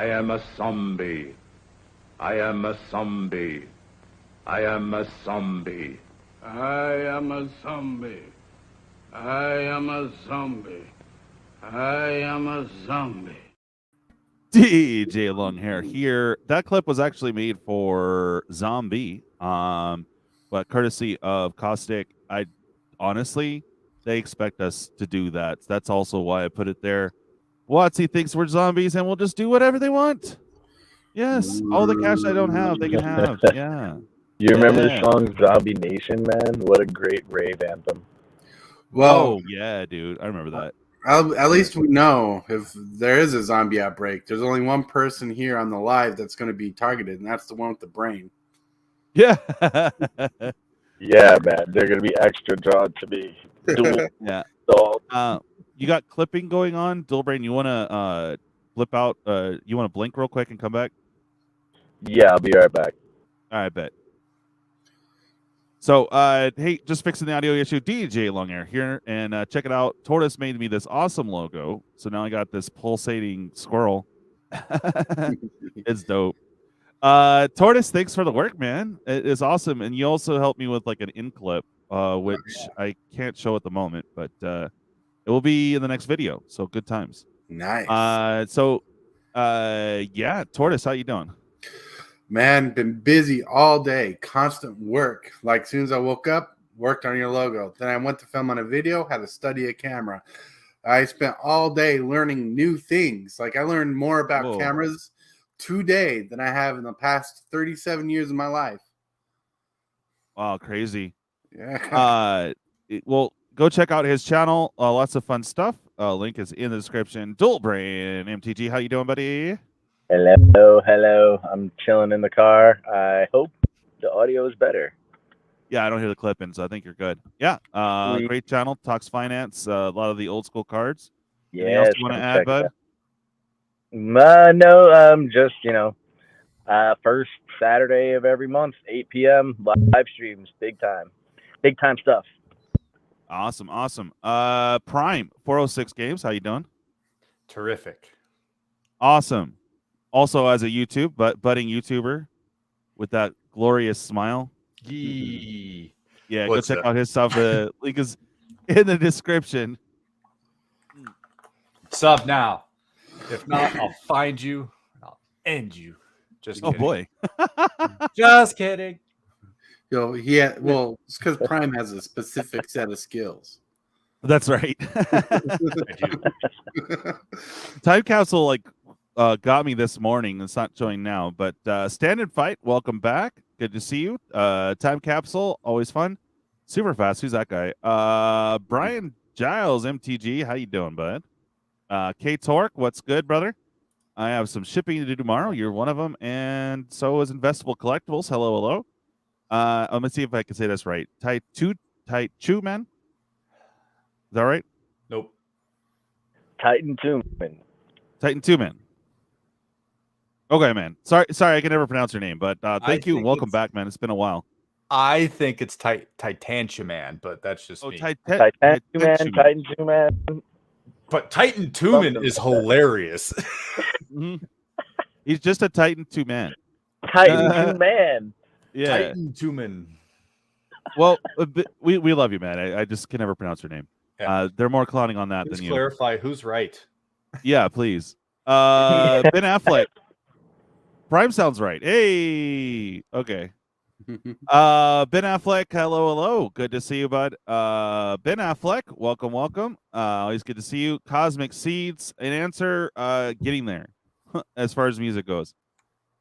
I am a zombie. I am a zombie. I am a zombie. I am a zombie. I am a zombie. I am a zombie. DJ Longhair here. That clip was actually made for Zombie, but courtesy of Caustic. I honestly, they expect us to do that. That's also why I put it there. Watsy thinks we're zombies and we'll just do whatever they want. Yes, all the cash I don't have, they can have. Yeah. You remember the song Zombie Nation, man? What a great rave anthem. Well, yeah, dude. I remember that. At least we know if there is a zombie outbreak, there's only one person here on the live that's going to be targeted, and that's the one with the brain. Yeah. Yeah, man. They're going to be extra drawn to me. Yeah. So, you got clipping going on, Dillbrain. You want to flip out? You want to blink real quick and come back? Yeah, I'll be right back. All right, bet. So, hey, just fixing the audio issue. DJ Longair here, and check it out. Tortoise made me this awesome logo, so now I got this pulsating squirrel. It's dope. Tortoise, thanks for the work, man. It is awesome, and you also helped me with like an in clip, which I can't show at the moment, but it will be in the next video. So good times. Nice. Yeah, Tortoise, how you doing? Man, been busy all day, constant work. Like, as soon as I woke up, worked on your logo. Then I went to film on a video, had to study a camera. I spent all day learning new things. Like, I learned more about cameras today than I have in the past 37 years of my life. Wow, crazy. Yeah. Well, go check out his channel. Lots of fun stuff. Link is in the description. Brain MTG, how you doing, buddy? Hello. I'm chilling in the car. I hope the audio is better. Yeah, I don't hear the clipping, so I think you're good. Yeah, great channel. Talks finance. A lot of the old school cards. Yeah. Anything else you want to add, bud? No, just, first Saturday of every month, 8 p.m. live streams. Big time stuff. Awesome. Prime 406 Games, how you doing? Terrific. Awesome. Also, as a budding YouTuber with that glorious smile. Yee. Yeah, go check out his stuff. Link is in the description. Sub now. If not, I'll find you and I'll end you. Just kidding. Oh boy. Just kidding. It's because Prime has a specific set of skills. That's right. Time Capsule got me this morning. It's not showing now, but Standard Fight, welcome back. Good to see you. Time Capsule, always fun. Superfast, who's that guy? BrianGilesMTG, how you doing, bud? K Torque, what's good, brother? I have some shipping to do tomorrow. You're one of them, and so is Investable Collectibles. Hello. I'm gonna see if I can say this right. Tight Chu man. Is that right? Nope. Titan 2 man. Okay, man. Sorry, I can never pronounce your name, but thank you and welcome back, man. It's been a while. I think it's Titantia Man, but that's just me. Titan 2 man. But Titan 2 Man is hilarious. He's just a Titan 2 man. Titan 2 man. Yeah. Titan 2 Man. Well, we love you, man. I just can never pronounce your name. Yeah. They're more clowning on that than you. Clarify who's right. Yeah, please. Ben Affleck. Prime sounds right. Hey. Okay. Ben Affleck, hello. Good to see you, bud. Ben Affleck, welcome. Always good to see you. Cosmic Seeds, an answer, getting there as far as music goes.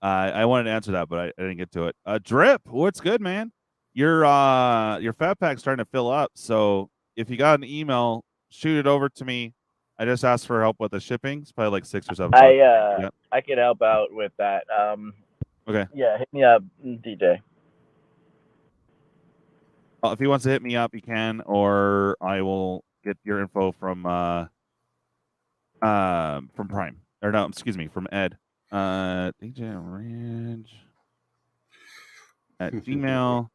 I wanted to answer that, but I didn't get to it. Drip, what's good, man? Your fat pack's starting to fill up, so if you got an email, shoot it over to me. I just asked for help with the shipping. It's probably like $6 or $7. I could help out with that. Okay. Yeah, hit me up, DJ. Well, if he wants to hit me up, he can, or I will get your info from Prime. Or no, excuse me, from Ed. DJ Range at gmail.com.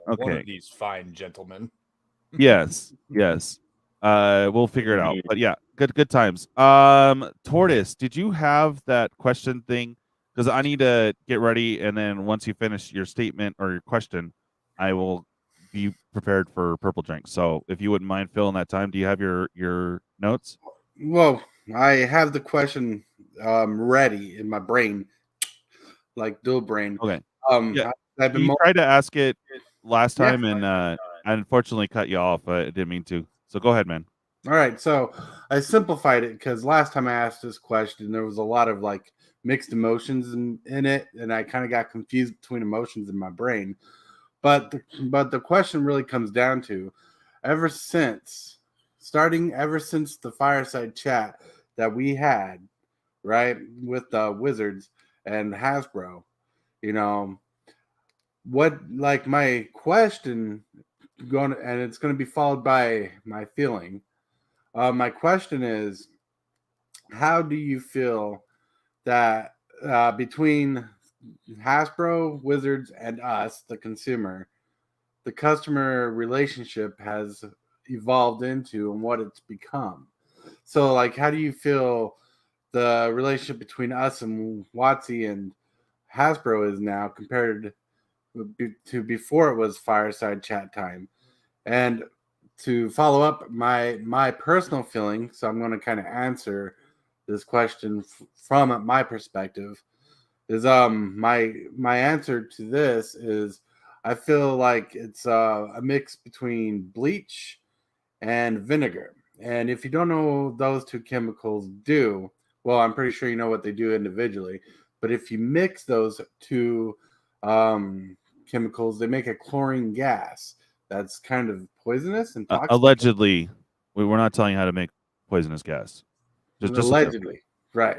Okay. One of these fine gentlemen. Yes. We'll figure it out. But yeah, good times. Tortoise, did you have that question thing? Because I need to get ready, and then once you finish your statement or your question, I will be prepared for purple drink. So if you wouldn't mind filling that time, do you have your notes? Well, I have the question ready in my brain, like dual brain. Okay. Yeah. I've been You tried to ask it last time, and I unfortunately cut you off. I didn't mean to. So go ahead, man. All right. So I simplified it because last time I asked this question, there was a lot of like mixed emotions in it, and I kind of got confused between emotions in my brain. But the question really comes down to ever since the fireside chat that we had, right, with the Wizards and Hasbro, what, like, my question and it's going to be followed by my feeling. My question is, how do you feel that between Hasbro, Wizards, and us, the consumer, the customer relationship has evolved into and what it's become? So, like, how do you feel the relationship between us and WotC and Hasbro is now compared to before it was fireside chat time? And to follow up my personal feeling, so I'm going to kind of answer this question from my perspective, is my answer to this is I feel like it's a mix between bleach and vinegar. And if you don't know what those two chemicals do, well, I'm pretty sure you know what they do individually. But if you mix those two chemicals, they make a chlorine gas that's kind of poisonous and toxic. Allegedly, we're not telling you how to make poisonous gas. Just allegedly, right?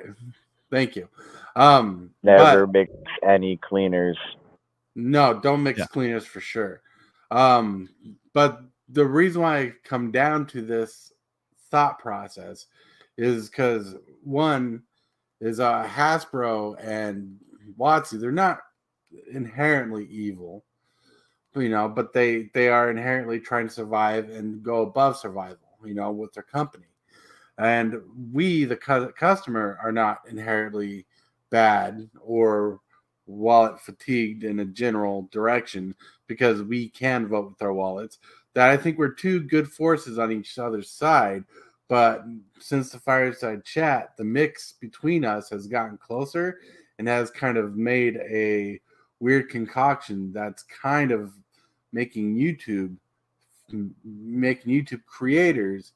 Thank you. Never mix any cleaners. No, don't mix cleaners for sure. But the reason why I come down to this thought process is because one is Hasbro and WotC. They're not inherently evil, but they are inherently trying to survive and go above survival, with their company. And we, the customer, are not inherently bad or wallet fatigued in a general direction because we can vote with our wallets. That I think we're two good forces on each other's side. But since the fireside chat, the mix between us has gotten closer and has kind of made a weird concoction that's kind of making YouTube creators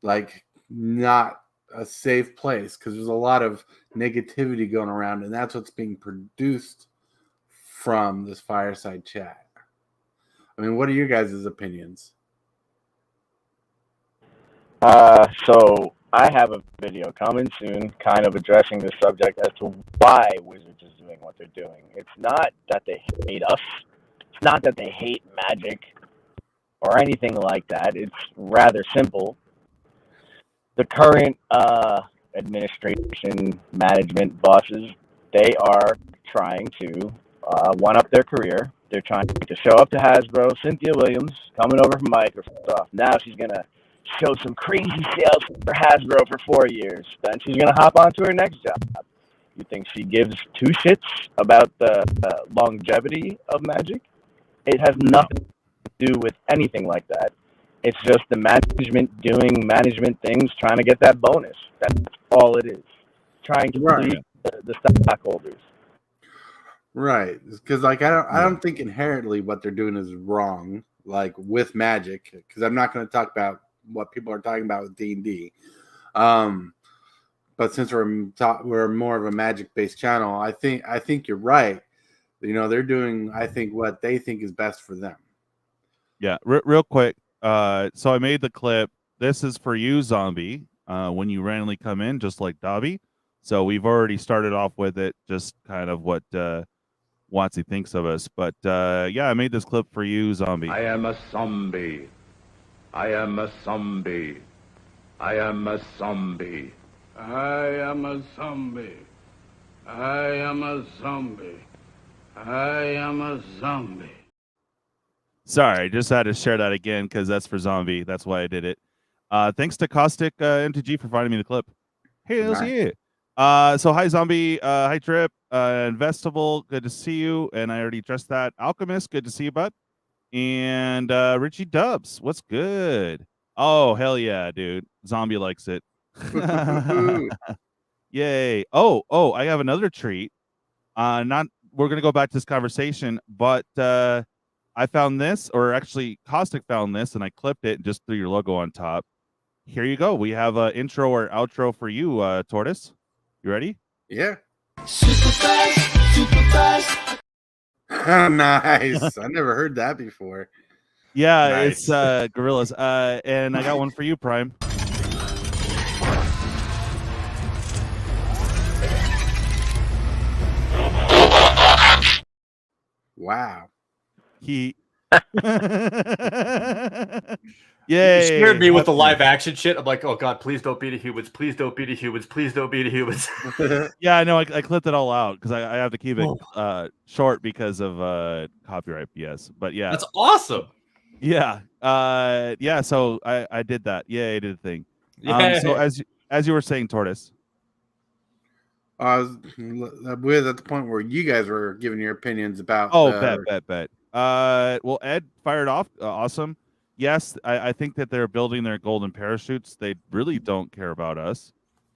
like not a safe place, because there's a lot of negativity going around, and that's what's being produced from this fireside chat. I mean, what are your guys' opinions? So I have a video coming soon kind of addressing the subject as to why Wizards is doing what they're doing. It's not that they hate us. It's not that they hate Magic or anything like that. It's rather simple. The current administration, management, bosses, they are trying to one-up their career. They're trying to show up to Hasbro. Cynthia Williams, coming over from Microsoft. Now she's going to show some crazy sales for Hasbro for 4 years. Then she's going to hop onto her next job. You think she gives two shits about the longevity of Magic? It has nothing to do with anything like that. It's just the management doing management things, trying to get that bonus. That's all it is. Trying to please the stockholders. Right, because like I don't think inherently what they're doing is wrong. Like with Magic, because I'm not going to talk about what people are talking about with D&D. But since we're more of a Magic-based channel, I think you're right. They're doing, I think, what they think is best for them. Yeah, real quick. So I made the clip. This is for you, Zombie, when you randomly come in, just like Dobby. So we've already started off with it, just kind of what WotC thinks of us. But yeah, I made this clip for you, Zombie. I am a zombie. I am a zombie. I am a zombie. I am a zombie. I am a zombie. I am a zombie. Sorry, I just had to share that again because that's for Zombie. That's why I did it. Thanks to Caustic MTG for finding me the clip. Hey, Nice. yeah. So hi Zombie, hi Trip, Investable, good to see you. And I already addressed that. Alchemist, good to see you, bud. And Richie Dubs, what's good? Oh, hell yeah, dude. Zombie likes it. Yay. Oh, I have another treat. We're gonna go back to this conversation, but I found this, or actually Caustic found this, and I clipped it and just threw your logo on top. Here you go. We have an intro or outro for you, Tortoise. You ready? Yeah. Superfast. Nice. I never heard that before. Yeah, Nice. it's Gorillas. And I got one for you, Prime. Wow. Yay. You scared me with the live action shit. I'm like, oh god, please don't be the humans. Please don't be the humans. Please don't be the humans. Yeah, I know. I clipped it all out because I have to keep it short because of copyright BS. But yeah, That's awesome. yeah, yeah. So I did that. Yeah, I did the thing. Yeah. So as you were saying, Tortoise. We're at the point where you guys were giving your opinions about. Oh, bet. Well, Ed fired off. Awesome. Yes, I think that they're building their golden parachutes. They really don't care about us.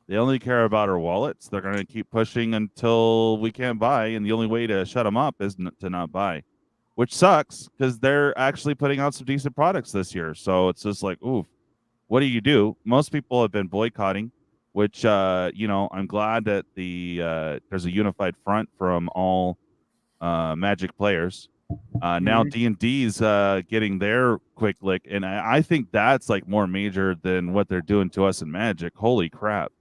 They only care about our wallets. They're going to keep pushing until we can't buy, and the only way to shut them up is to not buy, which sucks because they're actually putting out some decent products this year. So it's just like, oof, what do? Most people have been boycotting, which I'm glad that there's a unified front from all Magic players. Now D&D's getting their quick lick, and I think that's like more major than what they're doing to us in Magic. Holy crap.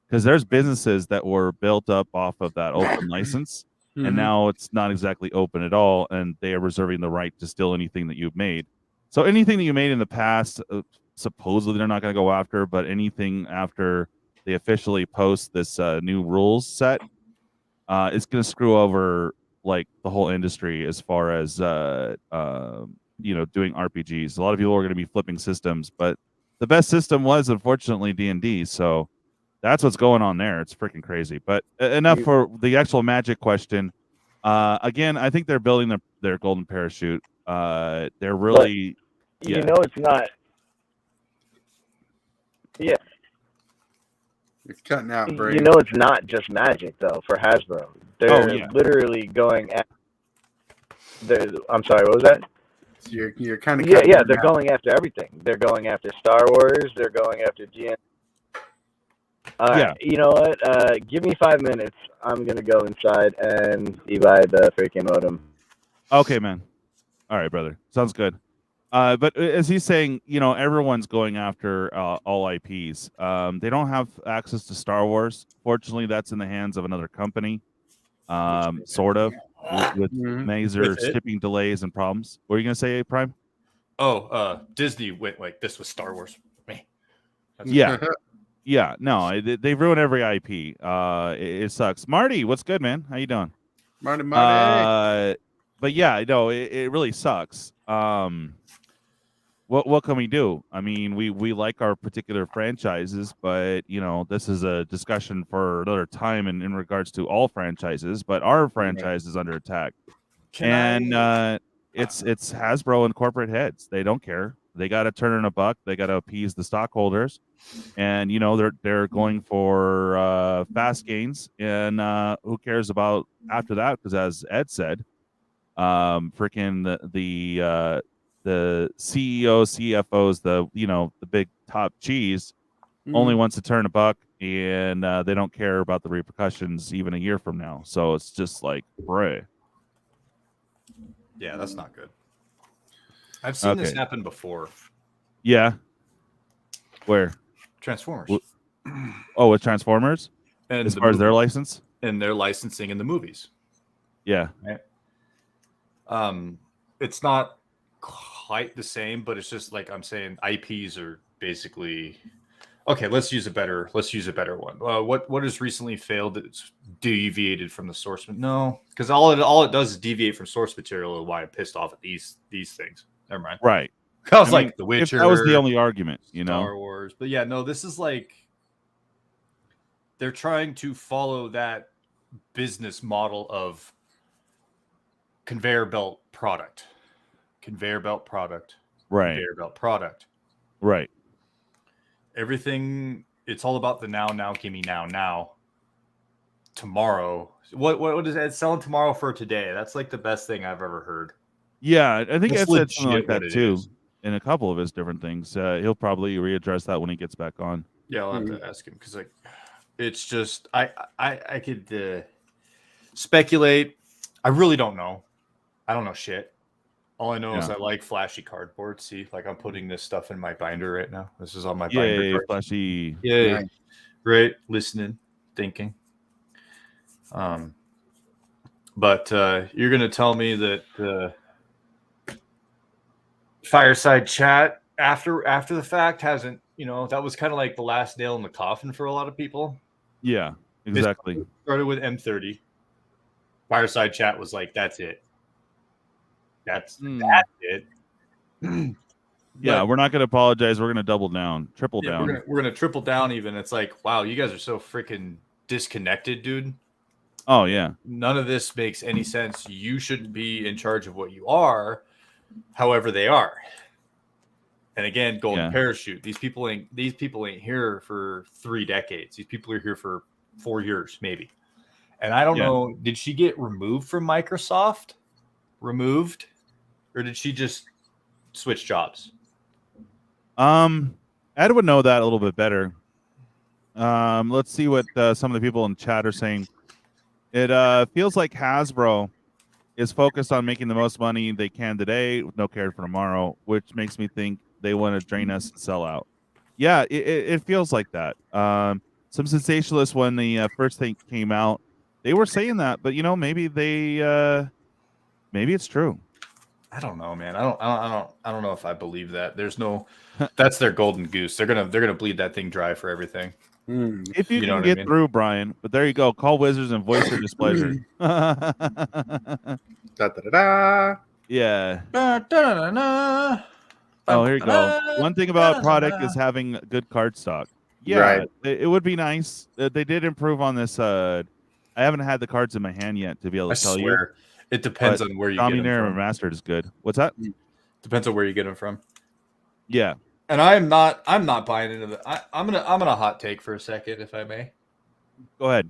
Because there's businesses that were built up off of that open license, and now it's not exactly open at all, and they are reserving the right to steal anything that you've made. So anything that you made in the past, supposedly they're not going to go after, but anything after they officially post this new rules set, it's going to screw over like the whole industry as far as doing RPGs. A lot of people are going to be flipping systems, but the best system was unfortunately D&D. So that's what's going on there. It's freaking crazy. But enough for the actual Magic question. Again, I think they're building their golden parachute. They're really, You know, it's not. Yeah. It's cutting out, Brain. You know, it's not just Magic though for Hasbro. They're literally going at. I'm sorry, what was that? So you're kind of yeah. They're going after everything. They're going after Star Wars. They're going after GN. You know what? Give me 5 minutes. I'm gonna go inside and buy the freaking modem. Okay, man. All right, brother. Sounds good. But as he's saying, everyone's going after all IPs. They don't have access to Star Wars. Fortunately, that's in the hands of another company, sort of, with major shipping delays and problems. What are you going to say, Prime? Oh, Disney went like this with Star Wars. Man. Yeah. No, they ruin every IP. It sucks. Marty, what's good, man? How you doing? Marty. But yeah, no, it really sucks. What can we do? I mean, we like our particular franchises, but this is a discussion for another time in regards to all franchises. But our franchise is under attack, it's Hasbro and corporate heads. They don't care. They got to turn in a buck. They got to appease the stockholders, and they're going for fast gains. And who cares about after that? Because as Ed said, freaking the CEO, CFOs, the big top cheese, only wants to turn a buck, and they don't care about the repercussions even a year from now. So it's just like, bruh. Yeah, that's not good. I've seen this happen before. Yeah. Where? Transformers. Oh, with Transformers? And as far as their license? And their licensing in the movies. Yeah. Right? It's not quite the same, but it's just like I'm saying, IPs are basically okay. Let's use a better one. What has recently failed? It's deviated from the source. No, because all it does is deviate from source material. Why I'm pissed off at these things. Never mind. Right. I was I like, mean, The if Witcher. that was the only argument, you know. Star Wars. But yeah, no, this is like they're trying to follow that business model of conveyor belt product. Conveyor belt product. Right. Conveyor belt product. Right. Everything, it's all about the now, give me now. Tomorrow. What is it? It's selling tomorrow for today. That's like the best thing I've ever heard. Yeah, I think That's Ed said something like legit what that it too is. in a couple of his different things. He'll probably readdress that when he gets back on. Yeah, I'll have to ask him because like it's just I could speculate. I really don't know. I don't know shit. All I know is I like flashy cardboard. See, like I'm putting this stuff in my binder right now. This is on my binder. Yeah, flashy. Yeah, Nice. right. Listening, thinking. But you're gonna tell me that fireside chat after the fact hasn't, that was kind of like the last nail in the coffin for a lot of people. Yeah, exactly. It started with M30. Fireside chat was like, that's it. That's it. Yeah, we're not going to apologize. We're going to double down, triple down. We're gonna triple down. Even it's like, wow, you guys are so freaking disconnected, dude. Oh yeah, None of this makes any sense. You shouldn't be in charge of what you are, however they are. And again, golden parachute. These people ain't here for 3 decades. These people are here for 4 years, maybe. And I don't know, did she get removed from Microsoft? Removed? Or did she just switch jobs? Ed would know that a little bit better. Let's see what some of the people in chat are saying. It feels like Hasbro is focused on making the most money they can today with no care for tomorrow, which makes me think they want to drain us and sell out. Yeah, it feels like that. Some sensationalists, when the first thing came out, they were saying that, but maybe maybe it's true. I don't know, man. I don't know if I believe that. There's no, that's their golden goose. They're gonna bleed that thing dry for everything. If you can get through, Brian. But there you go. Call Wizards and voice your displeasure. Yeah. Oh, here you go. One thing about product is having good card stock. Yeah, Right. It would be nice. They did improve on this. I haven't had the cards in my hand yet to be able to tell you. It depends on where you get them Dominator from. Remastered is good. What's that? Depends on where you get them from. Yeah. And I'm not buying into the. I'm gonna hot take for a second, if I may. Go ahead.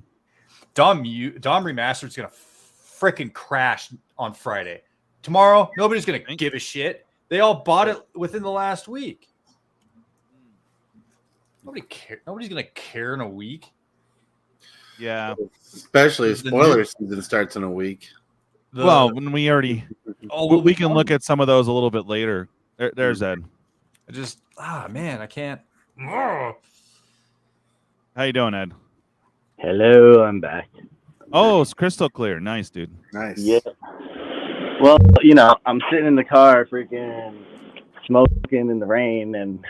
Dom Remastered's gonna freaking crash on Friday. Tomorrow, nobody's gonna give a shit. They all bought it within the last week. Nobody's gonna care in a week. Yeah. Especially if spoiler season starts in a week. Well, when we already, we can look at some of those a little bit later. There's Ed. I just, man, I can't. How you doing, Ed? Hello, I'm back. Oh, it's crystal clear. Nice, dude. Nice. Yeah. Well, I'm sitting in the car, freaking smoking in the rain, and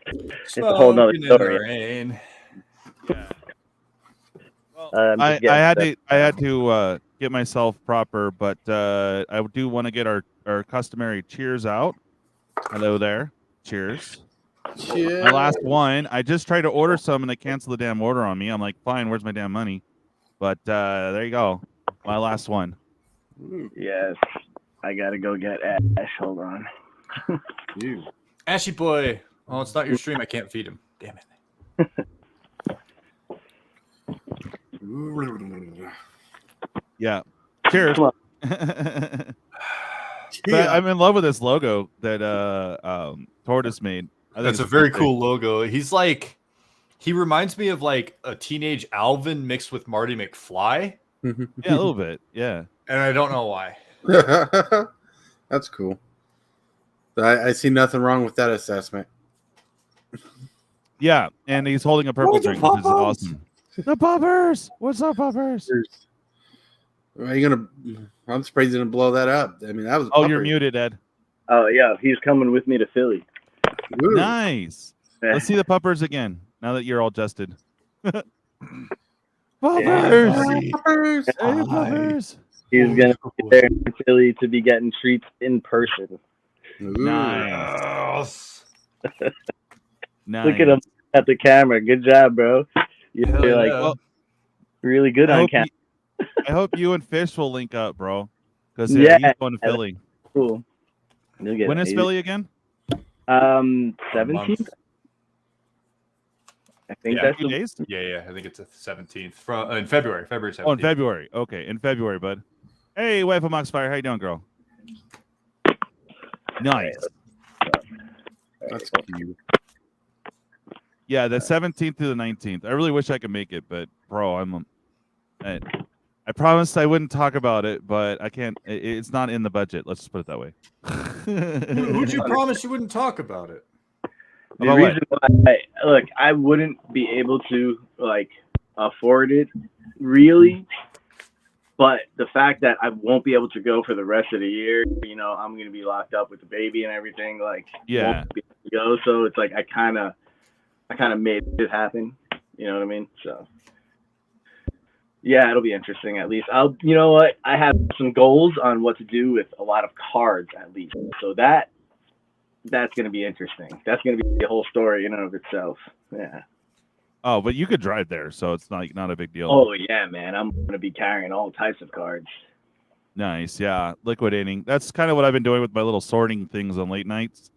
it's a whole nother story. Yeah. Well, I had to get myself proper, but I do want to get our customary cheers out. Hello there. Cheers. Cheers. My last one. I just tried to order some and they canceled the damn order on me. I'm like, fine, where's my damn money? But there you go. My last one. Yes. I got to go get Ash. Hold on. Ashy boy. Oh, it's not your stream. I can't feed him. Damn it. Yeah. Cheers. But I'm in love with this logo that Tortoise made. That's a very cool logo. He reminds me of like a teenage Alvin mixed with Marty McFly. Yeah, a little bit. Yeah. And I don't know why. That's cool. I see nothing wrong with that assessment. Yeah, and he's holding a purple drink, which is awesome. The Poppers! What's up, Poppers? Are you gonna? I'm surprised you didn't blow that up. I mean, that was. Oh, you're muted, Ed. Oh yeah, he's coming with me to Philly. Ooh. Nice. Let's see the Poppers again. Now that you're all adjusted. Poppers! Poppers! Hey, Poppers! He's gonna be there in Philly to be getting treats in person. Nice. Nice. Look at him at the camera. Good job, bro. You're like really good on camera. I hope you and Fish will link up, bro. Because Yeah, he's going to Philly. Cool. When is Philly again? 17th. I think that's 2 days. Yeah. I think it's the 17th in February. February 17th. Oh, in February. Okay, in February, bud. Hey, wife of Moxfire, how you doing, girl? Nice. That's cute. Yeah, the 17th to the 19th. I really wish I could make it, but bro, I promised I wouldn't talk about it, but I can't. It's not in the budget. Let's just put it that way. Who'd you promise you wouldn't talk about it? The reason why, I wouldn't be able to afford it, really. But the fact that I won't be able to go for the rest of the year, I'm gonna be locked up with the baby and everything. Won't be able to go. So it's like I kind of made it happen. You know what I mean? So yeah, it'll be interesting. At least you know what? I have some goals on what to do with a lot of cards, at least. So that's gonna be interesting. That's gonna be a whole story in and of itself. Yeah. Oh, but you could drive there, so it's not a big deal. Oh yeah, man! I'm gonna be carrying all types of cards. Nice, yeah. Liquidating. That's kind of what I've been doing with my little sorting things on late nights.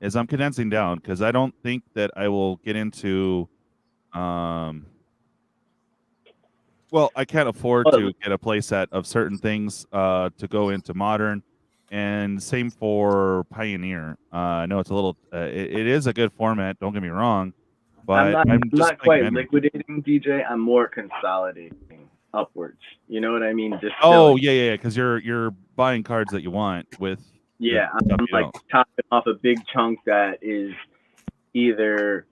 Is I'm condensing down because I don't think that I will get into. Well, I can't afford to get a playset of certain things to go into Modern, and same for Pioneer. I know it's a little. It is a good format. Don't get me wrong. But I'm not quite liquidating, DJ. I'm more consolidating upwards. You know what I mean? Yeah. Because you're buying cards that you want with. Yeah, I'm topping off a big chunk that is either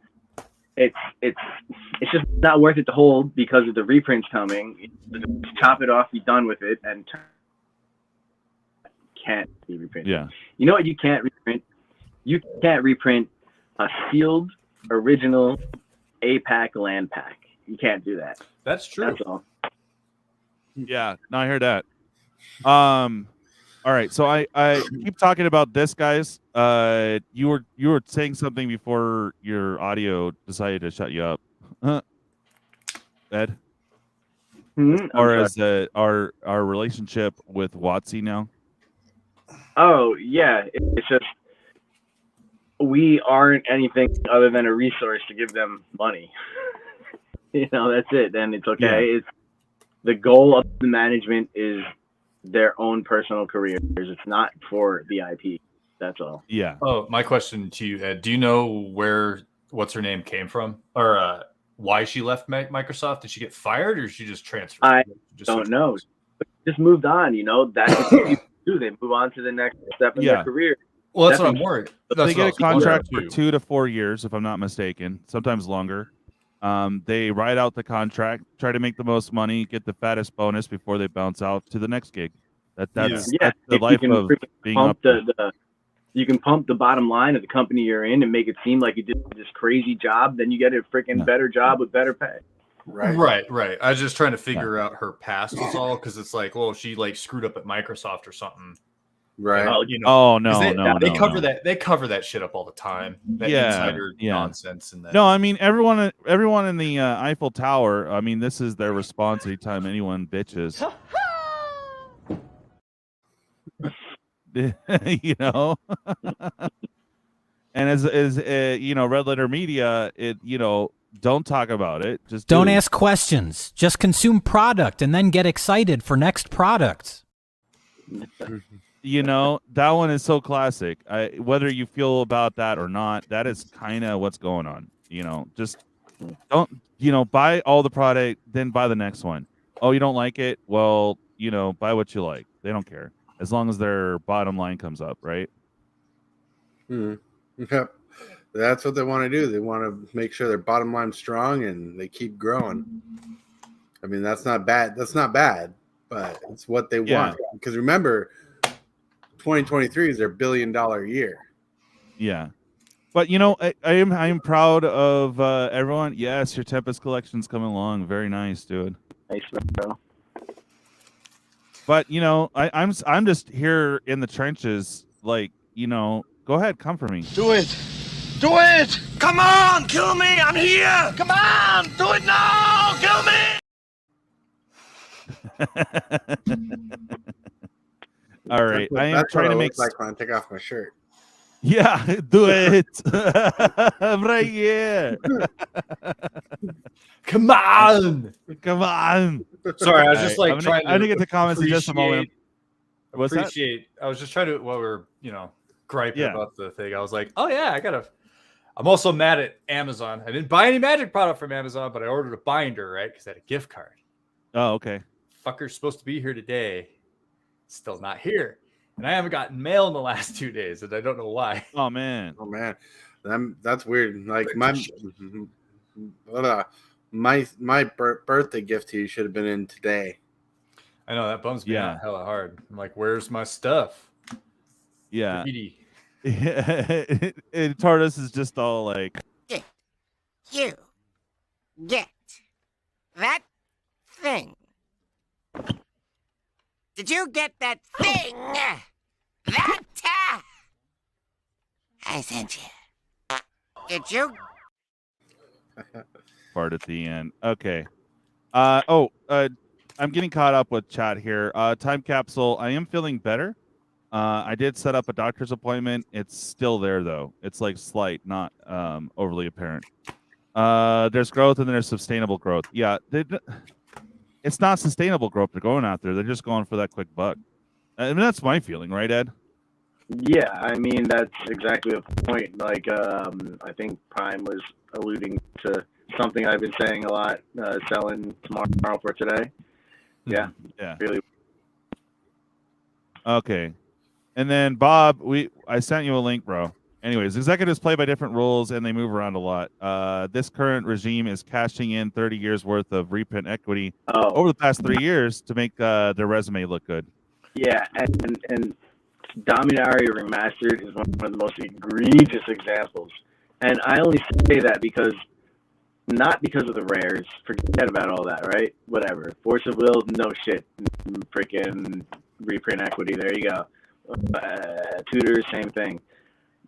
it's just not worth it to hold because of the reprints coming. Just chop it off, be done with it, and can't be reprinted. Yeah. You know what? You can't reprint. You can't reprint a sealed original APAC land pack. You can't do that. That's true. That's all. Yeah, no, I heard that. All right, so I keep talking about this, guys. You were saying something before your audio decided to shut you up, Ed. Or as our relationship with Watsy now. Oh yeah, it's just. We aren't anything other than a resource to give them money. That's it. Then it's okay. Yeah. It's the goal of the management is their own personal careers. It's not for the IP. That's all. Yeah. Oh, my question to you, Ed. Do you know where what's her name came from, or why she left Microsoft? Did she get fired, or she just transferred? I don't know. Just moved on. That's what people do. They move on to the next step in their career. Well, that's what I'm worried. They get a contract for 2 to 4 years, if I'm not mistaken, sometimes longer. They ride out the contract, try to make the most money, get the fattest bonus before they bounce out to the next gig. That's the life of being up there. You can pump the bottom line of the company you're in and make it seem like you did this crazy job. Then you get a freaking better job with better pay. Right. I was just trying to figure out her past was all because it's like, well, she screwed up at Microsoft or something. Right. They cover that. They cover that shit up all the time. That insider nonsense and that. No, I mean everyone in the Eiffel Tower. I mean, this is their response anytime anyone bitches. And as Red Letter Media, don't talk about it. Just don't ask questions. Just consume product and then get excited for next products. That one is so classic. Whether you feel about that or not, that is kind of what's going on. Just don't, buy all the product, then buy the next one. Oh, you don't like it? Well, buy what you like. They don't care as long as their bottom line comes up, right? Yep. That's what they want to do. They want to make sure their bottom line's strong and they keep growing. I mean, that's not bad. That's not bad, but it's what they want. Because remember, 2023 is their $1 billion year. Yeah. But I am proud of everyone. Yes, your Tempest collection's coming along. Very nice, dude. Nice, bro. But I'm just here in the trenches, Go ahead, come for me. Do it! Do it! Come on, kill me! I'm here! Come on! Do it now! Kill me! All right, I am That's trying what to it make. looks like when I take off my shirt. Yeah, do it right here. Come on. Come on. Sorry, I was just All right, like trying to. I'm gonna get to comments in just a moment. What's that? I was just trying to while we're griping Yeah. about the thing. I was like, oh yeah, I'm also mad at Amazon. I didn't buy any Magic product from Amazon, but I ordered a binder, right? Because I had a gift card. Oh, okay. Fucker's supposed to be here today. Still not here. And I haven't gotten mail in the last 2 days, and I don't know why. Oh man. Oh man, that's weird. Like my birthday gift to you should have been in today. I know that bums me out hella hard. I'm like, where's my stuff? Yeah. Graffiti. And Tortoise is just all like, Did you get that thing? Did you get that thing? That I sent you. Did you? part at the end. Okay. I'm getting caught up with chat here. Time capsule. I am feeling better. I did set up a doctor's appointment. It's still there though. It's like slight, not overly apparent. There's growth and there's sustainable growth. Yeah, it's not sustainable growth they're going out there. They're just going for that quick buck. I mean, that's my feeling, right, Ed? Yeah, I mean, that's exactly the point. Like, I think Prime was alluding to something I've been saying a lot, selling tomorrow for today. Yeah. Yeah. Really. Okay. And then Bob, I sent you a link, bro. Anyways, executives play by different rules and they move around a lot. This current regime is cashing in 30 years worth of reprint equity over the past 3 years to make their resume look good. Yeah, and Dominaria Remastered is one of the most egregious examples. And I only say that not because of the rares. Forget about all that, right? Whatever. Force of Will, no shit. Freaking reprint equity. There you go. Tutors, same thing.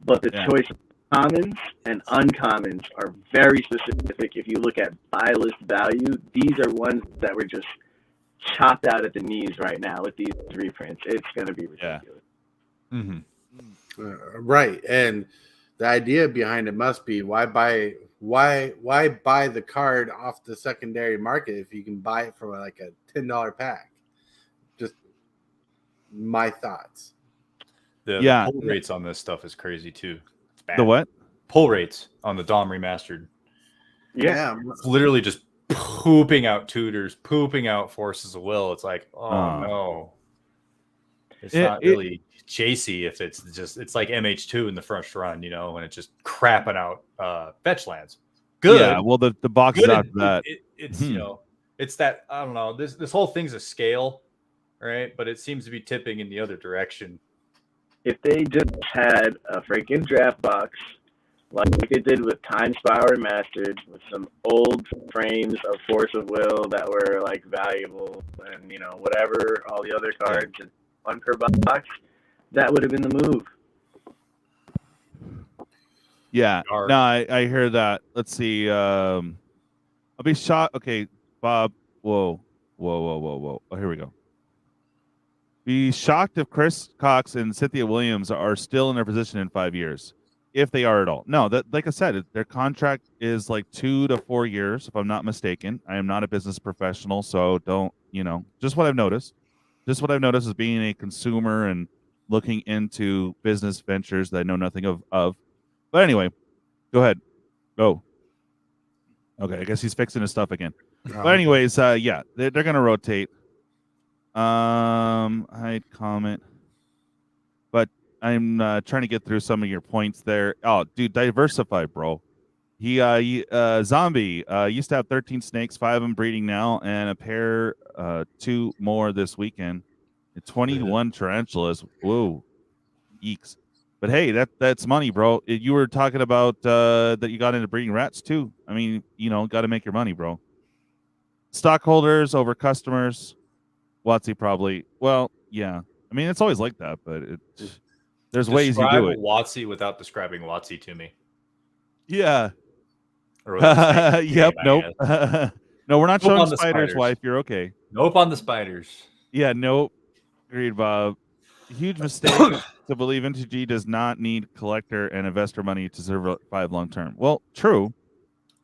But the choice of commons and uncommons are very specific. If you look at buy list value, these are ones that were just chopped out at the knees right now with these reprints. It's going to be ridiculous. Yeah. Mm-hmm. Right. And the idea behind it must be why buy the card off the secondary market if you can buy it for like a $10 pack? Just my thoughts. The pull rates on this stuff is crazy too. It's bad. The what? Pull rates on the Dom Remastered. Yeah. It's literally just pooping out tutors, pooping out Forces of Will. It's like, no. It's not really chasey if it's like MH2 in the first run, and it's just crapping out fetch lands. Good. Yeah, well the box is after that. It's it's that, I don't know, this whole thing's a scale, right? But it seems to be tipping in the other direction. If they just had a freaking draft box like they did with Time Spiral Remastered with some old frames of Force of Will that were like valuable and whatever, all the other cards and one per box, that would have been the move. Yeah. No, I hear that. Let's see. I'll be shocked. Okay, Bob. Whoa. Oh, here we go. Be shocked if Chris Cox and Cynthia Williams are still in their position in 5 years, if they are at all. No, that, like I said, their contract is like 2 to 4 years, if I'm not mistaken. I am not a business professional, so don't, just what I've noticed. Just what I've noticed is being a consumer and looking into business ventures that I know nothing of. But anyway, go ahead. Go. Okay, I guess he's fixing his stuff again. But anyways, yeah, they're going to rotate. Hide comment. But I'm trying to get through some of your points there. Oh, dude, diversify, bro. He Zombie used to have 13 snakes, 5 of them breeding now, and a pair, 2 more this weekend. 21 tarantulas. Whoa, eeks. But hey, that's money, bro. You were talking about that you got into breeding rats too. I mean, got to make your money, bro. Stockholders over customers. Watsy probably. Well, yeah. I mean, it's always like that, but There's ways you Describe do it. WotC without describing WotC to me. Yeah. Or was it the same Yep. game, I Nope. guess? No, we're not Nope showing on the spiders, spiders. wife. You're okay. Nope on the spiders. Yeah. Nope. Agreed, Bob. Huge mistake to believe MTG does not need collector and investor money to survive long term. Well, true.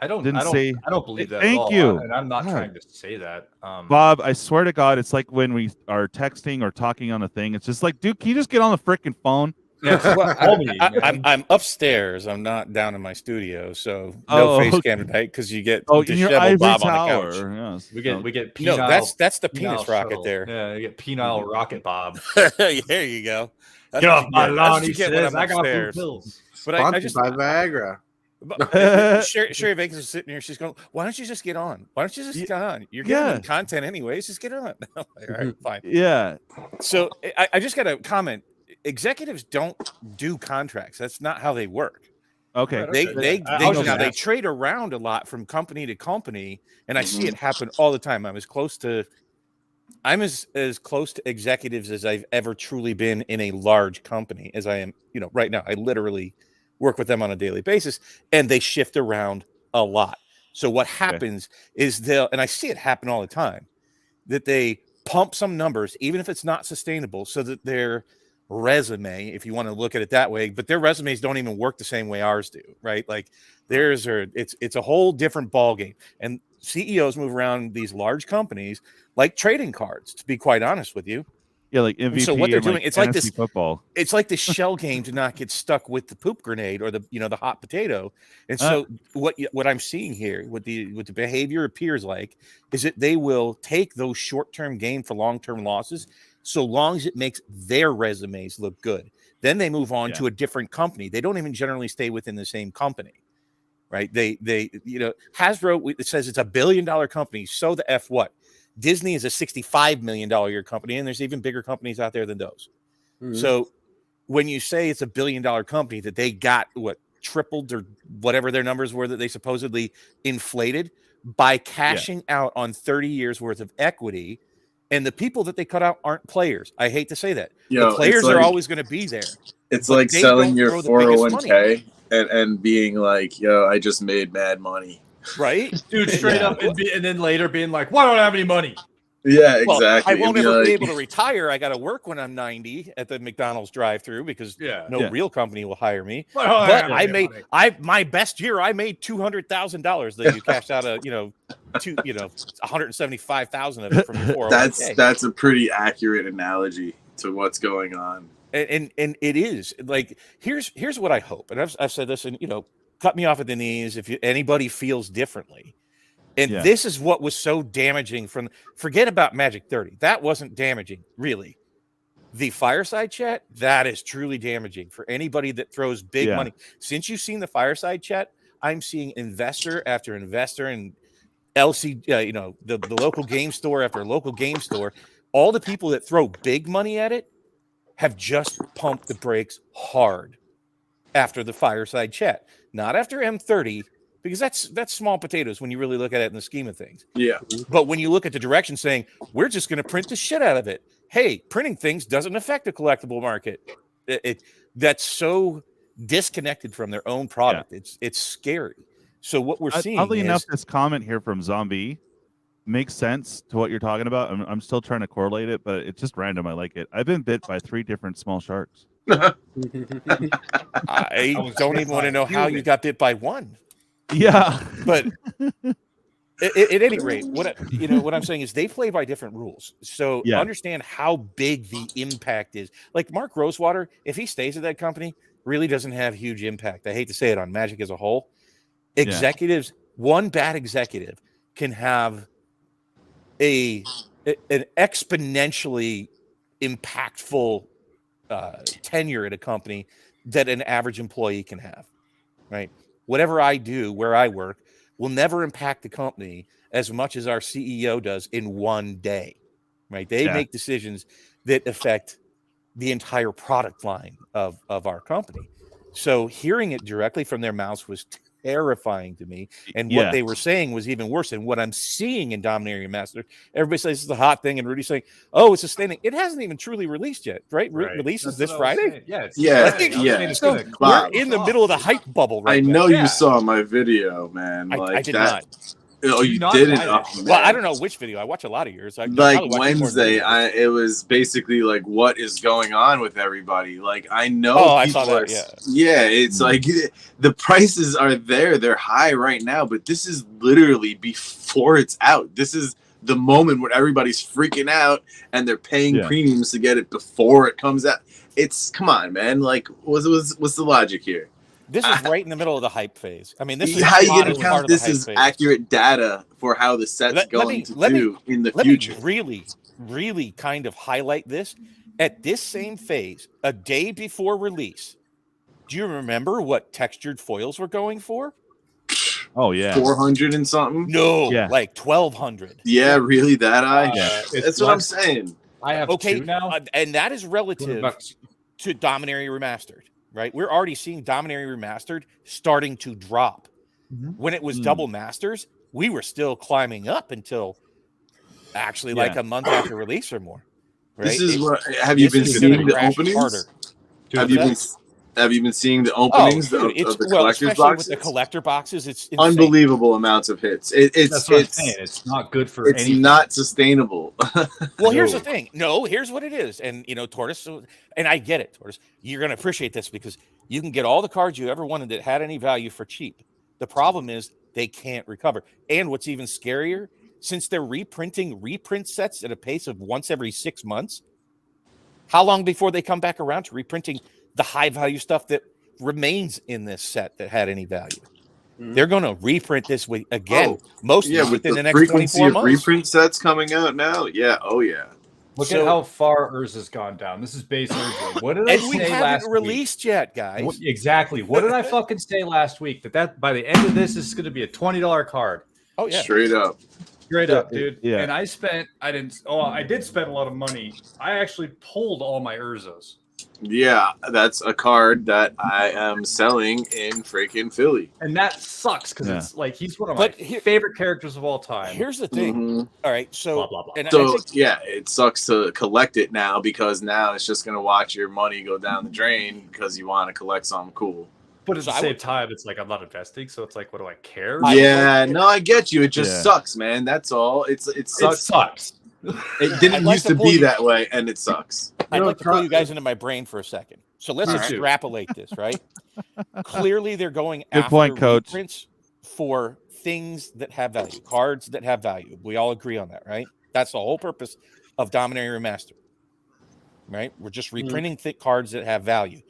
I don't say. I don't believe that Thank at all. you. And I'm not God. trying to say that. Bob, I swear to God, it's like when we are texting or talking on a thing. It's just like, dude, can you just get on the freaking phone? Yeah, Well, call me, man. I'm upstairs. I'm not down in my studio, so no face cam tonight because you get in your disheveled ivory Bob tower. on the couch. Yes. we get No, penile, that's the penile penis rocket shuttle. there. Yeah, you get penile rocket Bob. There you go. That's Get what off you my get. That's lawn, what he you get when says. I'm I got blue upstairs. pills. But I Sponsored just by Viagra. Sherry Vegas is sitting here. She's going, "Why don't you just get on? Why don't you just get on? You're getting them content anyways. Just get on." All right, fine. Yeah. So I just got a comment. Executives don't do contracts. That's not how they work. Okay. They trade around a lot from company to company, and I see it happen all the time. I'm as close to executives as I've ever truly been in a large company as I am, right now. I literally work with them on a daily basis, and they shift around a lot. So what happens is and I see it happen all the time, that they pump some numbers, even if it's not sustainable, so that their resume, if you want to look at it that way, but their resumes don't even work the same way ours do, right? Like it's a whole different ball game. And CEOs move around these large companies like trading cards, to be quite honest with you. Yeah, like MVP. So what they're doing, like it's like this football. It's like this shell game to not get stuck with the poop grenade or the hot potato. And so what I'm seeing here, what the behavior appears like, is that they will take those short-term gain for long-term losses, so long as it makes their resumes look good. Then they move on to a different company. They don't even generally stay within the same company, right? They Hasbro, it says it's $1 billion company. So the F what? Disney is a $65 million a year company, and there's even bigger companies out there than those. Mm-hmm. So when you say it's $1 billion company that they got tripled or whatever their numbers were that they supposedly inflated by cashing out on 30 years worth of equity, and the people that they cut out aren't players. I hate to say that. The players are always going to be there. It's like selling your 401k and being like, yo, I just made mad money. Right? Dude, straight up, and then later being like, why don't I have any money? Yeah, exactly. I won't ever be able to retire. I got to work when I'm 90 at the McDonald's drive-through because no real company will hire me. But my best year, I made $200,000 that you cashed out $175,000 of it from your 401k. That's a pretty accurate analogy to what's going on. And it is like here's what I hope, and I've said this, and cut me off at the knees if anybody feels differently. And this is what was so damaging forget about Magic 30. That wasn't damaging, really. The fireside chat, that is truly damaging for anybody that throws big money. Since you've seen the fireside chat, I'm seeing investor after investor and LC, the local game store after local game store. All the people that throw big money at it have just pumped the brakes hard after the fireside chat. Not after M30, because that's small potatoes when you really look at it in the scheme of things. Yeah. But when you look at the direction saying, we're just going to print the shit out of it. Hey, printing things doesn't affect the collectible market. That's so disconnected from their own product. Yeah. It's scary. So what we're seeing oddly enough, this comment here from Zombie makes sense to what you're talking about. I'm still trying to correlate it, but it's just random. I like it. I've been bit by 3 different small sharks. I don't even want to know how you got bit by one. Yeah, but at any rate, what I'm saying is they play by different rules. So understand how big the impact is. Like Mark Rosewater, if he stays at that company, really doesn't have huge impact. I hate to say it on Magic as a whole. Executives, one bad executive can have an exponentially impactful tenure at a company that an average employee can have, right? Whatever I do where I work will never impact the company as much as our CEO does in one day, right? They make decisions that affect the entire product line of our company. So hearing it directly from their mouths was terrifying to me. And Yeah. what they were saying was even worse. And what I'm seeing in Dominaria Master, everybody says it's a hot thing, and Rudy's saying, "Oh, it's sustaining." It hasn't even truly released yet, right? Releases this Friday. Yeah, So we're in the middle of the hype bubble right I now. know you saw my video, man. I did that. not. Oh, you didn't? Oh, Well, I don't know which video. I watch a lot of yours. I like probably watch more than Wednesday, you. it was basically like, what is going on with everybody? Like, I know. Oh, I saw that. Yeah, it's like the prices are there; they're high right now. But this is literally before it's out. This is the moment where everybody's freaking out and they're paying premiums to get it before it comes out. It's come on, man. Like, what's the logic here? This is right in the middle of the hype phase. I mean, this is how you part gonna count this as accurate data for how the set's going to do in the future. Let me really kind of highlight this. At this same phase, a day before release, do you remember what textured foils were going for? Oh yeah, 400 and something. No, like 1,200. Yeah, really that high? That's what I'm less. saying. I have two now, and that is relative to Dominaria Remastered. Right, we're already seeing Dominaria Remastered starting to drop. When it was double masters, we were still climbing up until actually like a month after release or more. Right? This is what have you been seeing the openings? Have you been seeing the openings of the collector's boxes? With the collector boxes, it's insane. Unbelievable amounts of hits. That's what I'm saying. It's not good for it's anything. not sustainable. Well, here's the thing. No, here's what it is. And, Tortoise, and I get it, Tortoise. You're going to appreciate this because you can get all the cards you ever wanted that had any value for cheap. The problem is they can't recover. And what's even scarier, since they're reprinting reprint sets at a pace of once every 6 months, how long before they come back around to reprinting the high value stuff that remains in this set that had any value? They're going to reprint this again, mostly within the next 24 months. Reprint sets coming out now. Yeah. Oh yeah. Look at how far Urza's gone down. This is base Urza. What did I say last week? We haven't released yet, guys. Exactly. What did I fucking say last week? That by the end of this is going to be a $20 card. Oh yeah. Straight up, dude. Yeah. And I did spend a lot of money. I actually pulled all my Urzas. Yeah, that's a card that I am selling in freaking Philly. And that sucks because it's like he's one of my favorite characters of all time. Here's the thing. All right, so blah, blah, blah. And so it sucks to collect it now because now it's just gonna watch your money go down the drain because you want to collect something cool. But at the same time, it's like I'm not investing, so it's like, what do I care? Yeah, no, I get you. It just sucks, man. That's all. It sucks. It sucks. It didn't used to be that way, and it sucks. I'd like to pull you guys into my brain for a second. So let's extrapolate this, right? Clearly, they're going after reprints for things that have value, cards that have value. We all agree on that, right? That's the whole purpose of Dominaria Remastered, right? We're just reprinting thick cards that have value.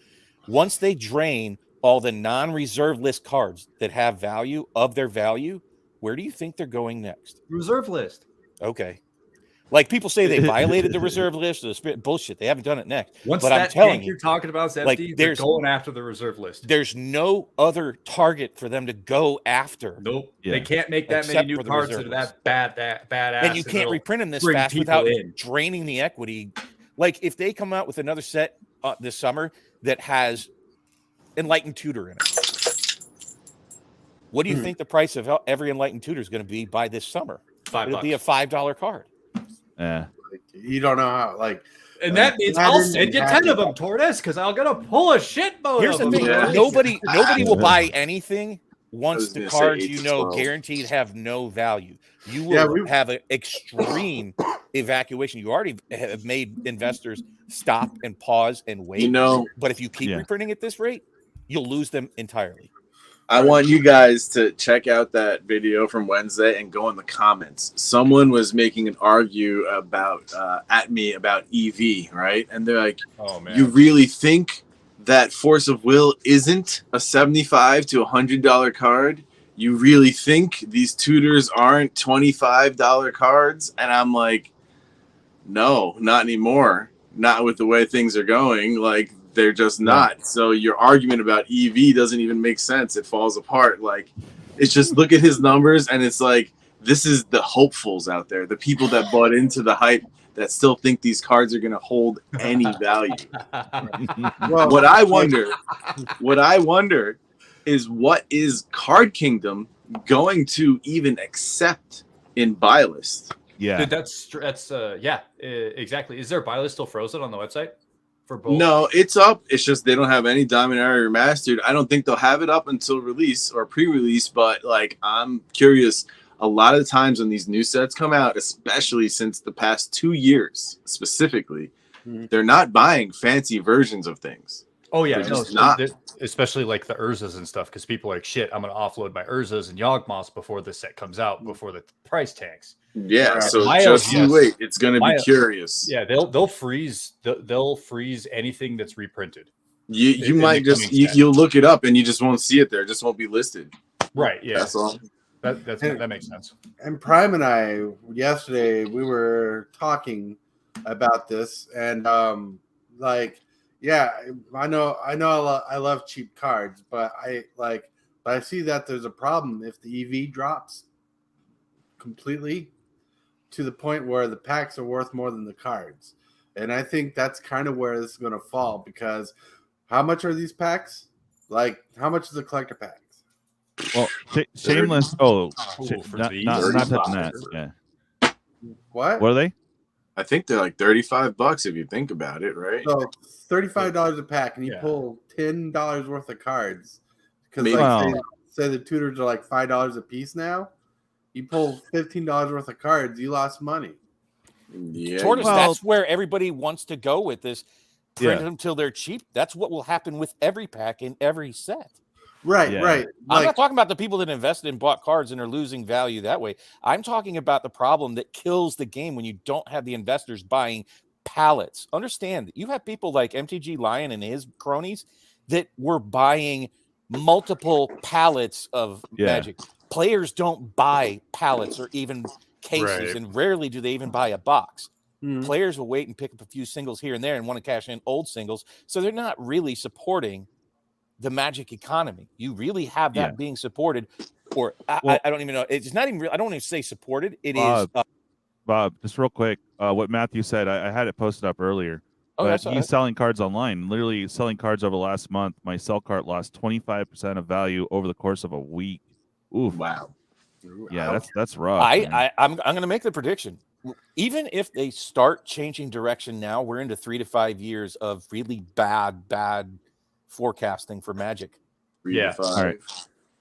Once they drain all the non-reserve list cards that have value of their value, where do you think they're going next? Reserve list. Okay. Like people say they violated the reserve list or the spirit bullshit. They haven't done it next. Once but that I'm telling you, you're talking about is empty, they're going after the reserve list. There's no other target for them to go after. Nope. They can't make that many new cards that are that badass. And you can't reprint them this fast without draining the equity. Like if they come out with another set this summer that has Enlightened Tutor in it, what do you think the price of every Enlightened Tutor is going to be by this summer? It'll be a $5 card. Yeah, you don't know how and that means I'll send you 10 of them, Tortoise, because I'm gonna pull a shitload. Here's the thing: nobody will buy anything once the cards guaranteed have no value. You will have an extreme evacuation. You already have made investors stop and pause and wait. But if you keep reprinting at this rate, you'll lose them entirely. I want you guys to check out that video from Wednesday and go in the comments. Someone was making an argue about at me about EV, right? And they're like, "Oh man, you really think that Force of Will isn't a $75 to $100 card? You really think these tutors aren't $25 cards?" And I'm like, "No, not anymore. Not with the way things are going. Like." They're just not. So your argument about EV doesn't even make sense. It falls apart. Like, it's just look at his numbers, and it's like this is the hopefuls out there, the people that bought into the hype that still think these cards are going to hold any value. What I wonder is what is Card Kingdom going to even accept in buy list? Yeah, Dude, that's exactly. Is their buy list still frozen on the website for both? No, it's up. It's just they don't have any Dominaria Remastered. I don't think they'll have it up until release or pre-release, but like I'm curious. A lot of times when these new sets come out, especially since the past 2 years specifically, they're not buying fancy versions of things. Oh yeah, They're just not. Especially like the Urzas and stuff, because people are like, shit, I'm gonna offload my Urzas and Yawgmoths before this set comes out, before the price tanks. Yeah, so just you wait. It's gonna be curious. Yeah, they'll freeze anything that's reprinted. You might just you'll look it up and you just won't see it there. It just won't be listed. Right. Yeah. That's all. That makes sense. And Prime and I yesterday we were talking about this, and yeah, I know I love cheap cards, but I see that there's a problem if the EV drops completely to the point where the packs are worth more than the cards, and I think that's kind of where this is going to fall, because how much are these packs? Like, how much is a collector pack? Well, shameless. not touching that. Yeah. What are they? I think they're like $35 if you think about it, right? So $35 a pack, and you pull $10 worth of cards. Because say the tutors are like $5 a piece now. You pull $15 worth of cards, you lost money. Yeah, Tortoise, that's where everybody wants to go with this. Print them till they're cheap. That's what will happen with every pack in every set. Right. I'm not talking about the people that invested and bought cards and are losing value that way. I'm talking about the problem that kills the game when you don't have the investors buying pallets. Understand that you have people like MTG Lion and his cronies that were buying multiple pallets of Magic. Players don't buy pallets or even cases, and rarely do they even buy a box. Players will wait and pick up a few singles here and there and want to cash in old singles, so they're not really supporting the Magic economy. You really have that being supported, or I don't even know. It's not even real. I don't even say supported. It is. Bob, just real quick, what Matthew said, I had it posted up earlier. Oh, but he's selling cards online. Literally selling cards over the last month. My sell cart lost 25% of value over the course of a week. Oof. Wow. Yeah, that's rough. I'm going to make the prediction. Even if they start changing direction now, we're into 3 to 5 years of really bad forecasting for Magic. All right.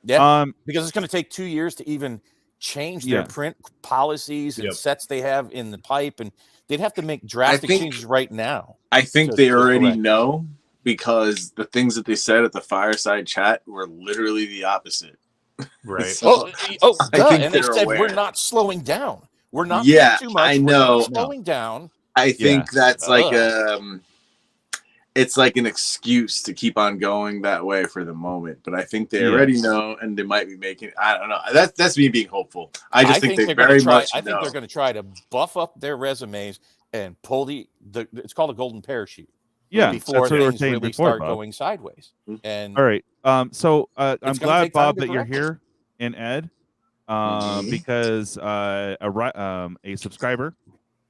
Yeah. Because it's going to take 2 years to even change their print policies and sets they have in the pipe, and they'd have to make drastic changes right now. I think they already know, because the things that they said at the fireside chat were literally the opposite. Right. So, and they said we're not slowing down. We're not doing too much. I know. We're not slowing down. I think that's like it's like an excuse to keep on going that way for the moment. But I think they already know, and they might be making. I don't know. That's me being hopeful. I just think they very much know. I think they're going to try to buff up their resumes and pull the it's called a golden parachute. Yeah, before things really start Bob. going sideways. And all right, so I'm glad, Bob, that you're here, and Ed, because a subscriber,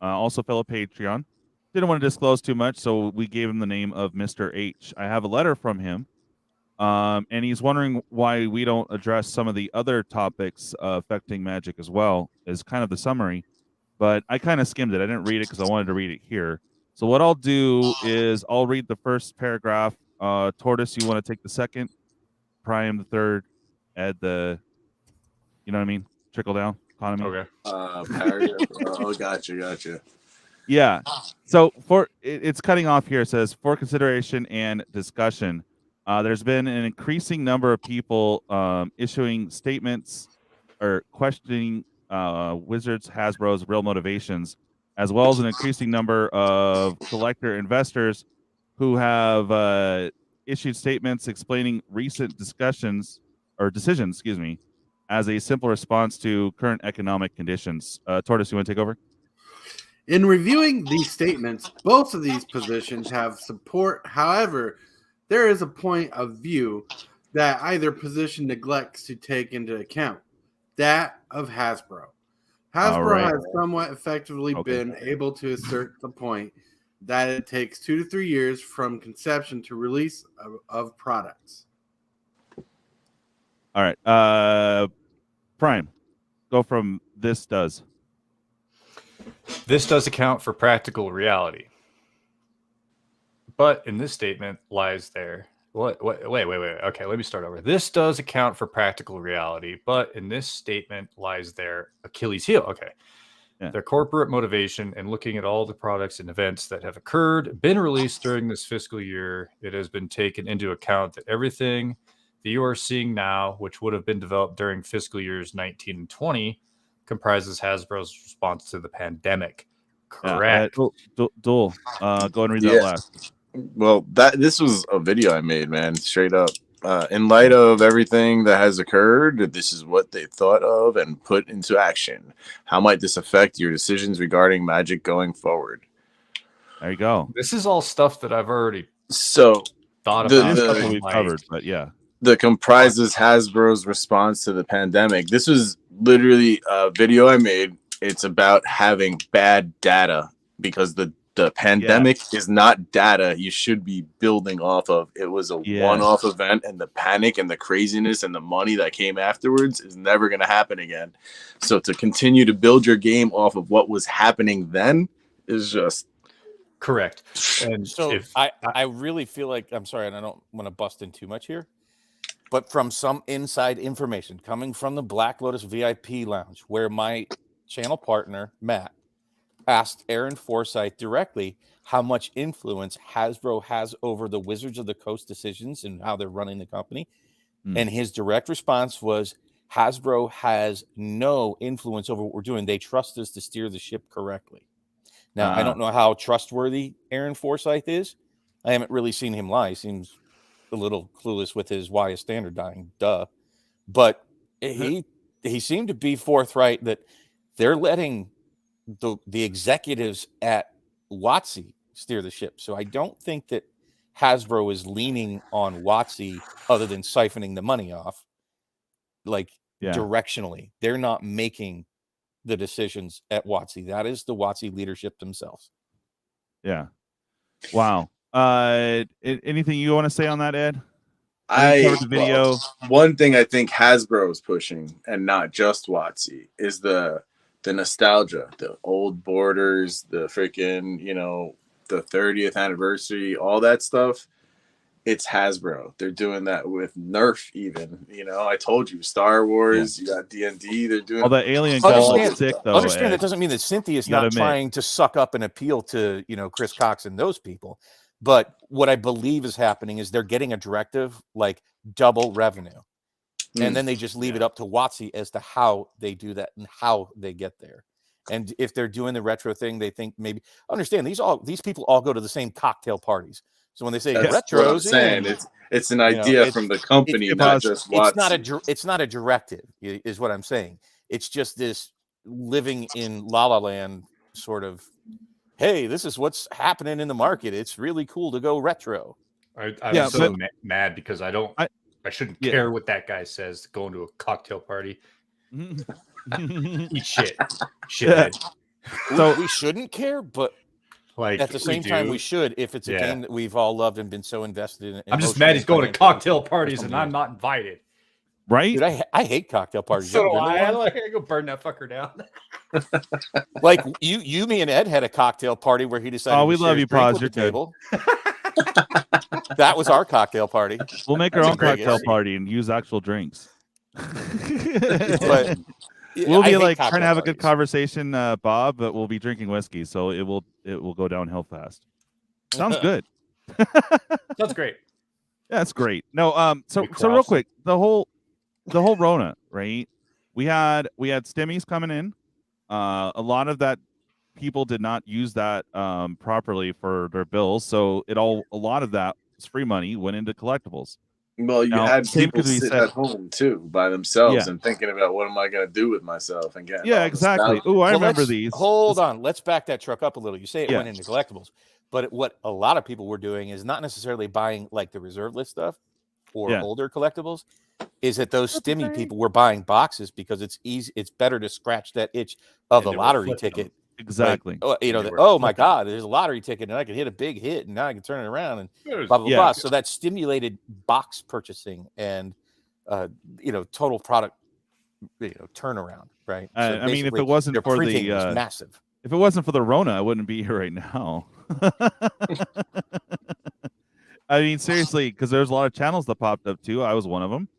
also fellow Patreon, didn't want to disclose too much, so we gave him the name of Mr. H. I have a letter from him, and he's wondering why we don't address some of the other topics affecting Magic as well, as kind of the summary. But I kind of skimmed it. I didn't read it because I wanted to read it here. So what I'll do is I'll read the first paragraph. Tortoise, you want to take the second? Prime the third. Ed the, you know what I mean? Trickle down economy. Okay. Paragraph. Gotcha. Yeah. So it's cutting off here. It says, for consideration and discussion, there's been an increasing number of people issuing statements or questioning Wizards Hasbro's real motivations, as well as an increasing number of collector investors who have issued statements explaining recent decisions, as a simple response to current economic conditions. Tortoise, you want to take over? In reviewing these statements, both of these positions have support. However, there is a point of view that either position neglects to take into account, that of Hasbro. Hasbro has somewhat effectively been able to assert the point that it takes 2 to 3 years from conception to release of products. All right. Prime, go from this does. This does account for practical reality. But in this statement lies there. Wait. Okay, let me start over. This does account for practical reality, but in this statement lies their Achilles heel. Okay. Yeah. Their corporate motivation and looking at all the products and events that have occurred, been released during this fiscal year, it has been taken into account that everything that you are seeing now, which would have been developed during fiscal years 19 and 20, comprises Hasbro's response to the pandemic. Correct. Duel. Go and read that last. Well, this was a video I made, man, straight up. In light of everything that has occurred, this is what they thought of and put into action. How might this affect your decisions regarding Magic going forward? There you go. This is all stuff that I've already thought about. We've covered, but yeah. The comprises Hasbro's response to the pandemic. This was literally a video I made. It's about having bad data because the pandemic is not data you should be building off of. It was a one-off event, and the panic and the craziness and the money that came afterwards is never going to happen again. So to continue to build your game off of what was happening then is just correct. And so I really feel like, I'm sorry, and I don't want to bust in too much here, but from some inside information coming from the Black Lotus VIP Lounge, where my channel partner, Matt, asked Aaron Forsythe directly how much influence Hasbro has over the Wizards of the Coast decisions and how they're running the company. And his direct response was, Hasbro has no influence over what we're doing. They trust us to steer the ship correctly. Now, I don't know how trustworthy Aaron Forsythe is. I haven't really seen him lie. He seems a little clueless with his why is standard dying, but he seemed to be forthright that they're letting the executives at WotC steer the ship. So I don't think that Hasbro is leaning on WotC other than siphoning the money off. Directionally, they're not making the decisions at WotC. That is the WotC leadership themselves. Yeah. Wow. Anything you want to say on that, Ed? The video. One thing I think Hasbro is pushing, and not just WotC, is the nostalgia, the old borders, the freaking, the 30th anniversary, all that stuff. It's Hasbro. They're doing that with Nerf even. I told you, Star Wars, you got D&D, they're doing all the alien sick though. Understand that doesn't mean that Cynthia's not trying to suck up and appeal to, Chris Cox and those people. But what I believe is happening is they're getting a directive like double revenue. And then they just leave it up to WotC as to how they do that and how they get there. And if they're doing the retro thing, they think maybe understand these people all go to the same cocktail parties. So when they say retros, it's an idea from the company, not just WotC. It's not a directive, is what I'm saying. It's just this living in La La Land sort of. Hey, this is what's happening in the market. It's really cool to go retro. I'm so mad because I shouldn't care what that guy says going to a cocktail party. Eat shit. Shithead. So we shouldn't care, but at the same time we should if it's a game that we've all loved and been so invested in. I'm just mad he's going to cocktail parties and I'm not invited. Right? Dude, I hate cocktail parties. So I go burn that fucker down. Like you, me, and Ed had a cocktail party where he decided. Oh, we love you, Pawz. You're table. That was our cocktail party. We'll make our own cocktail party and use actual drinks. But we'll be like trying to have a good conversation, Bob, but we'll be drinking whiskey, so it will go downhill fast. Sounds good. Sounds great. Yeah, that's great. No, so real quick, the whole Rona, right? We had stimmies coming in. A lot of that people did not use that properly for their bills, so a lot of that free money went into collectibles. Well, you had people sit at home too by themselves and thinking about what am I going to do with myself and getting exactly. Oh, I remember these. Hold on, let's back that truck up a little. You say it went into collectibles, but what a lot of people were doing is not necessarily buying like the reserve list stuff or older collectibles. Is that those stimmy people were buying boxes because it's easy. It's better to scratch that itch of the lottery ticket. Exactly. Like, oh my God, there's a lottery ticket and I can hit a big hit and now I can turn it around and blah, blah, blah. So that stimulated box purchasing and total product, turnaround, right? So I mean, if it basically, wasn't their for printing was the massive. if it wasn't for the Rona, I wouldn't be here right now. I mean, seriously, because there's a lot of channels that popped up too. I was one of them.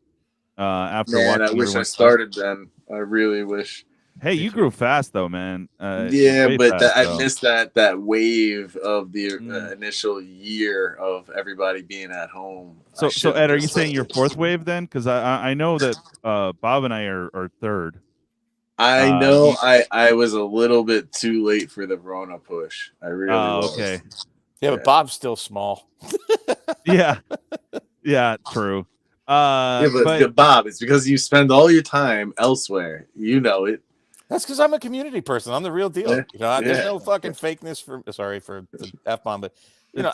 After Man, I watching wish I everyone started then. I really wish. Hey, you grew fast though, man. Yeah, way but fast, I though. missed that wave of the initial year of everybody being at home. So Ed, are you saying you're fourth wave then? Because I know that Bob and I are third. I know I was a little bit too late for the Rona push. I really was. Okay. Yeah, but Bob's still small. Yeah. Yeah, true. But Bob, it's because you spend all your time elsewhere. You know it. That's because I'm a community person. I'm the real deal. There's no fucking fakeness for the F-bomb, but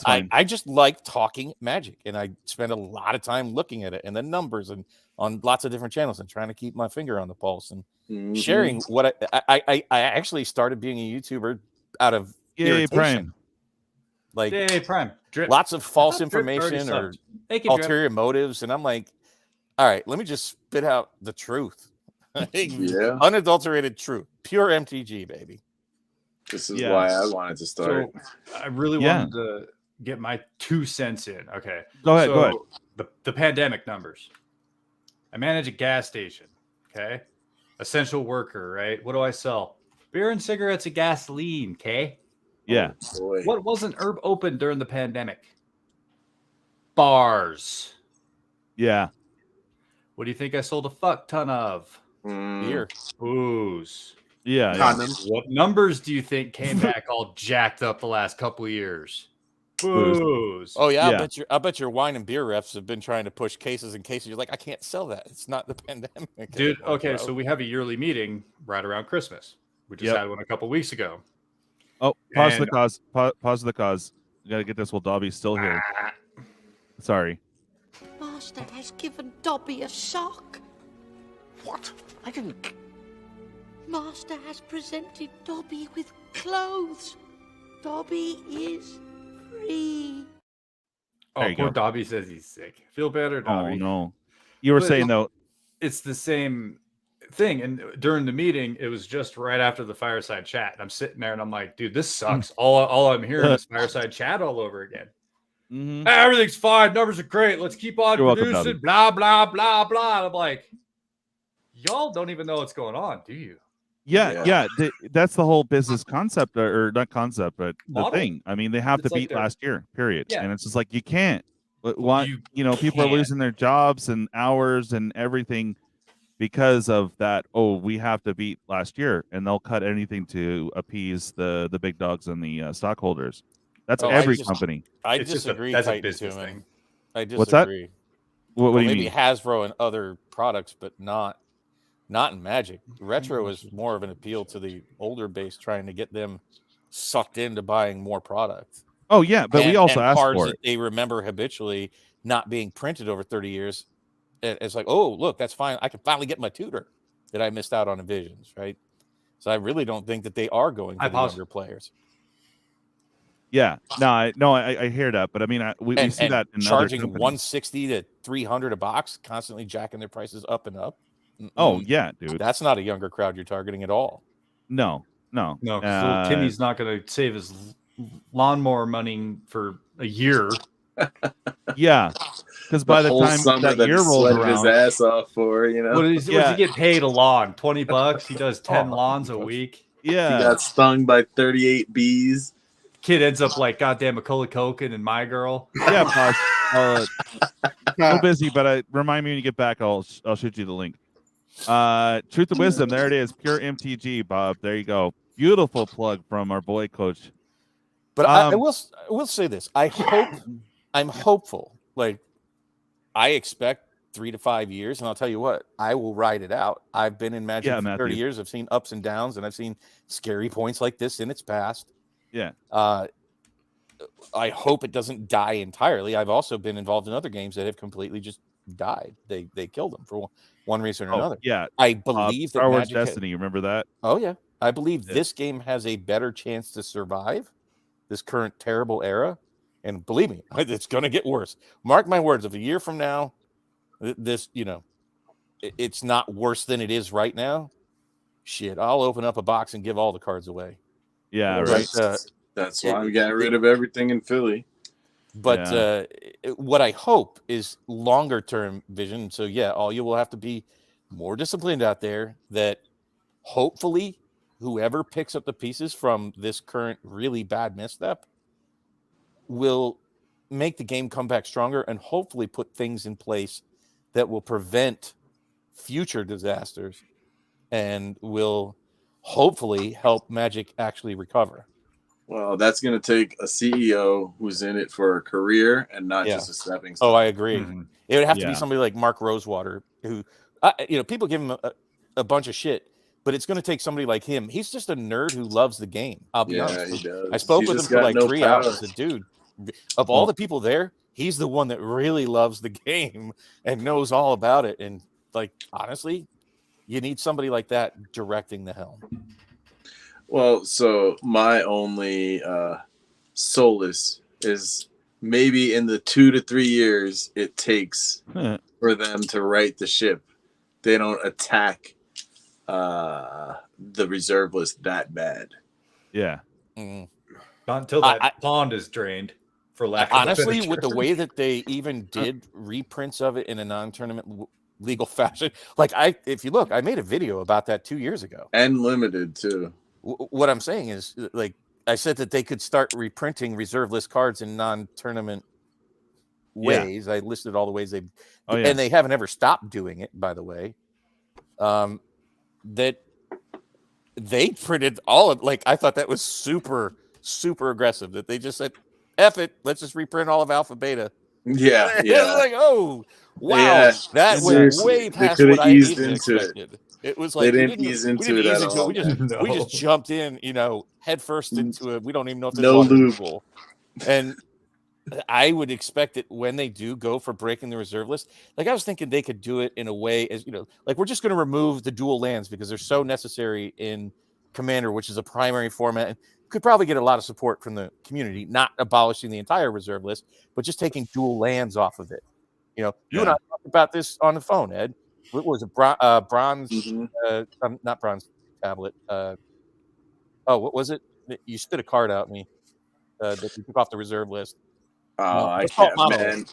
I just like talking Magic, and I spend a lot of time looking at it and the numbers and on lots of different channels and trying to keep my finger on the pulse and sharing what I actually started being a YouTuber out of irritation. Prime. Like Prime. Drip. Lots of false information or ulterior motives, and I'm like, all right, let me just spit out the truth. Unadulterated truth, pure MTG, baby. This is why I wanted to start. So I really wanted to get my 2 cents in. Okay, go ahead. Go ahead. The pandemic numbers. I manage a gas station. Okay, essential worker. Right. What do I sell? Beer and cigarettes and gasoline. Okay. Yeah. Oh, what wasn't open during the pandemic? Bars. Yeah. What do you think I sold a fuck ton of? Beer. Booze. Yeah. Condoms. What numbers do you think came back all jacked up the last couple of years? Booze. Oh yeah, I bet your wine and beer refs have been trying to push cases and cases. You're like, I can't sell that. It's not the pandemic. Dude, okay, so we have a yearly meeting right around Christmas. We just had one a couple weeks ago. Oh, pause the cause. Pause the cause. You gotta get this while Dobby's still here. Sorry. Master has given Dobby a sock. What? I didn't. Master has presented Dobby with clothes. Dobby is free. Oh, poor Dobby says he's sick. Feel better, Dobby. Oh no. You were saying though, it's the same thing. And during the meeting, it was just right after the fireside chat. And I'm sitting there and I'm like, dude, this sucks. All I'm hearing is fireside chat all over again. Mm-hmm. Hey, everything's fine. Numbers are great. Let's keep on producing. Welcome, blah, blah, blah, blah. And I'm like, y'all don't even know what's going on, do you? Yeah. That's the whole business concept, or not concept, but the thing. I mean, they have to beat last year, period. Yeah. And it's just like, you can't. People are losing their jobs and hours and everything because of that. Oh, we have to beat last year, and they'll cut anything to appease the big dogs and the stockholders. That's every company. I disagree. That's a business thing. I disagree. What's that? What do you maybe mean? Hasbro and other products, but not in Magic. Retro is more of an appeal to the older base, trying to get them sucked into buying more products. Oh yeah, but we also asked cards for that they remember habitually not being printed over 30 years. It's like, oh look, that's fine. I can finally get my tutor that I missed out on in Visions, right? So I really don't think that they are going for the younger players. Yeah, I hear that, but I mean, we see that in charging other $160 to $300 a box, constantly jacking their prices up and up. Oh yeah, dude, that's not a younger crowd you're targeting at all. No. Little Timmy's not going to save his lawnmower money for a year. Yeah, because by the time that year rolls around, his ass off for what does he get paid a lawn? $20. He does 10 lawns a week. Yeah, he got stung by 38 bees. Kid ends up like goddamn Macaulay Culkin and My Girl. Yeah, Pawz. So busy, but remind me when you get back. I'll shoot you the link. Truth and Wisdom. There it is. Pure MTG, Bob. There you go. Beautiful plug from our boy Coach. But I will say this. I'm hopeful. Like, I expect 3 to 5 years, and I'll tell you what, I will ride it out. I've been in Magic for 30 years. I've seen ups and downs, and I've seen scary points like this in its past. Yeah. I hope it doesn't die entirely. I've also been involved in other games that have completely just died. They killed them for one reason or another. Yeah. I believe that Star Wars Magic Destiny. You remember that? Oh yeah. I believe this game has a better chance to survive this current terrible era. And believe me, it's going to get worse. Mark my words. Of a year from now, this it's not worse than it is right now, shit, I'll open up a box and give all the cards away. Yeah, Well, right. That's why we got rid of everything in Philly. But what I hope is longer term vision. So yeah, all you will have to be more disciplined out there. That hopefully whoever picks up the pieces from this current really bad misstep will make the game come back stronger and hopefully put things in place that will prevent future disasters and will hopefully help Magic actually recover. Well, that's going to take a CEO who's in it for a career and not just a stepping stone. Oh, I agree. Mm-hmm. It would have to be somebody like Mark Rosewater, who, people give him a bunch of shit, but it's going to take somebody like him. He's just a nerd who loves the game. I'll be honest. He does. I spoke with him for like 3 power. hours. The dude, of all the people there, he's the one that really loves the game and knows all about it. And like, honestly, you need somebody like that directing the helm. Well, so my only solace is maybe in the 2 to 3 years it takes for them to right the ship, they don't attack the reserve list that bad. Yeah. Mm. Not until that pond is drained, for lack of honestly, a better with the term. way that they even did reprints of it in a non-tournament legal fashion, like if you look, I made a video about that 2 years ago. And limited too. What I'm saying is, like I said, that they could start reprinting reserve list cards in non-tournament ways. I listed all the ways they, and they haven't ever stopped doing it, by the way. That they printed all of, like, I thought that was super, super aggressive. That they just said, "F it, let's just reprint all of Alpha Beta." Yeah, It was like, oh wow, that went way past what I even expected. It was like they didn't ease into it at all. We just jumped in, head first into it. We don't even know if there's no lube. Pool. And I would expect that when they do go for breaking the reserve list, like I was thinking they could do it in a way as, like we're just going to remove the dual lands because they're so necessary in Commander, which is a primary format, and could probably get a lot of support from the community, not abolishing the entire reserve list, but just taking dual lands off of it. You and I talked about this on the phone, Ed. What was it? Bronze, not bronze tablet. What was it? You spit a card out at me that you took off the reserve list. I can't, man.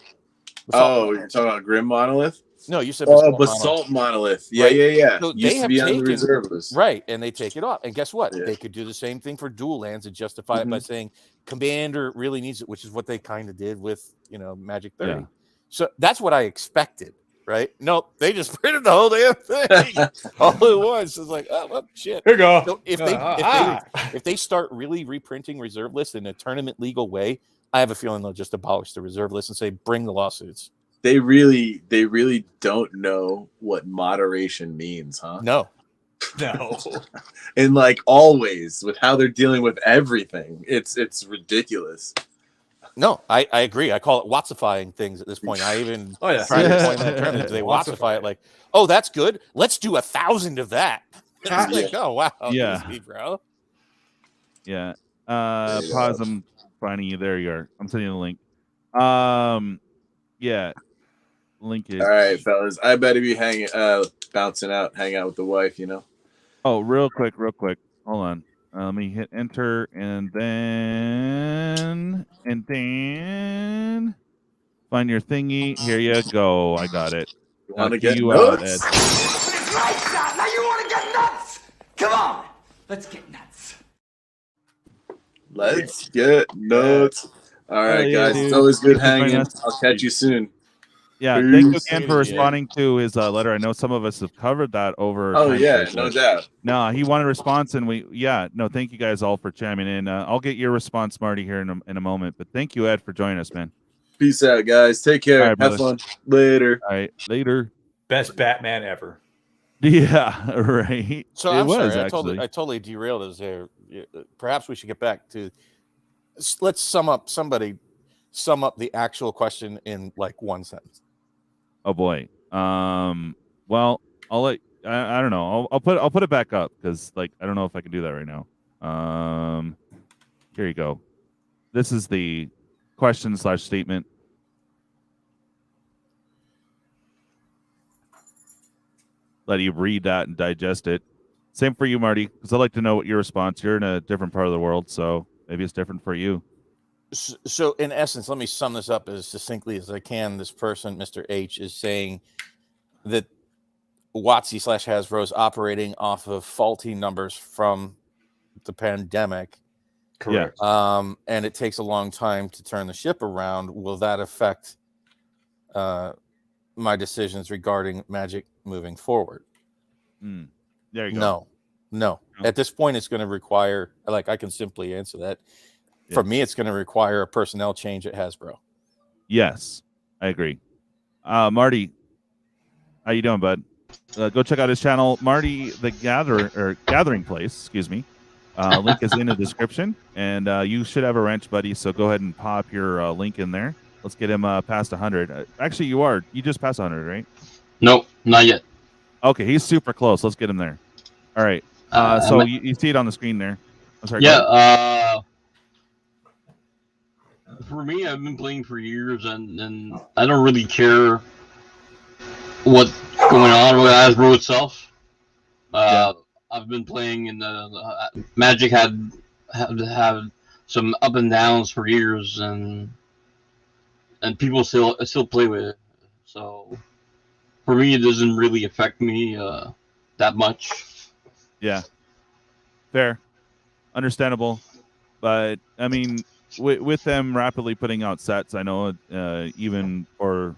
You're talking about Grim Monolith? No, you said Basalt Monolith. Yeah, right? So used to be on the reserve list. Right, and they take it off. And guess what? They could do the same thing for dual lands and justify it by saying Commander really needs it, which is what they kind of did with, Magic 30. Yeah. So that's what I expected. Right? Nope, they just printed the whole damn thing all at once. It's like, oh well, shit. Here you go. So if they start really reprinting reserve lists in a tournament legal way, I have a feeling they'll just abolish the reserve list and say, bring the lawsuits. They really don't know what moderation means, huh? No. And like always, with how they're dealing with everything, it's ridiculous. No, I agree. I call it Watsifying things at this point. I even tried to point that term. They Watsify it like, oh, that's good. Let's do 1,000 of that. It's like, oh wow, easy, bro. Yeah. Pause. I'm finding you. There you are. I'm sending you the link. Yeah. Linkage. All right, fellas. I better be bouncing out, hang out with the wife. Oh, real quick. Hold on. Let me hit enter and then find your thingy. Here you go. I got it. You want to get nuts? It's lights out. Now you want to get nuts? Come on. Let's get nuts. Let's get nuts. All right, guys. It's always good hanging. I'll catch you soon. Yeah, thank you again for responding to his letter. I know some of us have covered that over. Oh yeah, no doubt. No, he wanted a response, and thank you guys all for chiming in. I'll get your response, Marty, here in a moment. But thank you, Ed, for joining us, man. Peace out, guys. Take care. Right, have fun. Later. All right, later. Best Batman ever. Yeah, right. So I'm sorry, I totally derailed us there. Perhaps we should get back to. Let's sum up the actual question in like one sentence. Oh boy. Well, I'll let. I don't know. I'll put it back up because I don't know if I can do that right now. Here you go. This is the question/statement. let you read that and digest it. Same for you, Marty, because I'd like to know what your response. You're in a different part of the world, so maybe it's different for you. So in essence, let me sum this up as succinctly as I can. This person, Mr. H, is saying that WotC/Hasbro is operating off of faulty numbers from the pandemic. Correct. And it takes a long time to turn the ship around. Will that affect my decisions regarding Magic moving forward? There you go. No. At this point, it's going to require, like, I can simply answer that. For me, it's going to require a personnel change at Hasbro. Yes, I agree. Marty, how you doing, bud? Go check out his channel, Marty the Gathering Place. Excuse me. Link is in the description, and you should have a wrench, buddy. So go ahead and pop your link in there. Let's get him past 100. Actually, you just passed 100, right? Nope, not yet. Okay, he's super close. Let's get him there. All right. So you see it on the screen there. I'm sorry. Yeah. For me, I've been playing for years, and I don't really care what's going on with Hasbro itself. I've been playing in the Magic had some up and downs for years, and people still play with it. So for me, it doesn't really affect me that much. Yeah, fair, understandable, but I mean, with them rapidly putting out sets, I know even for,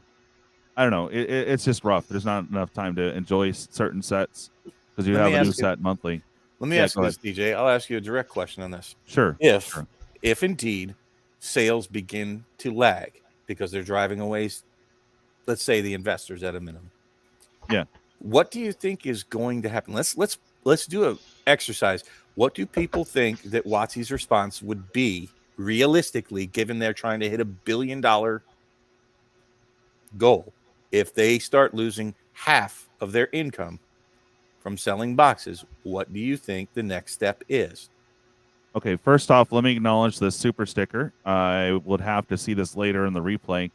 I don't know, it's just rough. There's not enough time to enjoy certain sets because you have a new set monthly. Let me ask you this, DJ. I'll ask you a direct question on this. Sure. If indeed sales begin to lag because they're driving away, let's say, the investors at a minimum. Yeah. What do you think is going to happen? Let's do an exercise. What do people think that WotC's response would be realistically, given they're trying to hit $1 billion goal, if they start losing half of their income from selling boxes? What do you think the next step is? Okay, first off, let me acknowledge the super sticker. I would have to see this later in the replay.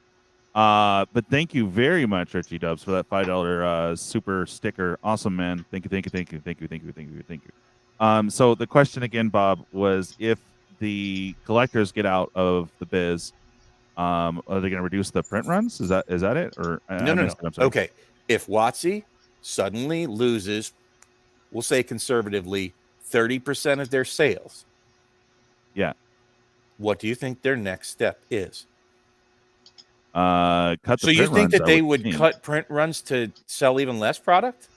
But thank you very much, Richie Dubs, for that $5 super sticker. Awesome, man. Thank you. So the question again, Bob, was if the collectors get out of the biz, are they going to reduce the print runs? Is that it? Or no. Okay, if WotC suddenly loses, we'll say conservatively, 30% of their sales, what do you think their next step is? Cut the so you think that they would cut print runs to sell even less product?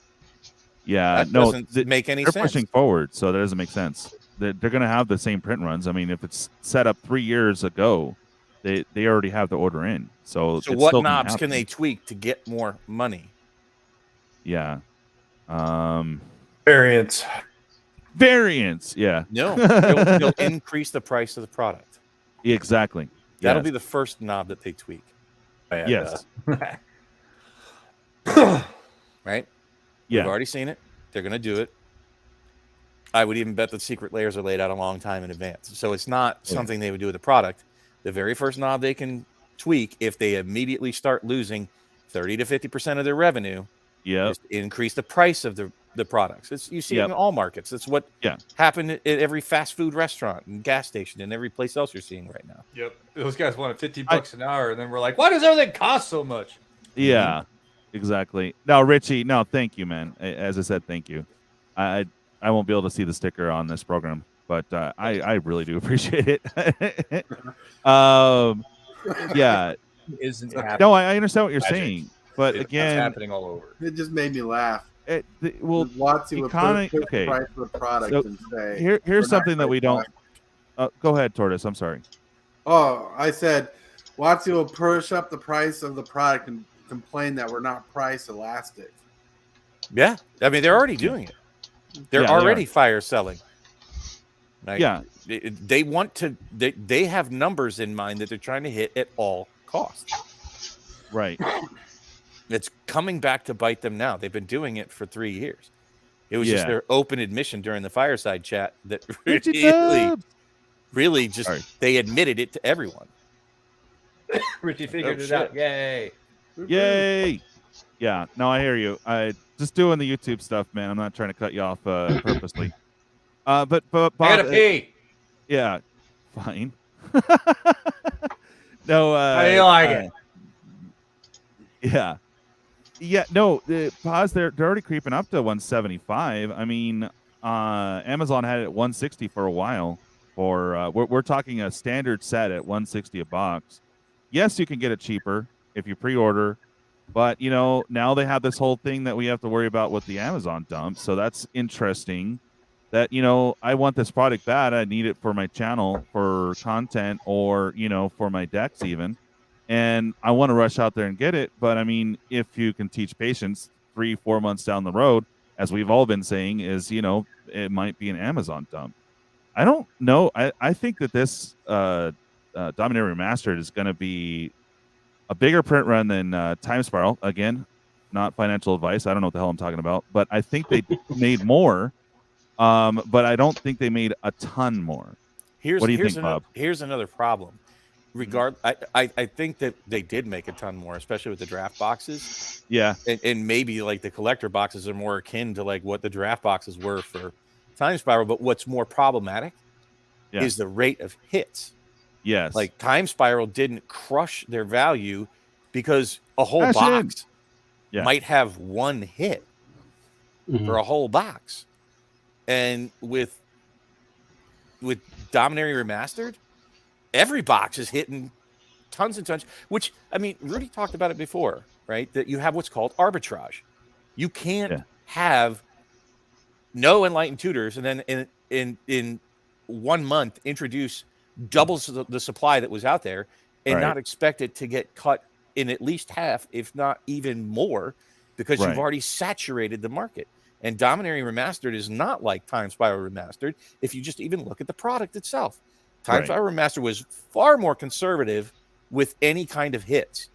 Yeah, that doesn't make any sense. They're pushing forward, so that doesn't make sense. They're going to have the same print runs. I mean, if it's set up 3 years ago, they already have the order in. So what knobs can they tweak to get more money? Yeah. Variants. Yeah. No, they'll increase the price of the product. Exactly. That'll be the first knob that they tweak. Yes. Right? Yeah. We've already seen it. They're going to do it. I would even bet that secret layers are laid out a long time in advance. So it's not something they would do with the product. The very first knob they can tweak, if they immediately start losing 30 to 50% of their revenue, is increase the price of the products. You see it in all markets. It's what happened at every fast food restaurant and gas station and every place else you're seeing right now. Yep. Those guys wanted $50 an hour, and then we're like, why does everything cost so much? Yeah, exactly. No, Richie, no, thank you, man. As I said, thank you. I won't be able to see the sticker on this program, but I really do appreciate it. Yeah. Isn't no, I understand what you're saying, but again, it's happening all over. It just made me laugh. Well, WotC would put the price of the product and say, here's something that we don't. Go ahead, Tortoise. I'm sorry. Oh, I said WotC will push up the price of the product and complain that we're not price elastic. Yeah, I mean they're already doing it. They're already fire selling. Right? Yeah, they want to. They have numbers in mind that they're trying to hit at all costs. Right. It's coming back to bite them now. They've been doing it for 3 years. It was just their open admission during the fireside chat that really just they admitted it to everyone. Richie figured it out. Yay! Yay! Yeah, no, I hear you. I just doing the YouTube stuff, man. I'm not trying to cut you off purposely. But Bob, I gotta pee. Yeah, fine. No, How do you like it? Yeah, yeah. No, the Pawz, they're already creeping up to 175. I mean, Amazon had it at 160 for a while. For we're talking a standard set at 160 a box. Yes, you can get it cheaper if you pre-order, but you know now they have this whole thing that we have to worry about with the Amazon dump. So that's interesting. That you know I want this product bad. I need it for my channel for content or you know for my decks even. And I want to rush out there and get it. But I mean, if you can teach patience 3-4 months down the road, as we've all been saying, is, you know, it might be an Amazon dump. I don't know. I think that this Dominator Remastered is going to be a bigger print run than Time Spiral. Again, not financial advice. I don't know what the hell I'm talking about. But I think they made more. But I don't think they made a ton more. What do you think, Bob? Here's another problem. I think that they did make a ton more, especially with the draft boxes. Yeah, and maybe like the collector boxes are more akin to like what the draft boxes were for Time Spiral. But what's more problematic is the rate of hits. Yes, like Time Spiral didn't crush their value because a whole box might have one hit for a whole box, and with Dominator Remastered, every box is hitting tons and tons, which, I mean, Rudy talked about it before, right? That you have what's called arbitrage. You can't have no Enlightened Tutors and then in 1 month introduce doubles the supply that was out there and not expect it to get cut in at least half, if not even more, because you've already saturated the market. And Dominating Remastered is not like Time Spiral Remastered if you just even look at the product itself. Time Spiral Remastered was far more conservative with any kind of hits.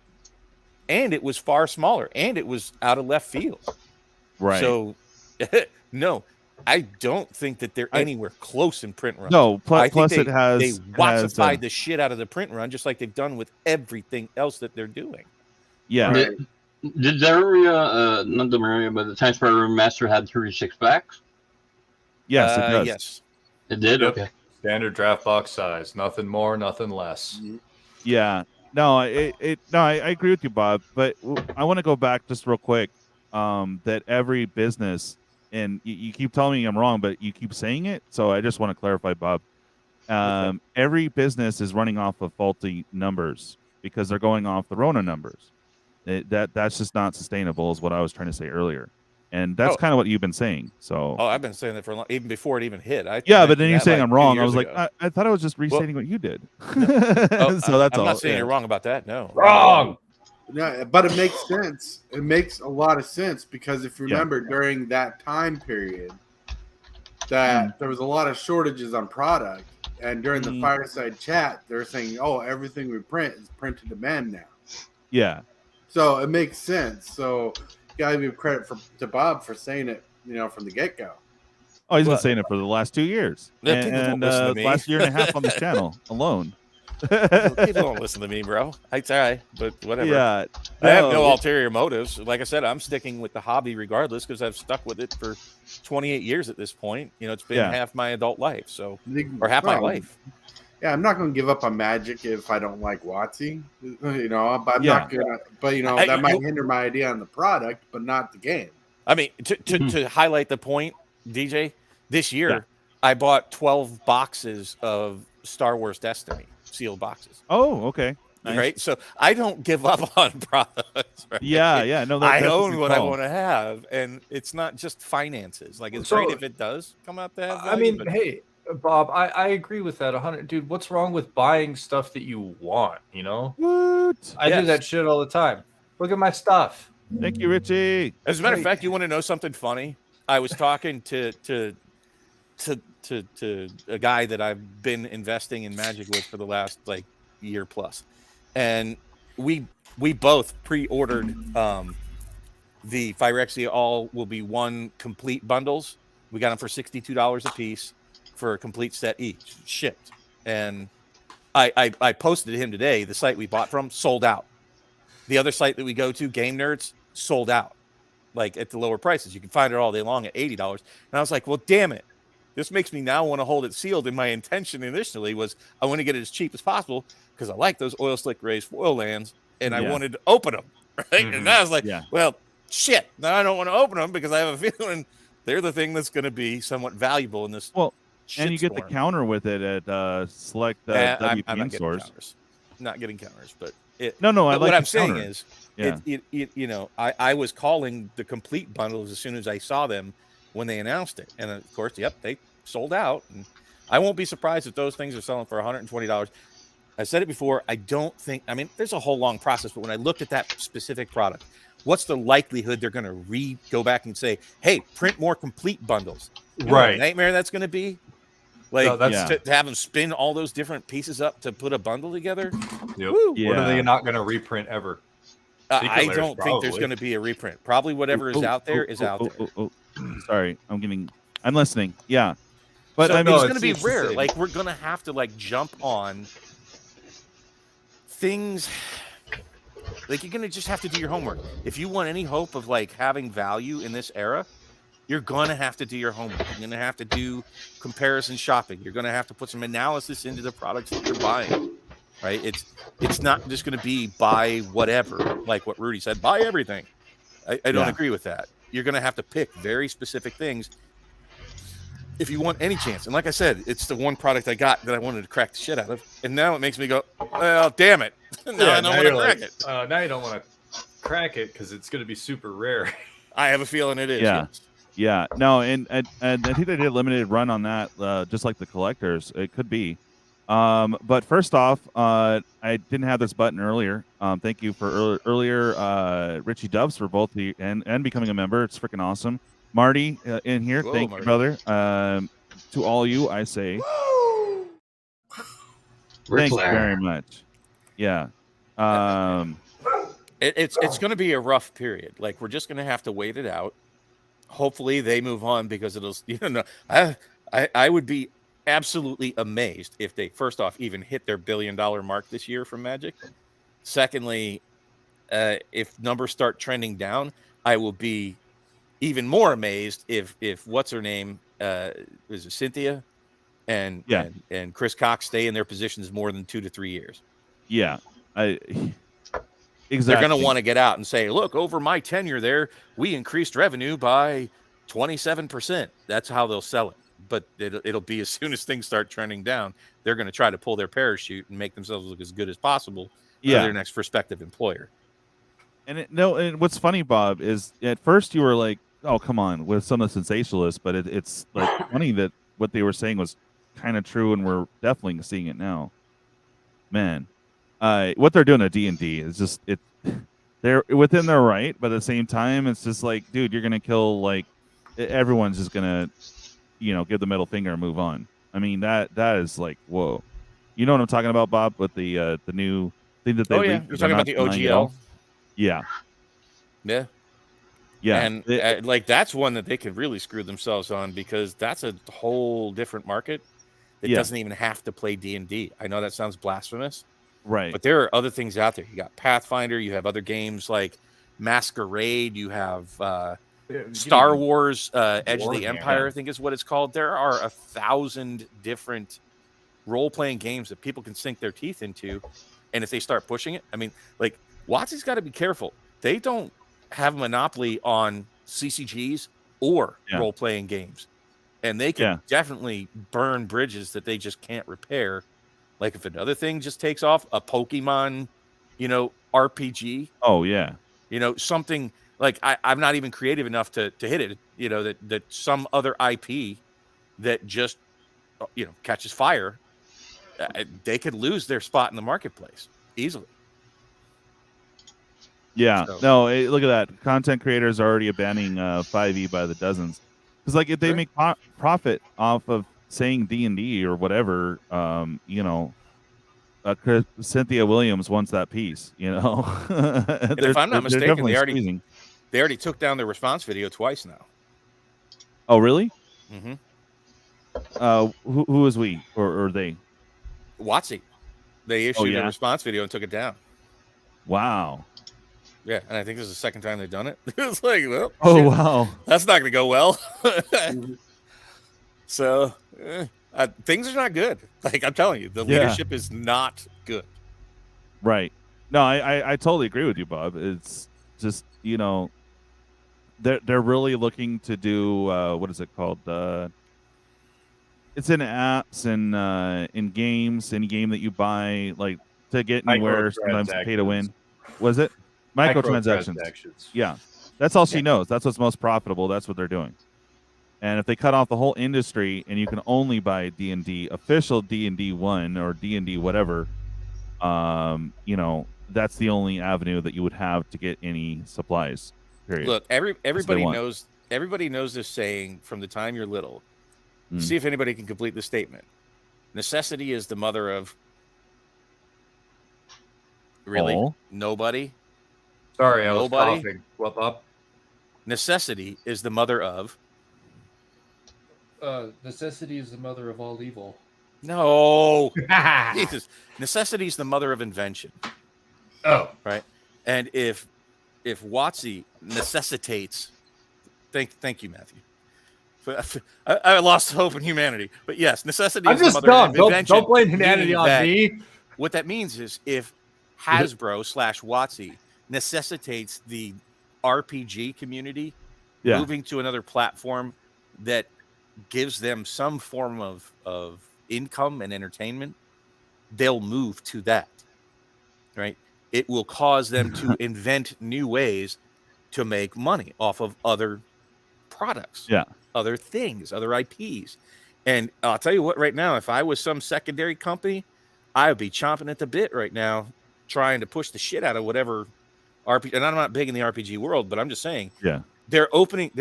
And it was far smaller. And it was out of left field. Right. So, no, I don't think that they're anywhere close in print run. No, I plus think it has... They watsified the shit out of the print run, just like they've done with everything else that they're doing. Yeah. Did Dominaria, not Dominaria, but the Time Spiral Remaster had 36 packs? Yes, it does. Yes. It did? Yep. Okay. Standard draft box size, nothing more, nothing less. Yeah, no, I agree with you, Bob. But I want to go back just real quick. That every business, and you keep telling me I'm wrong, but you keep saying it, so I just want to clarify, Bob. Every business is running off of faulty numbers because they're going off the Rona numbers. That's just not sustainable, is what I was trying to say earlier. And that's kind of what you've been saying. So, I've been saying that for long, even before it even hit. But then you're saying I'm wrong. I was like, I thought I was just restating what you did. So that's all. I'm not saying you're wrong about that. No, wrong. No, but it makes sense. It makes a lot of sense because if you remember during that time period, that there was a lot of shortages on product, and during the fireside chat, they're saying, "Oh, everything we print is print to demand now." Yeah. So it makes sense. So gotta give credit to Bob for saying it, from the get-go. Oh, he's been saying it for the last 2 years, and the last year and a half on this channel alone. People don't listen to me, bro. I try, but whatever. Yeah, I have no ulterior motives. Like I said, I'm sticking with the hobby regardless because I've stuck with it for 28 years at this point. It's been half my adult life, or half my life. Yeah, I'm not going to give up on Magic if I don't like WotC, but I'm not gonna. But that might hinder my idea on the product, but not the game. I mean, to highlight the point, DJ, this year I bought 12 boxes of Star Wars Destiny sealed boxes. Oh, okay, nice. Right. So I don't give up on products. Right? Yeah. No, I own what I want to have, and it's not just finances. Like it's great if it does come out to have value, I mean, hey. Bob, I agree with that 100. Dude, what's wrong with buying stuff that you want, What? I do that shit all the time. Look at my stuff. Thank you, Richie. As a matter of fact, you want to know something funny? I was talking to a guy that I've been investing in Magic with for the last year plus. And we both pre-ordered the Phyrexia all will be one complete bundles. We got them for $62 a piece. For a complete set each, shipped. And I posted to him today, the site we bought from sold out. The other site that we go to, Game Nerds, sold out, like at the lower prices. You can find it all day long at $80. And I was like, well, damn it. This makes me now want to hold it sealed. And my intention initially was I want to get it as cheap as possible because I like those oil slick raised foil lands, and I wanted to open them. Right. And I was like, well, shit. Now I don't want to open them because I have a feeling they're the thing that's going to be somewhat valuable in this. Well, and you get the counter with it at select WPN stores. Not getting counters, but no. I like what I'm saying is, you know, I was calling the complete bundles as soon as I saw them when they announced it, and of course, they sold out. And I won't be surprised if those things are selling for $120. I said it before. I don't think. I mean, there's a whole long process, but when I looked at that specific product, what's the likelihood they're going to go back and say, "Hey, print more complete bundles"? You know what a nightmare that's going to be. Like to have them spin all those different pieces up to put a bundle together. Yep. What are they not going to reprint ever? I don't think there's going to be a reprint. Probably whatever is out there is out there. Sorry, I'm listening. Yeah, but so, I mean, it's going to be rare. Like we're going to have to like jump on things. Like you're going to just have to do your homework. If you want any hope of like having value in this era, you're going to have to do your homework. You're going to have to do comparison shopping. You're going to have to put some analysis into the products that you're buying, right? It's not just going to be buy whatever, like what Rudy said, buy everything. I don't agree with that. You're going to have to pick very specific things if you want any chance. And like I said, it's the one product I got that I wanted to crack the shit out of. And now it makes me go, well, damn it. Now I don't want to crack it. Now you don't want to crack it because it's going to be super rare. I have a feeling it is. Yeah. Yes. Yeah, no, and I think they did a limited run on that, just like the collectors. It could be. But first off, I didn't have this button earlier. Thank you for earlier, Richie Dubs, for both and becoming a member. It's freaking awesome. Marty in here. Whoa, thank you, brother. To all you, I say, thank you very much. Yeah. It's going to be a rough period. Like we're just going to have to wait it out. Hopefully they move on because it'll, I would be absolutely amazed if they, first off, even hit their $1 billion mark this year from Magic. Secondly, if numbers start trending down, I will be even more amazed if what's her name, is it Cynthia and Chris Cox stay in their positions more than 2 to 3 years. Yeah. Exactly. They're going to want to get out and say, look, over my tenure there, we increased revenue by 27%. That's how they'll sell it. But it'll be as soon as things start trending down, they're going to try to pull their parachute and make themselves look as good as possible for their next prospective employer. And what's funny, Bob, is at first you were like, oh, come on, with some of the sensationalists, but it's like funny that what they were saying was kind of true, and we're definitely seeing it now. Man. What they're doing at D&D is just they're within their right, but at the same time, it's just like, dude, you're gonna kill like everyone's just gonna, give the middle finger and move on. I mean that is like, whoa, you know what I'm talking about, Bob, with the new thing that they. Oh yeah, you're talking about the OGL. Yeah. And like that's one that they could really screw themselves on because that's a whole different market that doesn't even have to play D&D. I know that sounds blasphemous. Right. But there are other things out there. You got Pathfinder, you have other games like Masquerade, you have Star Wars, Edge of the Empire, I think is what it's called. There are 1,000 different role-playing games that people can sink their teeth into. And if they start pushing it, I mean, like, WotC's got to be careful. They don't have a monopoly on CCGs or role-playing games. And they can definitely burn bridges that they just can't repair. Like if another thing just takes off, a Pokemon, RPG. Oh yeah. Something like I'm not even creative enough to hit it. That some other IP that just catches fire, they could lose their spot in the marketplace easily. Yeah. So. No. Look at that. Content creators are already abandoning 5e by the dozens. Because like if they make profit off of saying D&D or whatever, Cynthia Williams wants that piece, and if I'm not mistaken, they already took down their response video twice now. Oh, really? Mm-hmm. Who is we or they? WotC. They issued a response video and took it down. Wow. Yeah, and I think this is the second time they've done it. It's like, well, Oh shit, wow. that's not going to go well. So things are not good. Like I'm telling you, the leadership is not good. Right. No, I totally agree with you, Bob. It's just, you know, they're really looking to do what is it called? It's in apps and in games, any game that you buy, like to get anywhere, sometimes pay to win. Was it? Microtransactions. Yeah. That's all she knows. That's what's most profitable. That's what they're doing. And if they cut off the whole industry and you can only buy D&D, official D&D 1 or D&D whatever, you know, that's the only avenue that you would have to get any supplies. Period. Look, everybody knows this saying from the time you're little. See if anybody can complete the statement. Necessity is the mother of nobody. Sorry, I was coughing. What up? Necessity is the mother of. Necessity is the mother of all evil. No, Jesus. Necessity is the mother of invention. Oh, right. And if WotC necessitates, thank you, Matthew. I lost hope in humanity, but yes, necessity is the mother of invention. Don't blame humanity on me. What that means is if Hasbro/WotC necessitates the RPG community moving to another platform that gives them some form of income and entertainment, they'll move to that, right? It will cause them to invent new ways to make money off of other products, other things, other IPs. And I'll tell you what, right now, if I was some secondary company, I would be chomping at the bit right now, trying to push the shit out of whatever RPG. And I'm not big in the RPG world, but I'm just saying, they're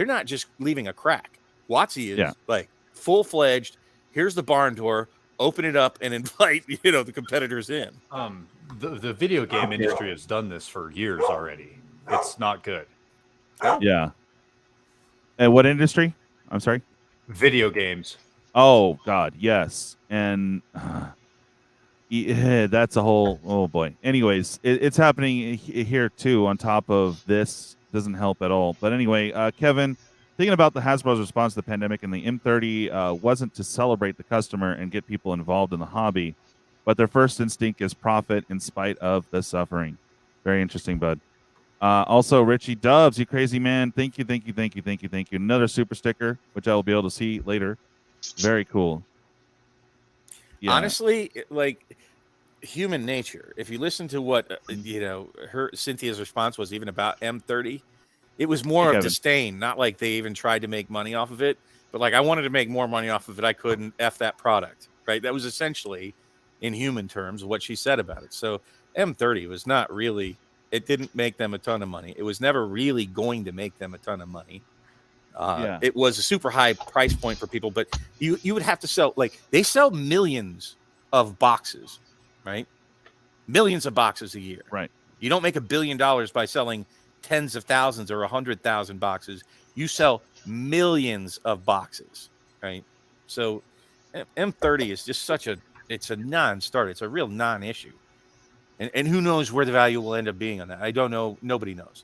not just leaving a crack. WotC is like full-fledged. Here's the barn door. Open it up and invite the competitors in. The video game industry has done this for years already. It's not good. Yeah. And what industry? I'm sorry. Video games. Oh God, yes. And that's a whole. Oh boy. Anyways, it's happening here too. On top of this, doesn't help at all. But anyway, Kevin. Thinking about the Hasbro's response to the pandemic, and the M30 wasn't to celebrate the customer and get people involved in the hobby, but their first instinct is profit in spite of the suffering. Very interesting, bud. Also, Richie Dubs, you crazy man. Thank you. Another super sticker, which I will be able to see later. Very cool. Yeah. Honestly, like human nature, if you listen to what, Cynthia's response was even about M30, it was more of disdain, not like they even tried to make money off of it, but like I wanted to make more money off of it. I couldn't F that product, right? That was essentially, in human terms, what she said about it. So M30 was not really, it didn't make them a ton of money. It was never really going to make them a ton of money. It was a super high price point for people, but you would have to sell, like they sell millions of boxes, right? Millions of boxes a year. Right. You don't make $1 billion by selling tens of thousands or 100,000 boxes. You sell millions of boxes, right? So M30 is just it's a non-starter. It's a real non-issue. And who knows where the value will end up being on that? I don't know. Nobody knows.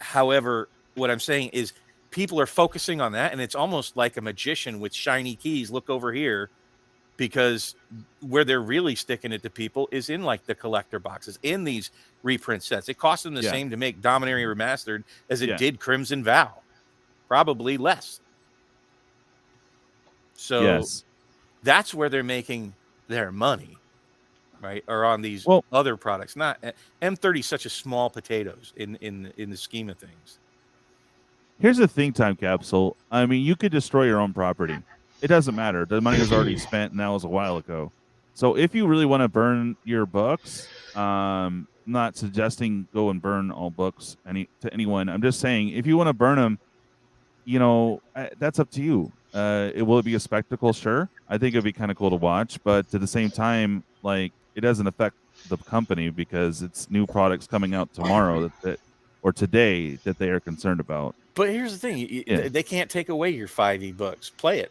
However, what I'm saying is people are focusing on that, and it's almost like a magician with shiny keys. Look over here, because where they're really sticking it to people is in like the collector boxes, in these reprint sets. It cost them the same to make Dominaria Remastered as it did Crimson Vow, probably less. So that's where they're making their money, right? Or on these other products. Not M30 such a small potatoes in the scheme of things. Here's the thing, Time Capsule. I mean, you could destroy your own property. It doesn't matter. The money was already spent, and that was a while ago. So if you really want to burn your books, I'm not suggesting go and burn all books to anyone. I'm just saying if you want to burn them, that's up to you. Will it be a spectacle? Sure. I think it'd be kind of cool to watch, but at the same time, like it doesn't affect the company because it's new products coming out tomorrow or today that they are concerned about. But here's the thing: they can't take away your 5e books. Play it.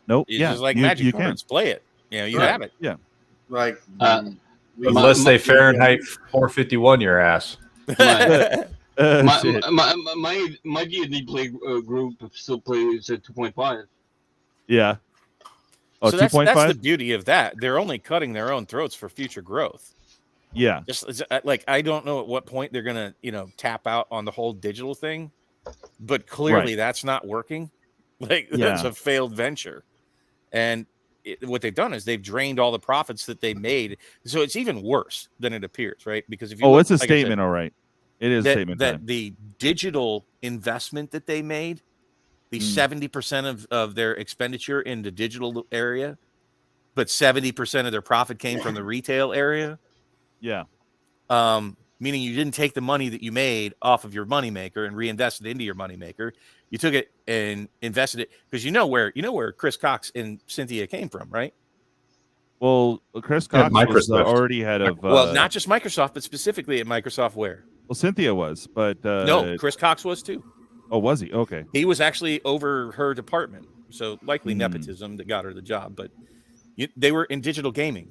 Nope. It's just like Magic Cards. Play it. You have it. Yeah. Like unless they Fahrenheit 451 your ass. My D&D play group still plays at 2.5. Yeah. Oh, so that's 2.5? the beauty of that. They're only cutting their own throats for future growth. Yeah. Just like I don't know at what point they're gonna tap out on the whole digital thing, but clearly that's not working. Like that's a failed venture, and what they've done is they've drained all the profits that they made. So it's even worse than it appears, right? Because if you it's a statement, all right. It is a statement that the digital investment that they made, the 70% of their expenditure in the digital area, but 70% of their profit came from the retail area. Yeah. Meaning you didn't take the money that you made off of your moneymaker and reinvest it into your moneymaker. You took it and invested it because you know where Chris Cox and Cynthia came from, right? Well, Chris Cox was already head of not just Microsoft, but specifically at Microsoft where? Well, Cynthia was, but no, Chris Cox was too. Oh, was he? Okay. He was actually over her department. So likely nepotism that got her the job, but they were in digital gaming.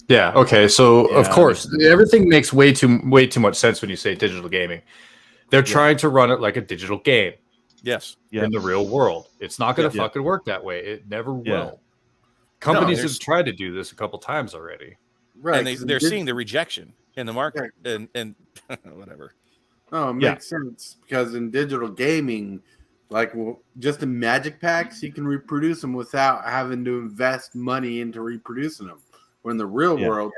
Yeah. Okay. So of course, everything makes way too much sense when you say digital gaming. They're trying to run it like a digital game. Yes. In the real world, it's not going to fucking work that way. It never will. Companies have tried to do this a couple times already. Right. And they're seeing the rejection in the market and whatever. Oh, it makes sense because in digital gaming, like just in Magic packs, you can reproduce them without having to invest money into reproducing them. Or in the real world,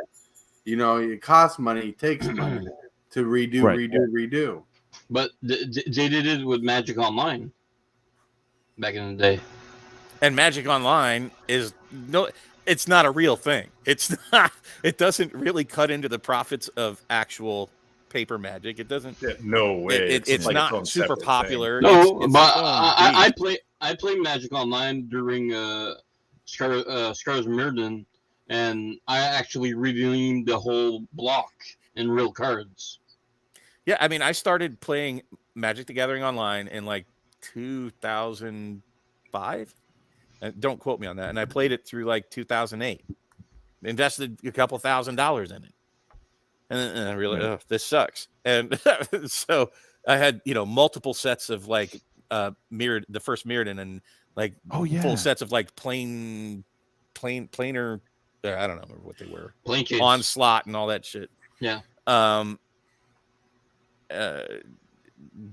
it costs money, it takes money to redo. But they did it with Magic Online back in the day. And Magic Online it's not a real thing. It's not. It doesn't really cut into the profits of actual paper Magic. It doesn't. No way. It's like not super popular. No, but I play Magic Online during Scars Mirrodin. And I actually redeemed the whole block in real cards. Yeah, I mean, I started playing Magic the Gathering Online in like 2005. Don't quote me on that. And I played it through like 2008. Invested a couple $1,000s in it. And I realized, this sucks. And so I had, multiple sets of like the first Mirrodin and like full sets of like planar. I don't know what they were. Onslaught and all that shit. Yeah. I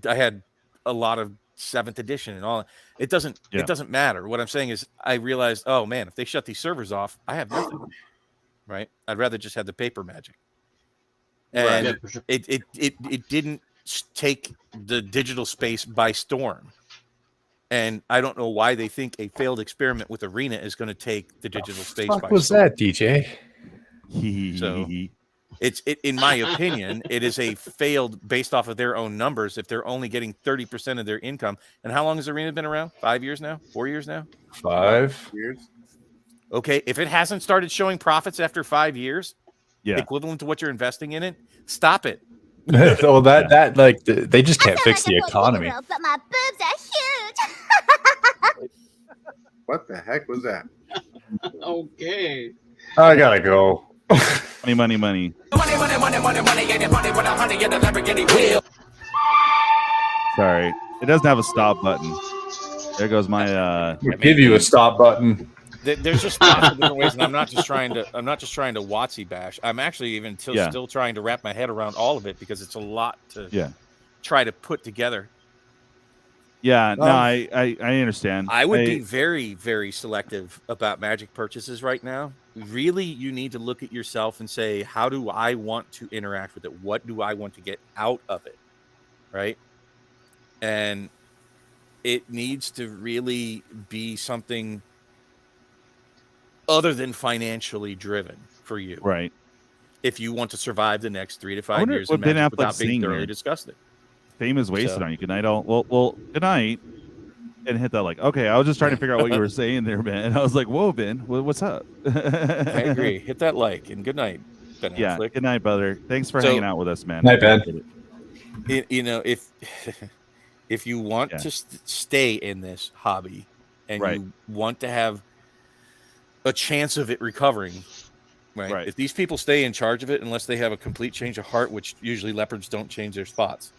had a lot of 7th edition and all. It doesn't matter. What I'm saying is I realized, oh man, if they shut these servers off, I have nothing. Right? I'd rather just have the paper Magic. And it didn't take the digital space by storm. And I don't know why they think a failed experiment with Arena is going to take the digital space by storm. What was that, DJ? So in my opinion, it is a failed based off of their own numbers. If they're only getting 30% of their income, and how long has Arena been around? 5 years now? 4 years now? 5 years. Okay, if it hasn't started showing profits after 5 years, equivalent to what you're investing in it, stop it. Well, that like they just can't fix the economy. But my boobs are huge. What the heck was that? Okay. I gotta go. Money. Sorry, it doesn't have a stop button. There goes my. Give you a stop button. There's just lots of different ways, and I'm not just trying to WotC bash. I'm actually even still trying to wrap my head around all of it because it's a lot to try to put together. Yeah, no, I understand. I would be very, very selective about Magic purchases right now. Really, you need to look at yourself and say, how do I want to interact with it? What do I want to get out of it? Right? And it needs to really be something other than financially driven for you. Right. If you want to survive the next 3 to 5 years in Magic without being thoroughly disgusted. Fame is wasted on you. Good night, all. Well, good night. And hit that like, okay, I was just trying to figure out what you were saying there, Ben. And I was like, whoa, Ben, what's up? I agree. Hit that like and good night, Ben. Yeah, good night, brother. Thanks for hanging out with us, man. Night, Ben. If you want to stay in this hobby and you want to have a chance of it recovering, Right? If these people stay in charge of it, unless they have a complete change of heart, which usually leopards don't change their spots.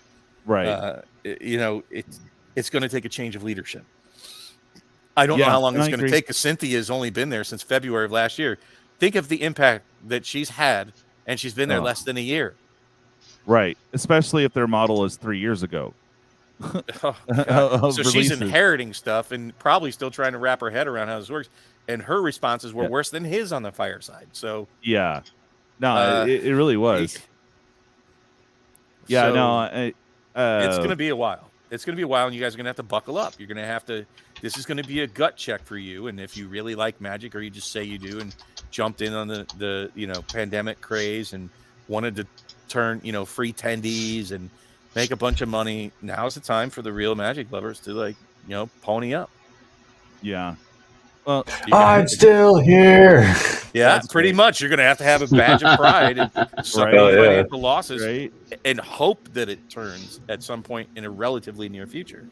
Right. It's going to take a change of leadership. I don't know how long it's going to take, because Cynthia's only been there since February of last year. Think of the impact that she's had, and she's been there less than a year. Right. Especially if their model is 3 years ago. So she's inheriting stuff and probably still trying to wrap her head around how this works. And her responses were worse than his on the fireside. So yeah, no, it really was. Yeah, so no, it's going to be a while. It's going to be a while, and you guys are going to have to buckle up. You're going to have to. This is going to be a gut check for you. And if you really like Magic, or you just say you do, and jumped in on the pandemic craze and wanted to turn free tendies and make a bunch of money, now's the time for the real Magic lovers to pony up. Yeah. Well, I'm still here. Yeah, that's pretty much. You're going to have a badge of pride and suffer financial losses, and hope that it turns at some point in a relatively near future.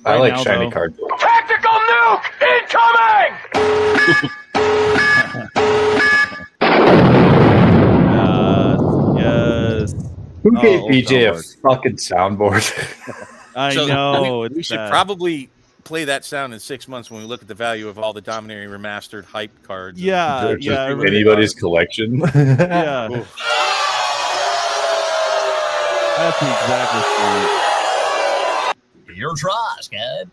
I like shiny cards. Tactical nuke incoming! Yes. Who gave BJ a fucking soundboard? I know. We should probably play that sound in 6 months when we look at the value of all the Dominating Remastered hype cards. Yeah, anybody's collection. Yeah. That's exactly right. Your trust, kid.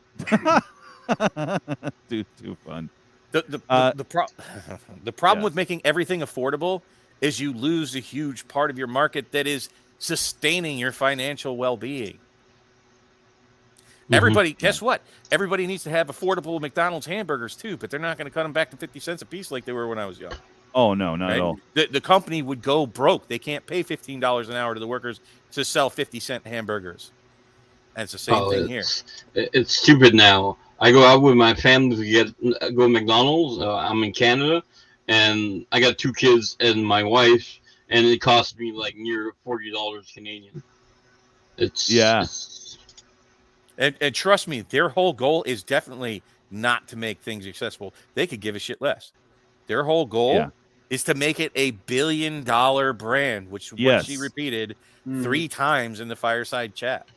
Dude, too fun. The problem with making everything affordable is you lose a huge part of your market that is sustaining your financial well-being. Everybody, guess what? Everybody needs to have affordable McDonald's hamburgers too, but they're not going to cut them back to 50 cents a piece like they were when I was young. Oh, no, not at all. The company would go broke. They can't pay $15 an hour to the workers to sell 50-cent hamburgers. And it's the same thing here. It's stupid now. I go out with my family to go to McDonald's. I'm in Canada, and I got 2 kids and my wife, and it cost me like near $40 Canadian. And trust me, their whole goal is definitely not to make things accessible. They could give a shit less. Their whole goal is to make it a $1 billion brand, which what she repeated 3 times in the fireside chat.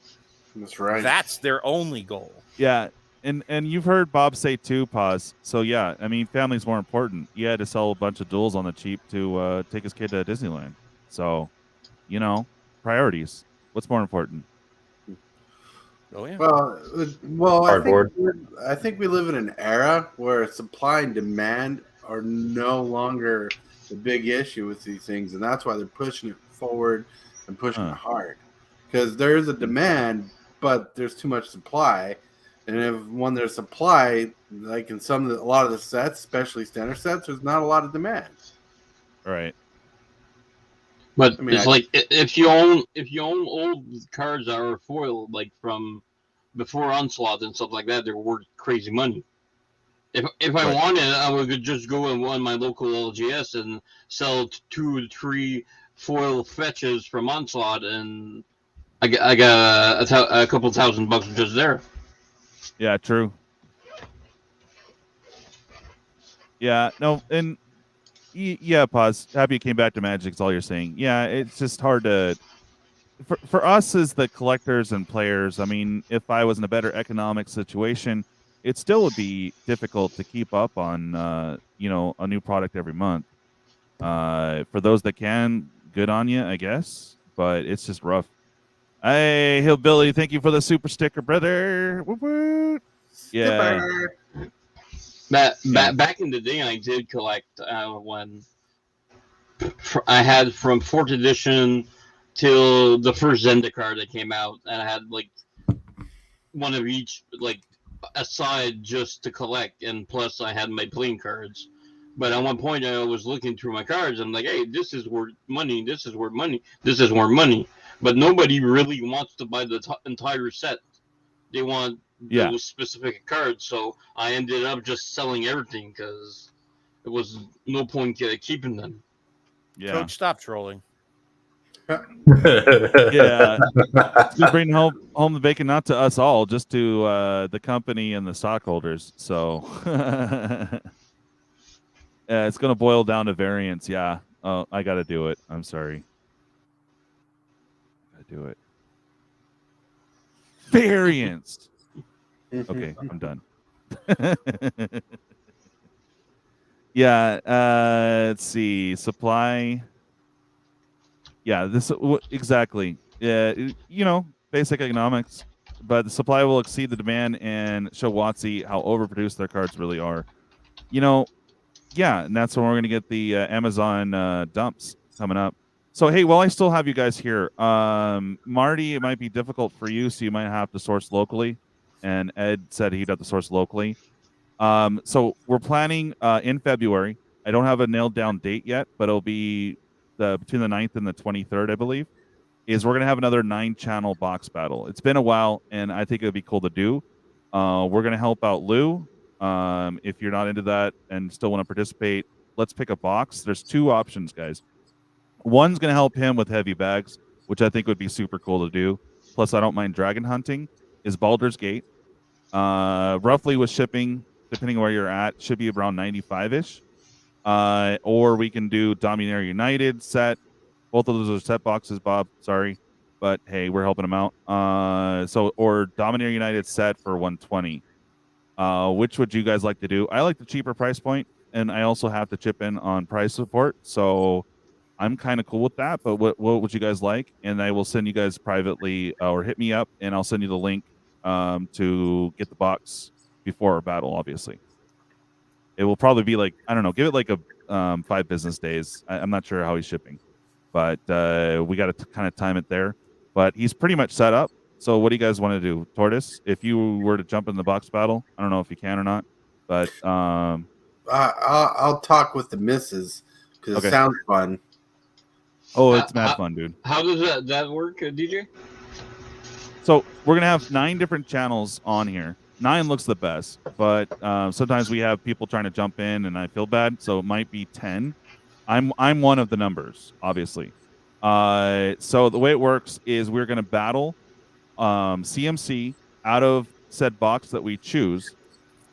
That's right. That's their only goal. Yeah. And you've heard Bob say too, Pawz. So yeah, I mean, family's more important. He had to sell a bunch of duels on the cheap to take his kid to Disneyland. So, priorities. What's more important? Oh yeah. Well, I think we live in an era where supply and demand are no longer the big issue with these things, and that's why they're pushing it forward and pushing it hard. Because there is a demand, but there's too much supply. And when there's supply, like in a lot of the sets, especially standard sets, there's not a lot of demand. Right. But it's like if you own old cards that are foiled, like from before Onslaught and stuff like that, they're worth crazy money. If I wanted, I would just go in one of my local LGS and sell 2 or 3 foil fetches from Onslaught, and I got a couple $1,000 just there. Yeah, true. Yeah, no, and yeah, Pawz. Happy you came back to Magic. Is all you're saying. Yeah, it's just hard to for us as the collectors and players. I mean, if I was in a better economic situation, it still would be difficult to keep up on a new product every month. For those that can, good on you, I guess. But it's just rough. Hey, Hillbilly, thank you for the super sticker, brother. Woo-woo. Yeah. Back in the day, I did collect when I had from 4th edition till the first Zenda card that came out, and I had like one of each, like aside just to collect, and plus I had my playing cards. But at one point, I was looking through my cards. I'm like, hey, this is worth money. This is worth money. This is worth money. But nobody really wants to buy the entire set. They want those specific cards. So I ended up just selling everything because there was no point keeping them. Yeah. Coach, stop trolling. Yeah. Just bring home the bacon, not to us all, just to the company and the stockholders. So, It's going to boil down to variance. Yeah. Oh, I got to do it. I'm sorry. I do it. Variance. Okay, I'm done. Yeah. Let's see. Supply. Yeah. This exactly. Yeah. Basic economics. But the supply will exceed the demand and show WotC how overproduced their cards really are. Yeah, and that's when we're going to get the Amazon dumps coming up. So, hey, while I still have you guys here, Marty, it might be difficult for you, so you might have to source locally. And Ed said he'd have to source locally. So we're planning in February. I don't have a nailed down date yet, but it'll be between the 9th and the 23rd, I believe. Is we're going to have another 9-channel box battle. It's been a while, and I think it would be cool to do. We're going to help out Lou. If you're not into that and still want to participate, let's pick a box. There's 2 options, guys. One's going to help him with heavy bags, which I think would be super cool to do. Plus, I don't mind dragon hunting, is Baldur's Gate. Roughly with shipping, depending where you're at, should be around 95-ish. Or we can do Dominaria United set. Both of those are set boxes, Bob. Sorry. But, hey, we're helping them out. Or Dominaria United set for 120. Which would you guys like to do? I like the cheaper price point, and I also have to chip in on price support, so I'm kind of cool with that. But what would you guys like? And I will send you guys privately or hit me up, and I'll send you the link to get the box before our battle, obviously. It will probably be like, I don't know, give it like a 5 business days. I'm not sure how he's shipping, but we got to kind of time it there. But he's pretty much set up. So what do you guys want to do? Tortoise, if you were to jump in the box battle, I don't know if you can or not, but I'll talk with the missus because it sounds fun. Oh, it's mad fun, dude. How does that work, DJ? So we're gonna have 9 different channels on here. 9 looks the best, but sometimes we have people trying to jump in, and I feel bad, so it might be 10. I'm one of the numbers, obviously. So the way it works is we're gonna battle CMC out of said box that we choose,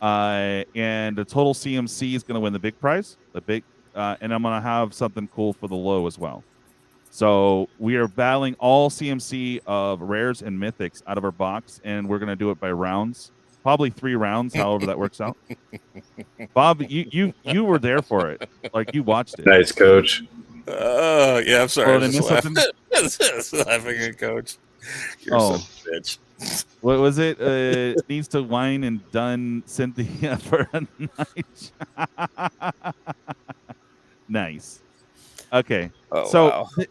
and the total CMC is going to win the big prize, and I'm going to have something cool for the low as well. So we are battling all CMC of rares and mythics out of our box, and we're going to do it by rounds, probably 3 rounds, however that works out. Bob, you were there for it, like you watched it. Nice, Coach. Oh yeah, I'm sorry. Oh, did I miss something? Laughing at Coach. You're such a bitch. What was it? Needs to wine and done Cynthia for a night. Nice. Okay.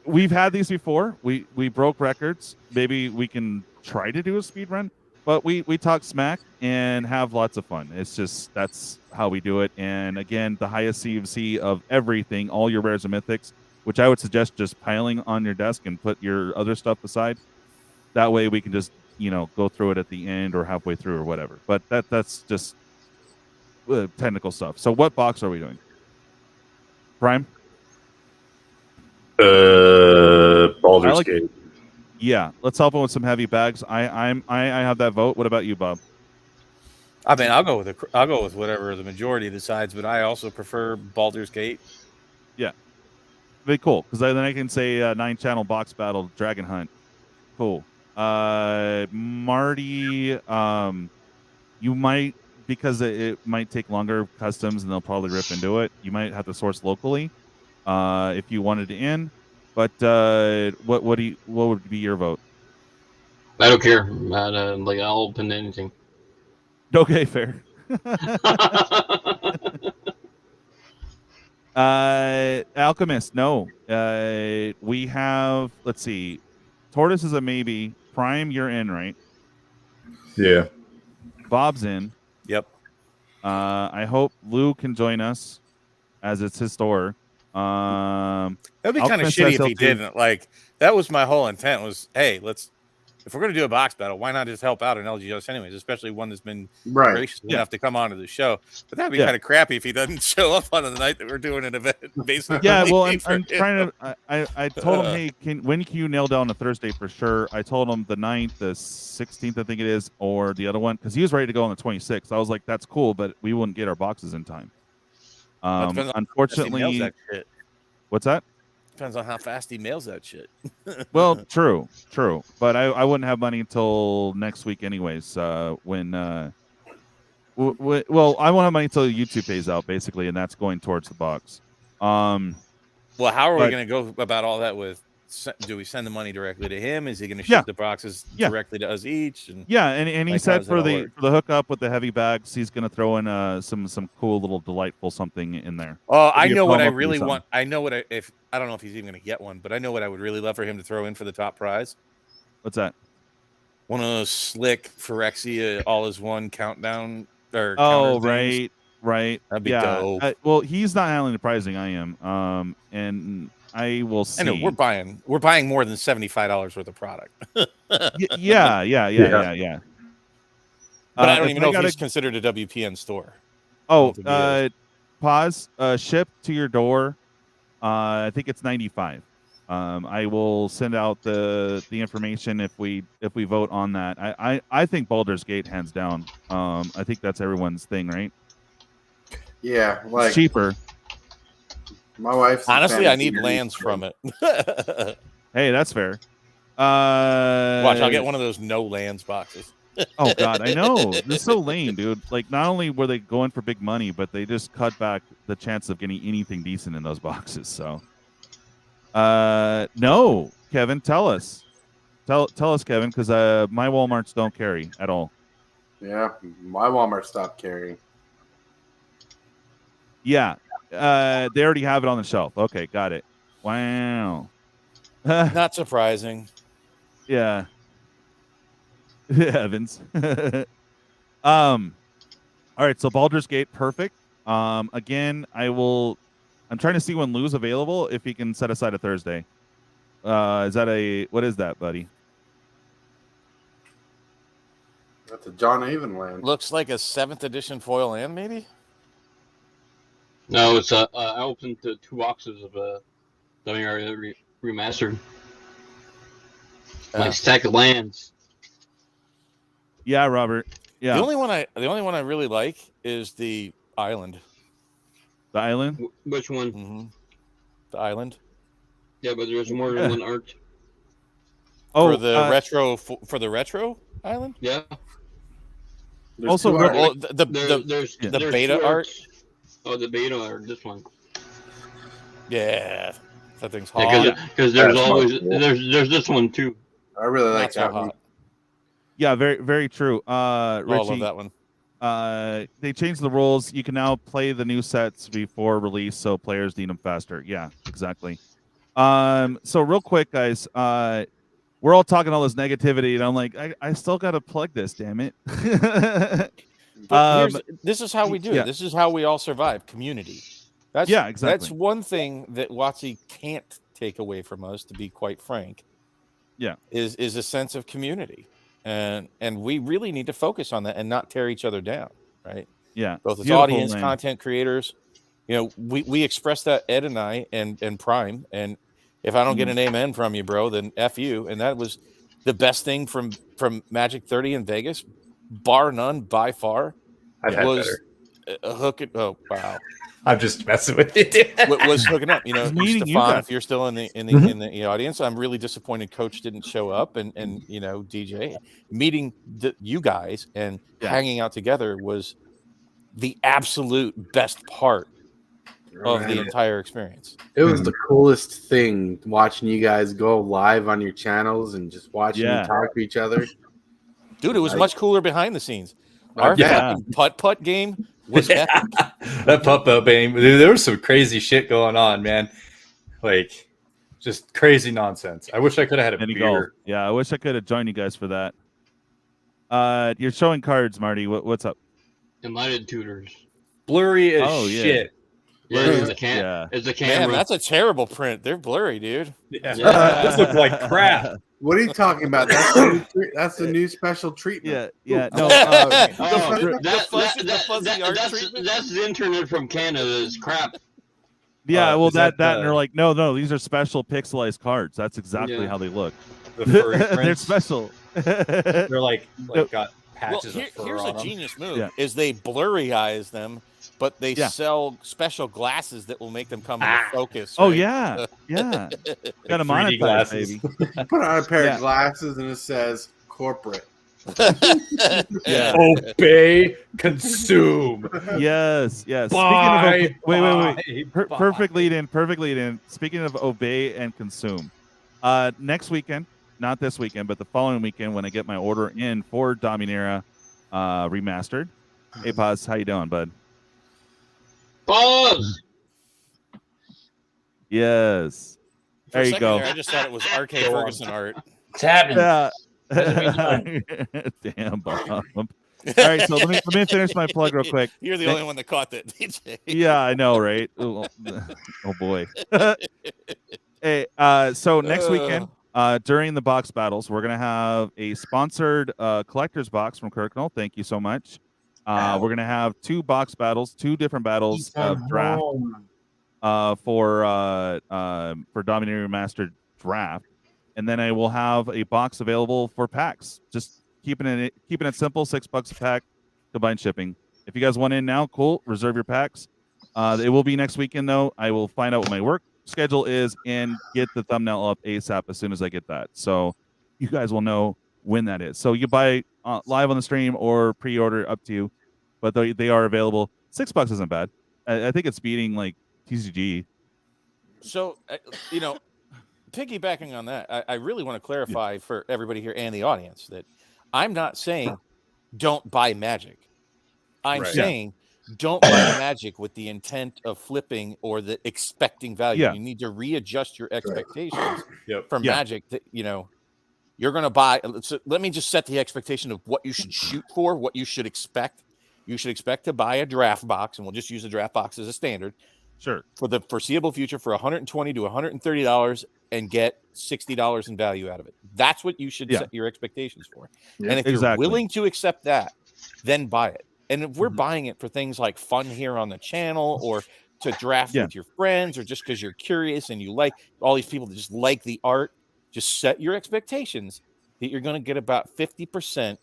We've had these before. We broke records. Maybe we can try to do a speed run, but we talk smack and have lots of fun. It's just that's how we do it. And again, the highest CMC of everything, all your rares and mythics, which I would suggest just piling on your desk and put your other stuff aside. That way we can just, go through it at the end or halfway through or whatever. But that's just technical stuff. So what box are we doing? Prime? Baldur's Gate. Yeah, let's help him with some heavy bags. I have that vote. What about you, Bob? I mean, I'll go with whatever the majority decides, but I also prefer Baldur's Gate. Yeah, very cool because then I can say 9-channel box battle Dragon Hunt. Cool. Marty, you might, because it might take longer customs and they'll probably rip into it. You might have to source locally if you wanted to in. But what would be your vote? I don't care. I'll open anything. Okay, fair. Alchemist, no. We have, let's see. Tortoise is a maybe. Prime, you're in, right? Yeah. Bob's in. Yep. I hope Lou can join us, as it's his store. That'd be kind of shitty if he didn't. Like, that was my whole intent was, hey, if we're going to do a box battle, why not just help out an LGS anyways, especially one that's been gracious enough to come onto the show. But that'd be kind of crappy if he doesn't show up on the night that we're doing an event. Basically. Yeah, well, I'm trying to. I told him, hey, when can you nail down a Thursday for sure? I told him the 9th, the 16th, I think it is, or the other one, because he was ready to go on the 26th. I was like, that's cool, but we wouldn't get our boxes in time. Unfortunately, what's that? Depends on how fast he mails that shit. Well, true, but I wouldn't have money until next week, anyways. When well, I won't have money until YouTube pays out, basically, and that's going towards the box. Well, how are we going to go about all that? Do we send the money directly to him? Is he going to ship the boxes directly to us each? And and he said for the hookup with the heavy bags, he's going to throw in some cool little delightful something in there. Oh, I know what I really want. I know what I don't know if he's even going to get one, but I know what I would really love for him to throw in for the top prize. What's that? One of those slick Phyrexia all is one countdown. Right. That'd be dope. Well, he's not handling the pricing. I am. And I will see. I know we're buying more than $75 worth of product. Yeah. But I don't even know if he's considered a WPN store. Pause. Ship to your door. I think it's 95. I will send out the information if we vote on that. I think Baldur's Gate hands down. I think that's everyone's thing, right? Yeah, like it's cheaper. My wife's honestly, I need lands from it. Hey, that's fair. Watch, I'll get one of those no lands boxes. Oh God, I know. This is so lame, dude. Like, not only were they going for big money, but they just cut back the chance of getting anything decent in those boxes. So, no, Kevin, tell us, Kevin, because my Walmarts don't carry at all. Yeah, my Walmart stopped carrying. Yeah, they already have it on the shelf. Okay, got it. Wow. Not surprising. Yeah. Evans. All right, so Baldur's Gate, perfect. Again, I'm trying to see when Lou's available, if he can set aside a Thursday. What is that, buddy? That's a John Avon land. Looks like a 7th edition foil land, maybe? No, it's I opened 2 boxes of WR remastered. Like stack of lands. Yeah, Robert. Yeah. The only one I really like is the island. The island? Which one? Mm-hmm. The island. Yeah, but there's more than one art. Oh, for the retro island. Yeah. There's also, there's beta art. Oh, the beta art. This one. Yeah, that thing's hot. Because there's this one too. I really like that one. Yeah, very, very true. Richie, I love that one. They changed the rules. You can now play the new sets before release, so players need them faster. Yeah, exactly. So real quick, guys, we're all talking all this negativity, and I'm like, I still got to plug this, damn it. This is how we do it. This is how we all survive. Community. Exactly. That's one thing that WotC can't take away from us, to be quite frank. Yeah, is a sense of community. And we really need to focus on that and not tear each other down, right? Yeah. Both as audience, content creators. You know, we express that, Ed and I and Prime. And if I don't get an amen from you, bro, then F you. And that was the best thing from Magic 30 in Vegas, bar none, by far. I've had better. Oh, wow. I'm just messing with you, dude. What was hooking up? You know, Stefan, if you're still in the audience, I'm really disappointed Coach didn't show up, and you know, DJ meeting you guys and hanging out together was the absolute best part of the entire experience. It was the coolest thing watching you guys go live on your channels and just watching you talk to each other. Dude, it was much cooler behind the scenes. Our putt game was epic. That putt game, dude, there was some crazy shit going on, man. Like, just crazy nonsense. I wish I could have had a beer. Goal. Yeah, I wish I could have joined you guys for that. You're showing cards, Marty. What's up? Enlightened tutors. Blurry as shit. Yeah, it's a camera. Man, that's a terrible print. They're blurry, dude. Yeah. This looks like crap. What are you talking about? That's the new special treatment. Yeah. No, that's the internet from Canada. Is crap. Yeah, well, that and they're like, no, these are special pixelized cards. That's exactly how they look. The furry they're special. They're like got patches of fur here's on a them. genius move: is they blurry eyes them but they sell special glasses that will make them come into focus. Oh right? yeah. Got to 3D monetize, glasses. baby. Put on a pair of glasses and it says corporate. Obey, consume. Yes. Buy, Wait. buy. Perfect lead in. Speaking of obey and consume, next weekend, not this weekend, but the following weekend when I get my order in for Dominaria remastered. Hey, Pawz, how you doing, bud? Pawz! Yes. For There you go. I just thought it was R.K. Ferguson art. It's happening. Yeah. Damn, Bob. All right, so let me finish my plug real quick. You're the only one that caught that, DJ. Yeah, I know, right? Oh boy. Hey, so next weekend, during the box battles, we're gonna have a sponsored collector's box from Kirknell. Thank you so much. We're gonna have 2 box battles, 2 different battles of draft for Dominaria Remastered draft. And then I will have a box available for packs. Just keeping it simple, $6 a pack, combined shipping. If you guys want in now, cool. Reserve your packs. It will be next weekend though. I will find out what my work schedule is and get the thumbnail up ASAP as soon as I get that. So you guys will know when that is. So you buy live on the stream or pre-order, up to you. But they are available. $6 isn't bad. I think it's beating like TCG. So piggybacking on that, I really want to clarify for everybody here and the audience that I'm not saying don't buy Magic. I'm saying don't buy Magic with the intent of flipping or the expecting value. Yeah. You need to readjust your expectations for Magic. That you're going to buy. So let me just set the expectation of what you should shoot for, what you should expect. You should expect to buy a draft box, and we'll just use a draft box as a standard. Sure. For the foreseeable future for $120 to $130 and get $60 in value out of it. That's what you should set your expectations for. Yeah, and if you're willing to accept that, then buy it. And if we're buying it for things like fun here on the channel or to draft with your friends or just because you're curious and you like all these people that just like the art, just set your expectations that you're going to get about 50%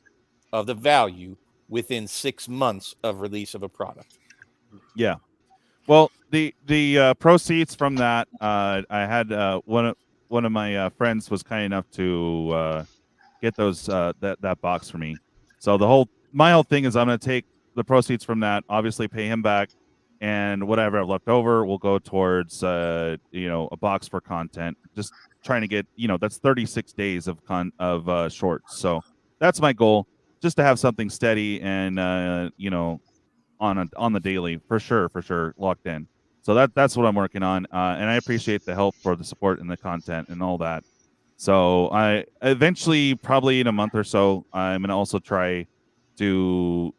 of the value within 6 months of release of a product. Yeah. Well, the proceeds from that, I had one of my friends was kind enough to get those that box for me. So my whole thing is I'm going to take the proceeds from that, obviously pay him back, and whatever I've left over will go towards a box for content. Just trying to get that's 36 days of shorts. So that's my goal, just to have something steady and on the daily for sure locked in. So that's what I'm working on, and I appreciate the help for the support and the content and all that. So I eventually, probably in a month or so, I'm gonna also try to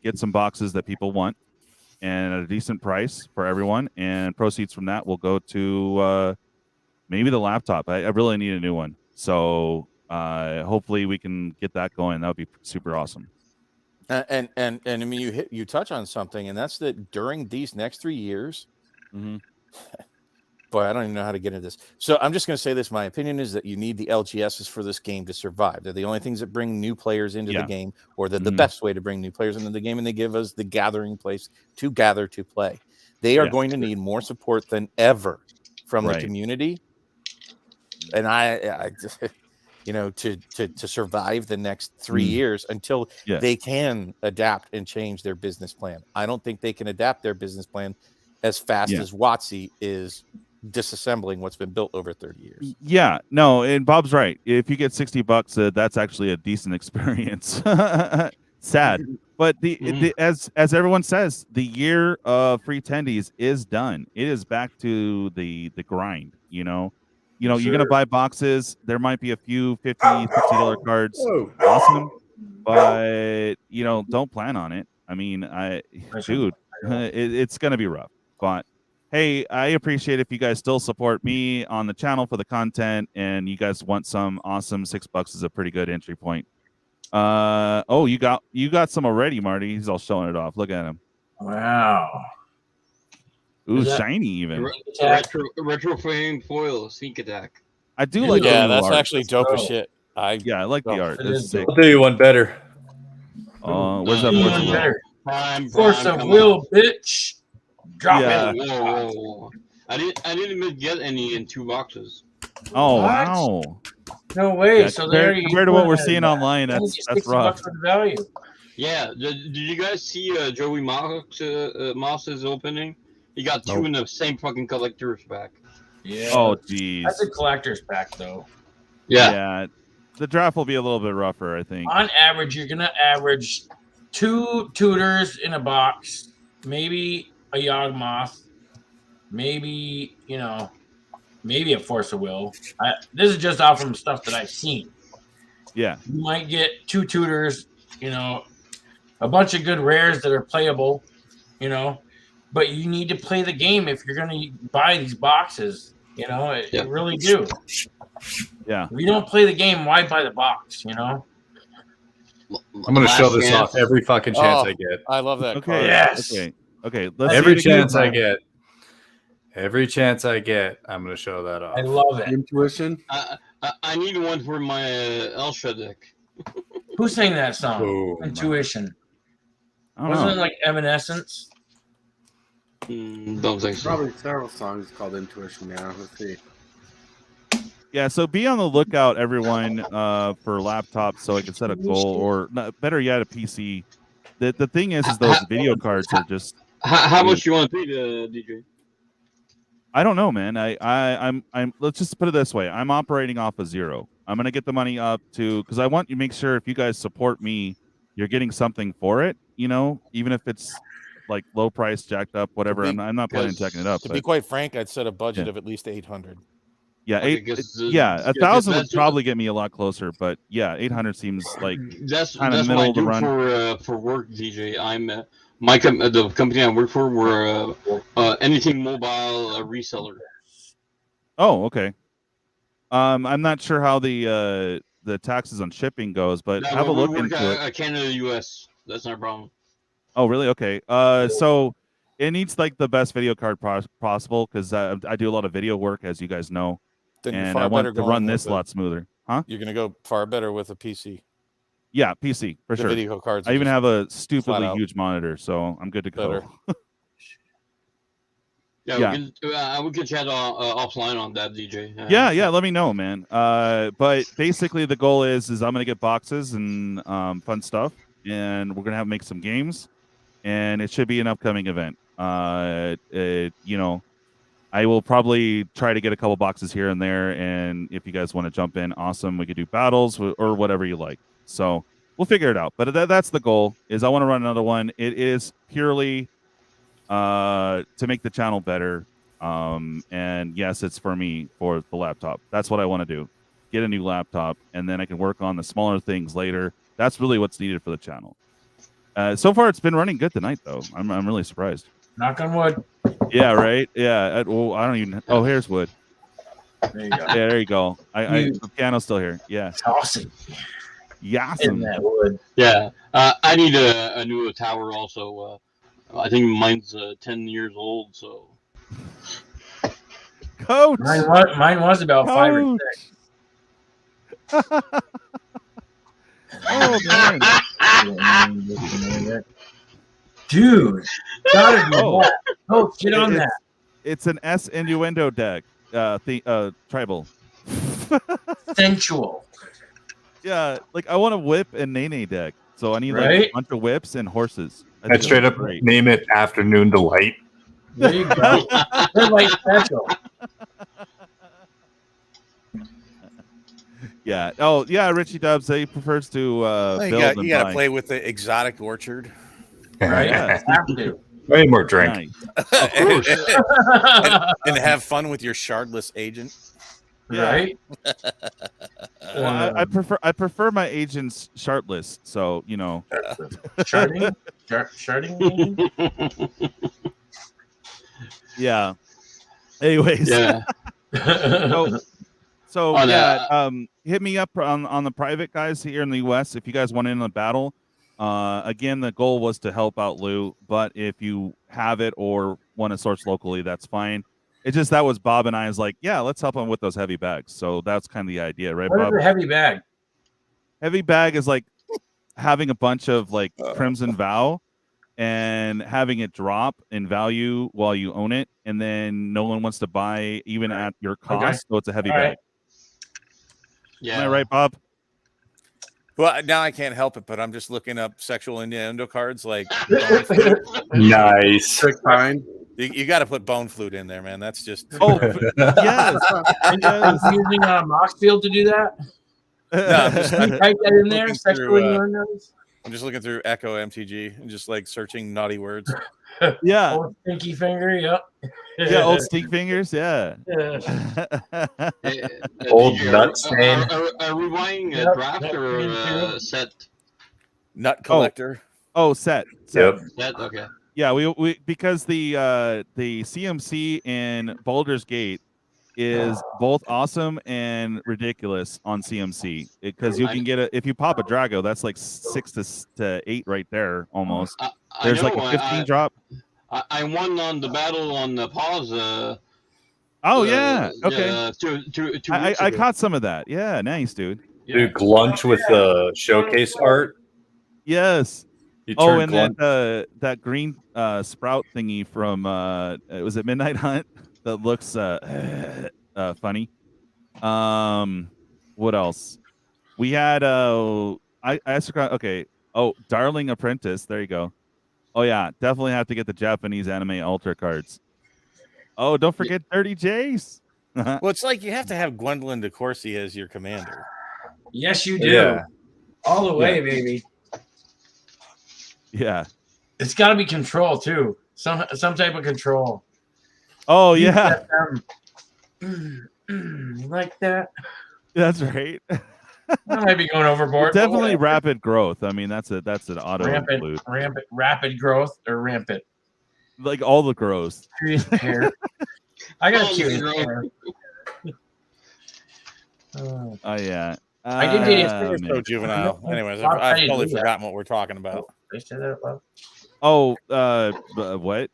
get some boxes that people want and at a decent price for everyone, and proceeds from that will go to maybe the laptop. I really need a new one, so hopefully we can get that going. That would be super awesome. And I mean, you touch on something, and that's that during these next 3 years, boy, I don't even know how to get into this. So I'm just going to say this. My opinion is that you need the LGSs for this game to survive. They're the only things that bring new players into the game, or the best way to bring new players into the game, and they give us the gathering place to gather to play. They are going to need more support than ever from the community. And I to survive the next 3 years until they can adapt and change their business plan. I don't think they can adapt their business plan as fast as WotC is disassembling what's been built over 30 years. Yeah, no, and Bob's right. If you get $60, that's actually a decent experience. Sad, but as everyone says, the year of free attendees is done. It is back to the grind. You're going to buy boxes. There might be a few $50, $60 cards. Awesome. But, don't plan on it. I mean, it's going to be rough. But, hey, I appreciate if you guys still support me on the channel for the content, and you guys want some awesome $6 is a pretty good entry point. You got some already, Marty. He's all showing it off. Look at him. Wow. Ooh, shiny even. Retro flame foil sneak attack. I do like. Yeah, that's actually dope as shit. I like the art. It's sick. I'll do you one better. Where's that? Force of will, bitch. Drop it. Whoa. I didn't even get any in 2 boxes. Oh, What? wow. No way. Yeah, so compared to what we're seeing online, that's $60 rough. for the value. Yeah. Did you guys see Joey Moss's opening? He got 2 in the same fucking collector's pack. Yeah. Oh, geez. That's a collector's pack, though. Yeah. The draft will be a little bit rougher, I think. On average, you're gonna average 2 tutors in a box, maybe a Yawgmoth, maybe maybe a Force of Will. This is just off from stuff that I've seen. Yeah. You might get 2 tutors, a bunch of good rares that are playable, but you need to play the game if you're gonna buy these boxes. You really do. Yeah. If you don't play the game, why buy the box? I'm going to show this off every fucking chance I get. I love that. Okay. Card. Yes. Okay. Let's Every chance I get, I'm going to show that off. I love it. Intuition. I need one for my Elsha deck. Who sang that song? Oh, Intuition. I don't Wasn't know. it like Evanescence? Don't think so. Probably several songs called Intuition now. Let's see. Yeah, so be on the lookout, everyone, for laptops so I can set a goal, or better yet, a PC. The thing is those video cards are just. How much you want to pay the DJ? I don't know, man. I'm. Let's just put it this way. I'm operating off of 0. I'm gonna get the money up to, because I want you to make sure if you guys support me, you're getting something for it. Even if it's like low price, jacked up, whatever. I'm not planning on jacking it up. To be quite frank, I'd set a budget of at least 800. Yeah, Okay, 1,000 would probably get me a lot closer, but yeah, 800 seems like that's kind of what middle I of the do run. for work, DJ. I'm the company I work for. We're anything mobile reseller. Oh, okay. I'm not sure how the taxes on shipping goes, but No, have a we look work, into it. Canada, US. That's not a problem. Oh, really? Okay. So it needs like the best video card possible, because I do a lot of video work, as you guys know, Then you're and far I want better to going run with this a lot smoother. Huh? You're going to go far better with a PC. Yeah, PC for The sure. video cards I are even just have a flat stupidly out huge monitor, so I'm good to go. better. Yeah. We can chat offline on that, DJ. Yeah, let me know, man. But basically the goal is I'm gonna get boxes and fun stuff, and we're gonna make some games, and it should be an upcoming event. I will probably try to get a couple boxes here and there, and if you guys want to jump in, awesome. We could do battles or whatever you like. So we'll figure it out. But that's the goal. Is I want to run another one. It is purely to make the channel better. And yes, it's for me, for the laptop. That's what I want to do. Get a new laptop, and then I can work on the smaller things later. That's really what's needed for the channel. So far, it's been running good tonight, though. I'm really surprised. Knock on wood. Yeah, right. Yeah. Well, I don't even. Oh, here's wood. There you go. Yeah, there you go. The piano's still here. Yeah. Awesome. Yawesome. In that wood. Yeah. I need a new tower also. I think mine's 10 years old, so. Coach. Mine was about 5 or 6. Oh man. Dude, gotta be that. Oh, get on that. It's an S innuendo deck. Tribal. Sensual. Yeah, like I want a whip and Nene deck. So I need like Right? a bunch of whips and horses. I I'd think straight that's up great. name it Afternoon Delight. There you go. They're like special. Yeah. Oh, yeah. Richie Dubs. He prefers to You build got and to buy. play with the exotic orchard. Right? Yeah. Have to. Way more drink. Nice. and have fun with your shardless agent. Yeah. Right? Well, I prefer my agents shirtless. So Sharding? Sharding? Yeah. Anyways. Yeah. So On yeah, hit me up on the private, guys, here in the US if you guys want in a battle. Again, the goal was to help out Lou, but if you have it or want to source locally, that's fine. It's just that was Bob and I was like, yeah, let's help him with those heavy bags. So that's kind of the idea, right, What Bob? is a heavy bag? Heavy bag is like having a bunch of like Crimson Vow and having it drop in value while you own it, and then no one wants to buy even at your cost, so it's a heavy All bet. right. Am I right, Bob? Well, now I can't help it, but I'm just looking up sexual innuendo cards like Nice. Trick Pine. You got to put bone flute in there, man. That's just yes. Are you using Moxfield to do that? No, Can you type that in there? looking Sexual through, innuendos? I'm just looking through Echo MTG and just like searching naughty words. Yeah. Old stinky finger. Yep. Yeah, old stink fingers. Yeah. Old nut stain. Are we buying a Yep, draft that or green a too. set? Nut collector. Oh, set. Yep. Set, okay. Yeah, we because the CMC in Baldur's Gate is both awesome and ridiculous on CMC because you can get if you pop a Drago, that's like 6 to 8 right there almost. There's like a 15 drop. I won on the battle on the Pawz. Oh yeah, okay. 2 weeks I ago. caught some of that. Yeah, nice, dude. Dude, Glunch with the showcase art. Yes. You Oh, turn and Glunch. that green sprout thingy from was it Midnight Hunt that looks funny. What else? We had I okay. Oh, Darling Apprentice. There you go. Oh yeah, definitely have to get the Japanese anime Ultra cards. Oh, don't forget Dirty Jace. Well, it's like you have to have Gwendolyn DeCourcy as your commander. Yes, you do. Yeah. All the way, baby. Yeah. It's got to be control too. Some type of control. Oh yeah. Like that. That's right. I might be going overboard. but Definitely whatever. rapid growth. I mean, that's an auto include. Rapid growth or rampant. Like all the growth. Curious hair. I got curious hair. Oh yeah. I did date You're so juvenile. Anyways, I've totally forgotten what we're talking about. They said that about. Oh, what?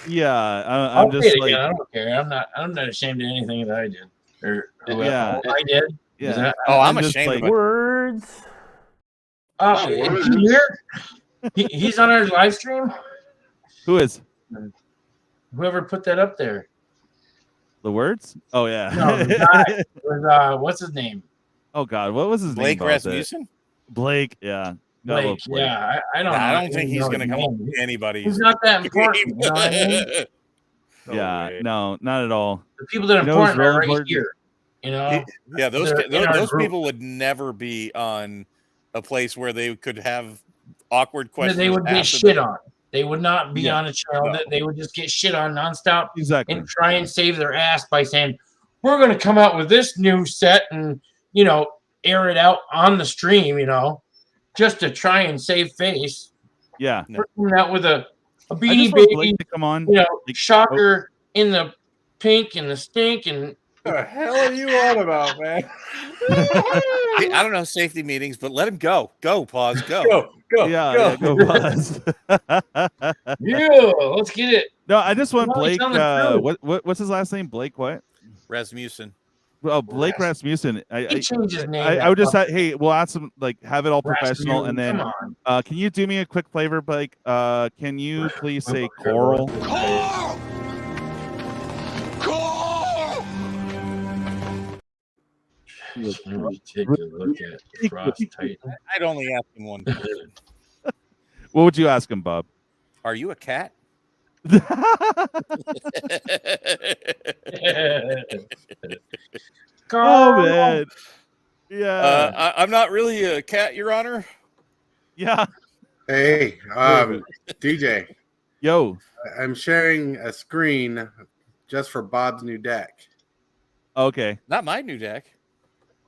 Yeah, I'll I'm say just it like, again. I don't care. I'm not ashamed of anything that I did. Or Yeah. I did. yeah. Is that- I'm just ashamed like, of it. Words. Oh, is he here? He's on our live stream. Who is Whoever put that up there. the words? Oh yeah. No, the guy was, what's his name? Oh God, what was his Blake name? Rasmussen? Blake. Yeah. Gotta love Blake. Yeah, I don't. Nah, I know. don't think he's going to come up with anybody. He's not that important. You know what I mean? Yeah. No, not at all. The people that are You know who's important are very right important? here. You know. Yeah, those They're in our those group. people would never be on a place where they could have awkward questions. They would get after shit the- on. They would not be on a channel. They would just get shit on nonstop Exactly. and try and save their ass by saying, "We're going to come out with this new set and air it out on the stream." Just to try and save face. Yeah. We're coming out with a I Beanie just want Baby, Blake to come on. shocker in the pink and the stink and. What the hell are you on about, man? I don't know safety meetings, but let him go. Go, Pawz, go. Go. Yeah, go Pawz. Yeah, let's get it. No, I just want No, he's Blake. on the What's his last name? Blake what? Rasmussen. Oh, Blake Rasmussen. He changed his name. I would just hey, we'll add some have it all professional, and then Come on. can you do me a quick favor, Blake? Can you please say Coral? Let me take a look at Frost Titan. I'd only ask him one question. What would you ask him, Bob? Are you a cat? Oh man, yeah. I'm not really a cat, Your Honor. Yeah. Hey, DJ. Yo. I'm sharing a screen just for Bob's new deck. Okay. Not my new deck.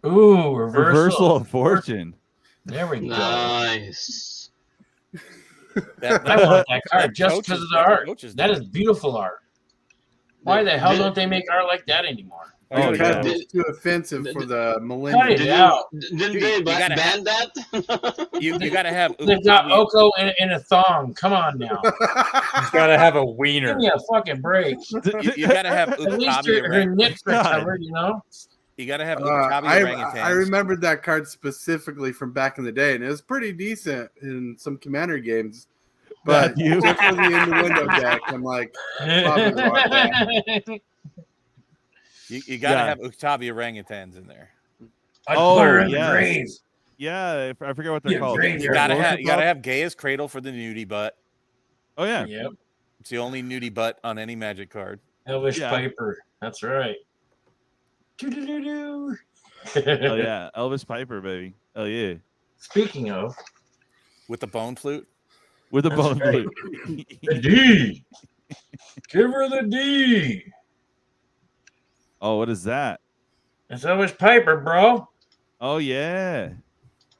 Ooh, Reversal of Fortune. There we go. Nice. I want that card just because of the art. That is beautiful art. Why the hell don't they make art like that anymore? It's too offensive for the Cut millennials. it out. Didn't they ban that? You got to have. They've got Oko in a thong. Come on now. He's got to have a Give wiener. me a fucking break. You got to have At least Okabe her around. nips are God. covered, You got to have Uktabi I remembered that card specifically from back in the day, and it was pretty decent in some Commander games. But just for the innuendo deck, I'm like, probably want that. You got to have Uktabi orangutans in there. Yeah, I forget what they're called. You gotta have Gaia's Cradle for the nudie butt. Oh yeah. Yep. It's the only nudie butt on any Magic card. Elvish Piper. That's right. Oh yeah, Elvis Piper, baby. Oh yeah. Speaking of, with the bone flute. With the bone flute. The D. Give her the D. Oh, what is that? It's Elvish Piper, bro. Oh yeah.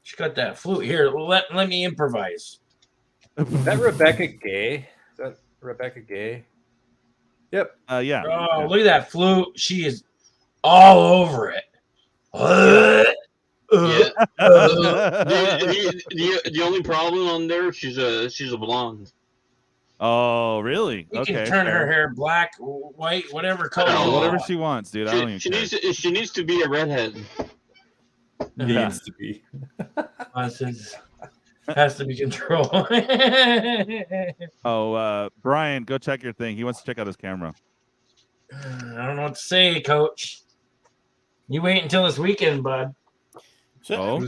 She got that flute here. Let me improvise. Is that Rebecca Gay? Is that Rebecca Gay? Yep. Yeah. Oh, look at that flute. She is all over it. The only problem on there, she's a blonde. Oh, really? You can turn her hair black, white, whatever color. Whatever she wants, dude. I don't even care. She needs to be a redhead. Needs to be. Has to be controlled. Brian, go check your thing. He wants to check out his camera. I don't know what to say, Coach. You wait until this weekend, bud. So,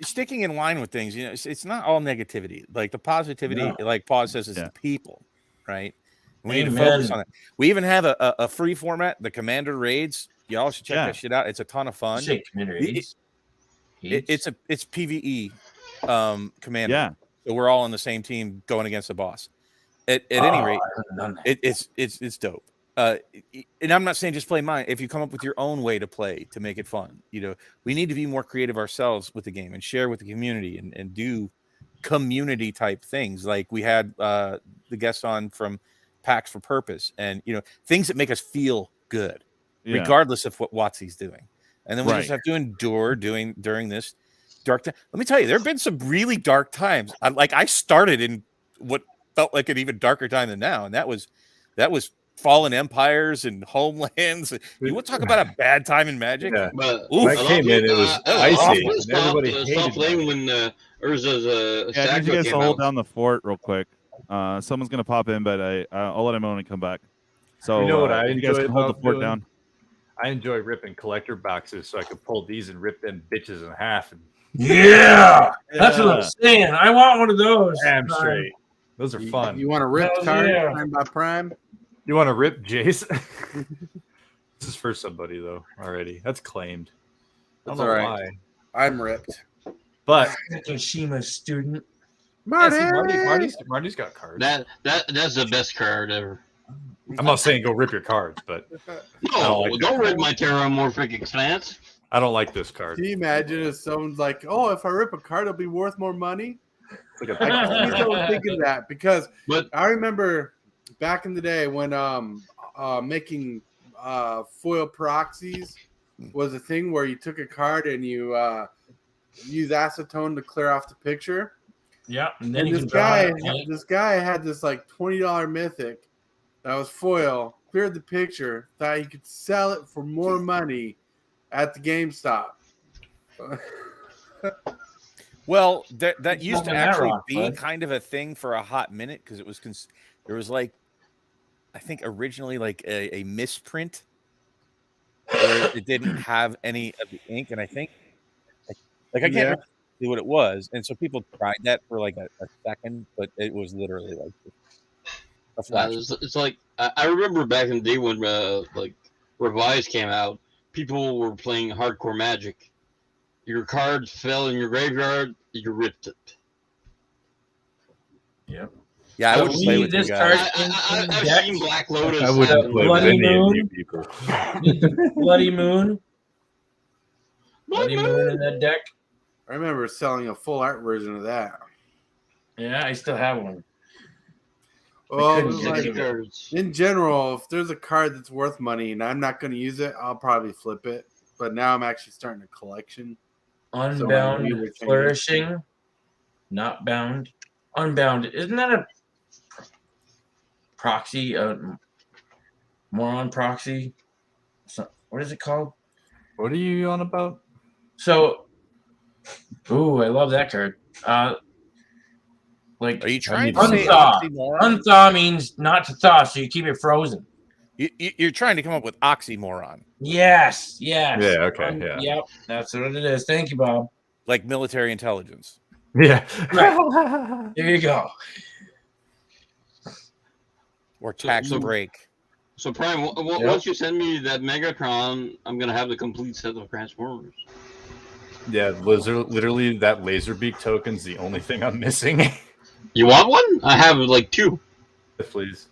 sticking in line with things, it's not all negativity. Like the positivity, like Pawz says, is the people, right? We need to focus on it. We even have a free format, the Commander Raids. Y'all should check that shit out. It's a ton of fun. It's PvE Commander. Yeah. So we're all on the same team going against the boss. At any rate, it's dope. And I'm not saying just play mine. If you come up with your own way to play to make it fun, we need to be more creative ourselves with the game and share with the community and do community type things. Like we had the guest on from Packs for Purpose, and things that make us feel good, regardless of what WotC's doing. And then we just have to endure during this dark time. Let me tell you, there have been some really dark times. I started in what felt like an even darker time than now, and that was Fallen Empires and Homelands. You want to talk about a bad time in Magic? Yeah. When I came in, it was icy, and everybody hated playing when Urza's I need you guys to hold down the fort real quick. Someone's gonna pop in, but I'll let him only come back. So you know what I you guys can hold the fort down. I enjoy ripping collector boxes, so I could pull these and rip them bitches in half. That's what I'm saying. I want one of those. Damn straight. Those are fun. You want to rip card Prime by Prime? You want to rip Jace? This is for somebody though already. That's claimed. That's all right. Why. I'm ripped. But Kashima student. Marty's got cards. That's the best card ever. I'm not saying go rip your cards, but don't rip my Terramorphic Expanse. I don't like this card. Can you imagine if someone's like, "Oh, if I rip a card, it'll be worth more money"? I keep thinking that because I remember back in the day when making foil proxies was a thing where you took a card and you use acetone to clear off the picture. Yeah, and then this guy had this like $20 mythic that was foil, cleared the picture, thought he could sell it for more money at the GameStop. Well, that used to actually be kind of a thing for a hot minute because it was there was like, I think originally like a misprint where it didn't have any of the ink, and I think I can't remember what it was, and so people tried that for like a second, but it was literally like a flash. It's like I remember back in the day when like Revise came out, people were playing hardcore Magic. Your cards fell in your graveyard, you ripped it. Yep. Yeah, I would play with this card. I've seen Black Lotus. I wouldn't play with any of you people. Bloody Moon. Bloody Moon in that deck. I remember selling a full art version of that. Yeah, I still have one. Well, in general, if there's a card that's worth money and I'm not going to use it, I'll probably flip it. But now I'm actually starting a collection. Unbound, Flourishing, not bound. Unbound. Isn't that a proxy? Moron proxy? What is it called? What are you on about? So, ooh, I love that card. Like, are you trying to say unthaw? oxymoron? Unthaw means not to thaw, so you keep it frozen. You're trying to come up with oxymoron. Yes, yes. Yeah, okay, yeah. Yep, that's what it is. Thank you, Bob. Like military intelligence. Yeah. Right. There you go. Or tax break. So, Prime, once you send me that Megatron, I'm going to have the complete set of Transformers. Yeah, literally that Laserbeak token's the only thing I'm missing. You want one? I have like 2. Please.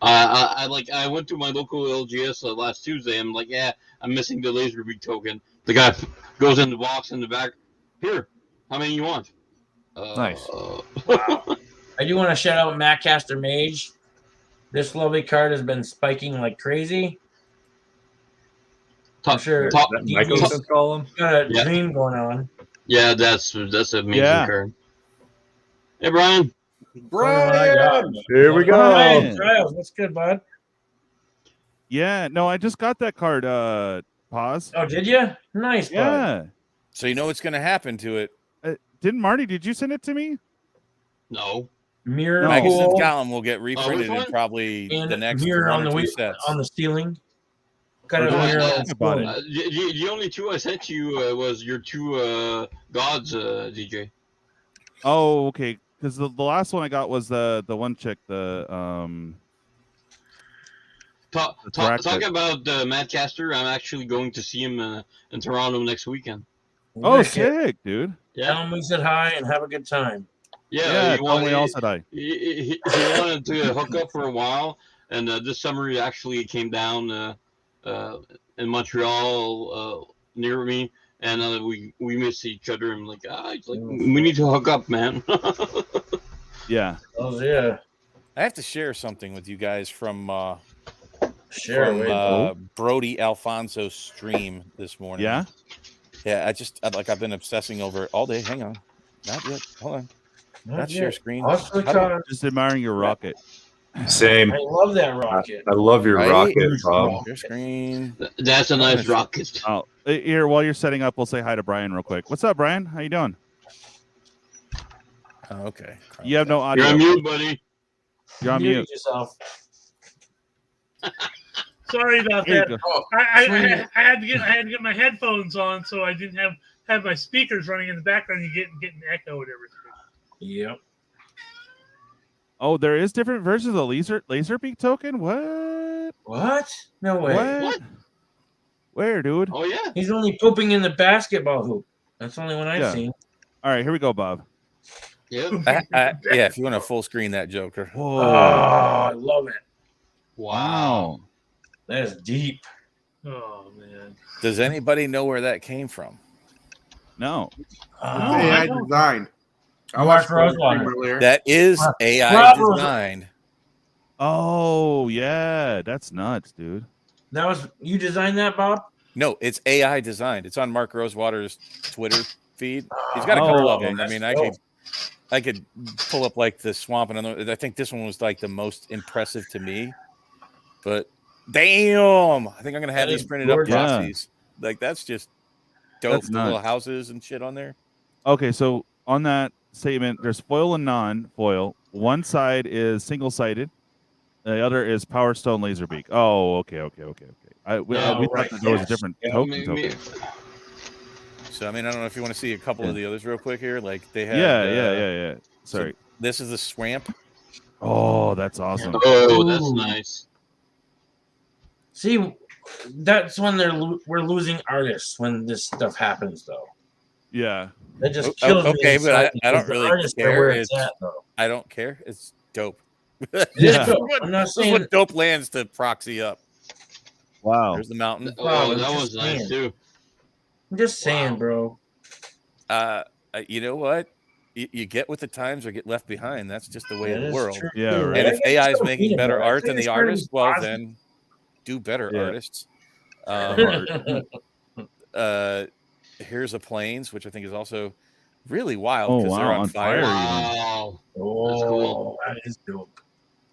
I went to my local LGS last Tuesday. I'm like, yeah, I'm missing the Laserbeak token. The guy goes in the box in the back. Here, how many you want? Nice. I do want to shout out Mattcaster Mage. This lovely card has been spiking like crazy. I'm sure got a dream going on. Yeah, that's an amazing card. Hey, Brian. Brian! Here we go. Trials. What's good, bud? Yeah, no, I just got that card, Pawz. Oh, did you? Nice, yeah. bud. So you know what's going to happen to it. Didn't Marty, did you send it to me? No. Mirror Magazine's column will get reprinted in probably the next mirror one on or the two sets. on the ceiling. Got a mirror on the ceiling. The only 2 I sent you was your 2 gods, DJ. Oh, okay. Because the last one I got was the one chick, the Talk about Mattcaster. I'm actually going to see him in Toronto next weekend. Oh, sick, dude. Yeah. Tell him we said hi and have a good time. Yeah, we all said hi. He wanted to hook up for a while, and this summer he actually came down in Montreal near me, and we missed each other. I'm like, we need to hook up, man. Yeah. Oh yeah. I have to share something with you guys from Share Brody Alfonso's stream this morning. Yeah. Yeah, I've been obsessing over it all day. Hang on, not yet. Hold on. Not share screen. Just admiring your rocket. Same. I love that rocket. I love your rocket, Bob. Share screen. That's a nice rocket. Oh, here, while you're setting up, we'll say hi to Brian real quick. What's up, Brian? How you doing? Oh, okay. You have no audio. You're on mute, buddy. You're on mute. Yourself. Sorry about Here that. I had to get my headphones on, so I didn't have my speakers running in the background. You getting echo and everything. Yep. Oh, there is different versions of the Laserbeak token? What? What? No way. What? Where, dude? Oh, yeah. He's only pooping in the basketball hoop. That's the only one I've seen. All right, here we go, Bob. Yeah. Yeah, if you want to full screen that Joker. Whoa. Oh, I love it. Wow. That is deep. Oh, man. Does anybody know where that came from? No. AI designed. I watched earlier. That is AI designed. Oh, yeah. That's nuts, dude. That was you designed that, Bob? No, it's AI designed. It's on Mark Rosewater's Twitter feed. He's got a couple of them. I mean, I could pull up like the swamp, and I think this one was like the most impressive to me. But damn, I think I'm gonna have these printed up proxies. Like that's just dope. That's the little houses and shit on there. Okay, so on that statement, there's foil and non-foil. One side is single-sided. The other is Power Stone Laserbeak. Oh, okay. We thought that there was a different token. So I mean, I don't know if you want to see a couple of the others real quick here. Like they have. Yeah. Sorry. So this is the Swamp. Oh, that's awesome. Oh, that's nice. See, that's when we're losing artists when this stuff happens, though. Yeah. That just kills me. Okay, but I don't really care. Where it's at, though. I don't care. It's dope. I'm not saying what dope lands to proxy up. Wow. There's the mountain. Oh, that was nice too. I'm just saying, bro. You know what? You get with the times or get left behind. That's just the way of the world. True. Yeah, right. And if AI is making being better there. I art think than it's the gotta be artist, well positive. then do better artists. Here's a Plains, which I think is also really wild because they're on fire. Wow. Oh, that is dope.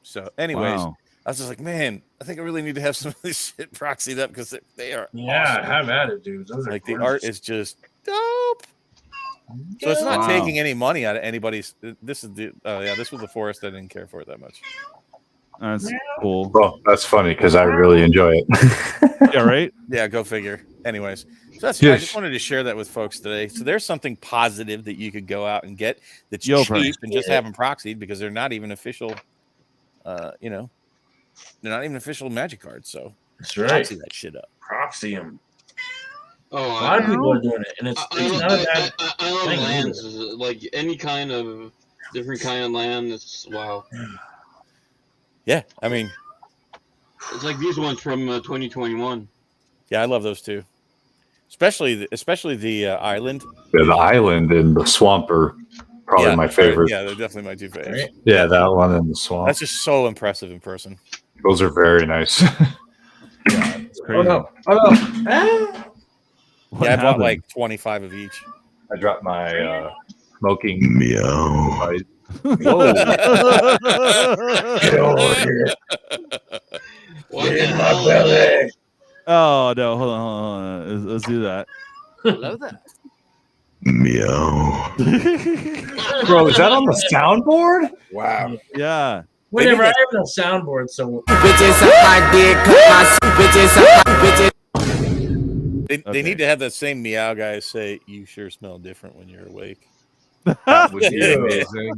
So, anyways, I was just like, man, I think I really need to have some of this shit proxied up because they are Yeah, have at it, dude. Those are like the gorgeous. art is just dope. So it's not taking any money out of anybody's. This is the this was the forest. I didn't care for it that much. That's cool. Well, that's funny because I really enjoy it. Yeah, right? Yeah, go figure. Anyways, so that's I Yes. just wanted to share that with folks today. So there's something positive that you could go out and get that's Yo, cheap bro. and just have them proxied because they're not even official. You know, they're not even official Magic cards. So That's right. proxy that shit up. Proxy them. Oh, A lot of people are doing it, and it's not a bad I love thing lands. either. Like any kind of different kind of land. It's wow. Yeah, I mean, It's like these ones from 2021. yeah, I love those too. Especially the island. Yeah, the island and the swamp are probably my favorite. Yeah, they're definitely my two favorites. Yeah, that one and the swamp. That's just so impressive in person. Those are very nice. Yeah, it's crazy. Oh no! Yeah, I bought like 25 of each. I dropped my smoking Meow. Whoa. Get over here. What Get the in my hell? belly. Oh no! Hold on. Let's do that. Love that. Meow. Bro, is that on the soundboard? Wow. Yeah. Whatever. I have no soundboard, so They need to have that same meow guy say, "You sure smell different when you're awake." That would be amazing.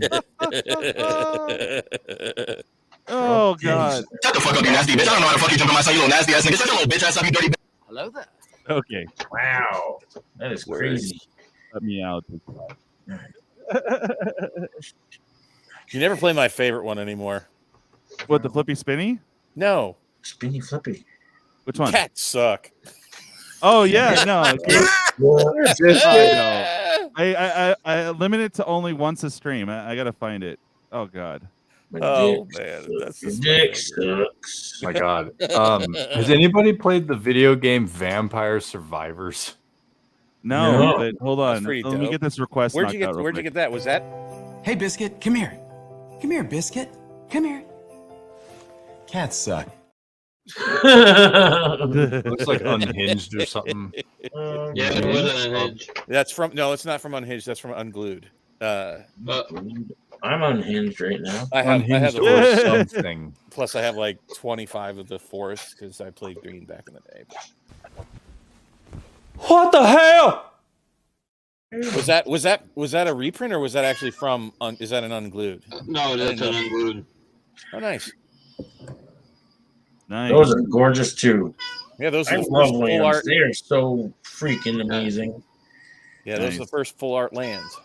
Oh god. Shut the fuck up, you nasty bitch. I don't know how to fuck you jump in my cell, you little nasty ass nigga. Shut your little bitch ass up, you dirty bitch. Hello there. Okay. wow, that is crazy. Let me out. You never play my favorite one anymore. What, the flippy spinny? No. Spinny flippy. Which one? Cats suck. Oh yeah, no. I limit it to only once a stream. I gotta find it. Oh god. Oh man, that's just Dick sucks. My God. Has anybody played the video game Vampire Survivors? No, but hold That's on. pretty Let me dope. get this request. Where'd you knocked get out Where'd you real get that? Was that? Hey, Biscuit, come here. Come here, Biscuit. Come here. Cats suck. Looks like Unhinged or something. Yeah, it was Unhinged. That's from no, it's not from Unhinged. That's from Unglued. I'm unhinged right now. I have Unhinged the or something. Plus, I have like 25 of the forests because I played green back in the day. What the hell? Was that a reprint or was that actually from? Is that an Unglued? No, that's an Unglued. Oh, nice. Nice. Those are gorgeous too. Yeah, those I are the love first full lands. art. They are so freaking amazing. Yeah, those are the first full art lands.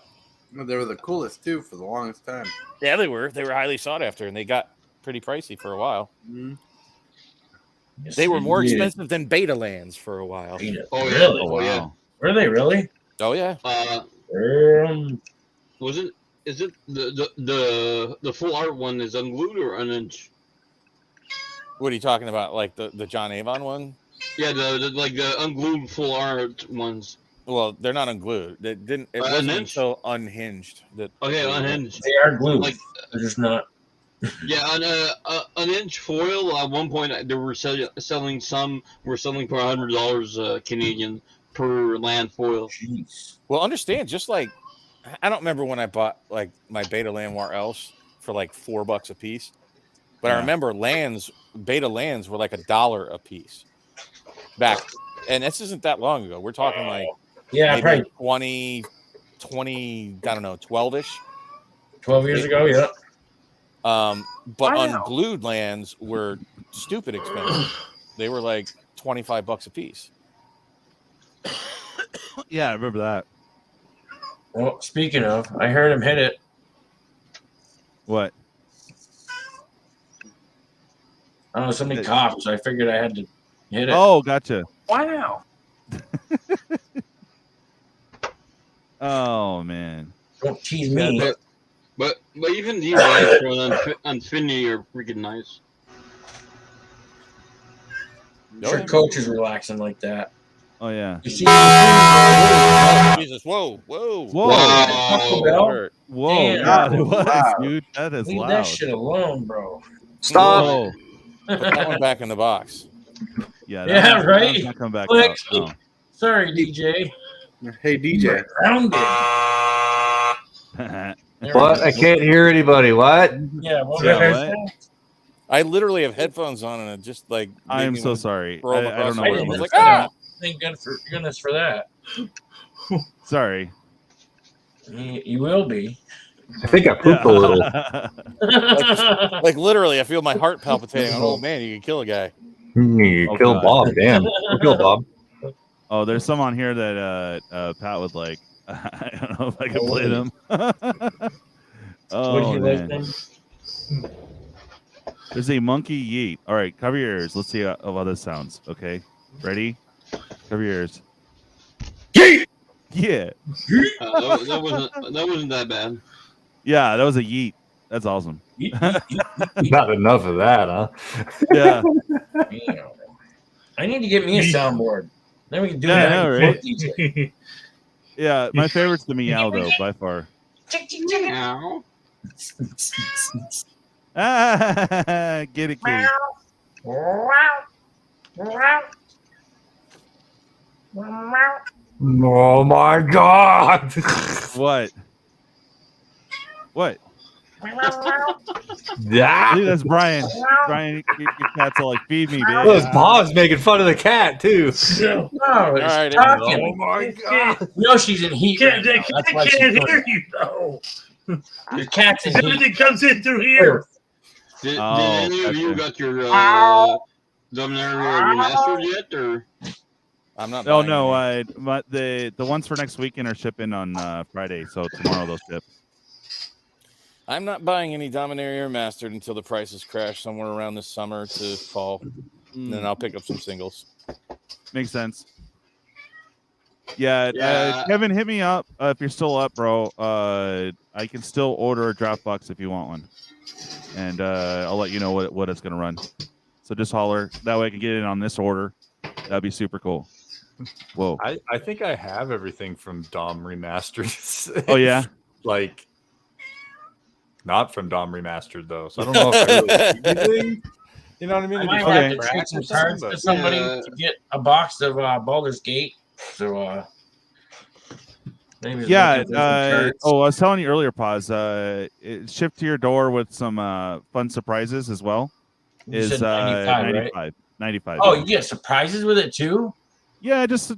Well, they were the coolest too for the longest time. Yeah, they were. They were highly sought after, and they got pretty pricey for a while. Mm-hmm. Yes, They were more did. expensive than beta lands for a while. Oh yeah. Really? Oh yeah. Were they really? Oh yeah. Was it? Is it the full art one is unglued or unhinged? What are you talking about? Like the John Avon one? Yeah, the unglued full art ones. Well, they're not unglued. They didn't. It wasn't Unhinged? until Unhinged that. Okay, unhinged. They are glued. Like They're just not. yeah, on an inch foil. At one point, they were selling some. Were selling for $100 Canadian per land foil. Jeez. Well, understand. Just like I don't remember when I bought like my beta land War Else for like $4 a piece, but I remember beta lands were like $1 a piece back, and this isn't that long ago. We're talking like Yeah, probably 20, I don't know, 12-ish. 12 years ago, yeah. But unglued lands were stupid expensive. They were like $25 a piece. Yeah, I remember that. Well, speaking of, I heard him hit it. What? I don't know, somebody coughed, so I figured I had to hit it. Oh, gotcha. Wow. Oh man. Don't tease me. Yeah, but even these guys from Infinity are freaking nice. I'm sure coach is relaxing like that. Oh yeah. You see? Oh, Jesus! Whoa! Whoa! Whoa! Wow. Whoa! Damn. God, it was, Wow. dude. That is Leave loud. that shit alone, bro. Stop! Whoa. Put that one back in the box. Yeah, Yeah, one's right. not coming back Click. out. No. Sorry, DJ. Hey, DJ. Grounded. What? I can't hear anybody. What? Yeah, what Yeah, was what? that? I literally have headphones on, and it just like. I made am me so wanna sorry. throw 'em I across don't know the what room. it I was was. like, ah! Thank goodness for that. Sorry. You will be. I think I pooped a little. like literally, I feel my heart palpitating. Oh man, you can kill a guy. You Oh, killed God. Bob. Damn. You killed Bob. Oh, there's some on here that Pat would like. I don't know if I can play them. Oh, Would you man. like them? There's a monkey yeet. All right, cover your ears. Let's see how this sounds. Okay, ready? Cover your ears. Yeet! Yeah. That wasn't that bad. Yeah, that was a yeet. That's awesome. Not enough of that, huh? Yeah. I need to get me a soundboard. Then we can do Yeah, I that. know, right? DJ. Yeah, my favorite's the meow though, by far. Meow. Ah, get it, kitty. Oh my God! What? What? Yeah. Dude, that's Brian. Brian, your cat's all like, feed me, bitch. Look, Bob's making fun of the cat too. Oh, All right, talking. Oh my God! You know she's in heat. Can't, Right now. That's why can't she's hear you though. The cat's in heat. Everything comes in through here. Did Oh, any of you gotcha. got your Dominaria remastered yet, or? I'm not. Oh buying no, any. the ones for next weekend are shipping on Friday, so tomorrow they'll ship. I'm not buying any Dominaria Remastered until the prices crash somewhere around this summer to fall. And then I'll pick up some singles. Makes sense. Yeah, Yeah. Kevin, hit me up if you're still up, bro. I can still order a Dropbox if you want one, and I'll let you know what it's gonna run. So just holler. That way I can get it on this order. That'd be super cool. Whoa. I think I have everything from Dom Remastered. Oh yeah. Like, not from Dom Remastered though, so I don't know if I really need anything. You know what I mean? I It'd might be have fun to to treat some practice, cards but- to somebody to get a box of Baldur's Gate. So maybe Yeah. looking for some cards. I was telling you earlier, Pawz. It shipped to your door with some fun surprises as well. You Is said 95, right? 95. Oh, yeah. you get surprises with it too? Yeah, just a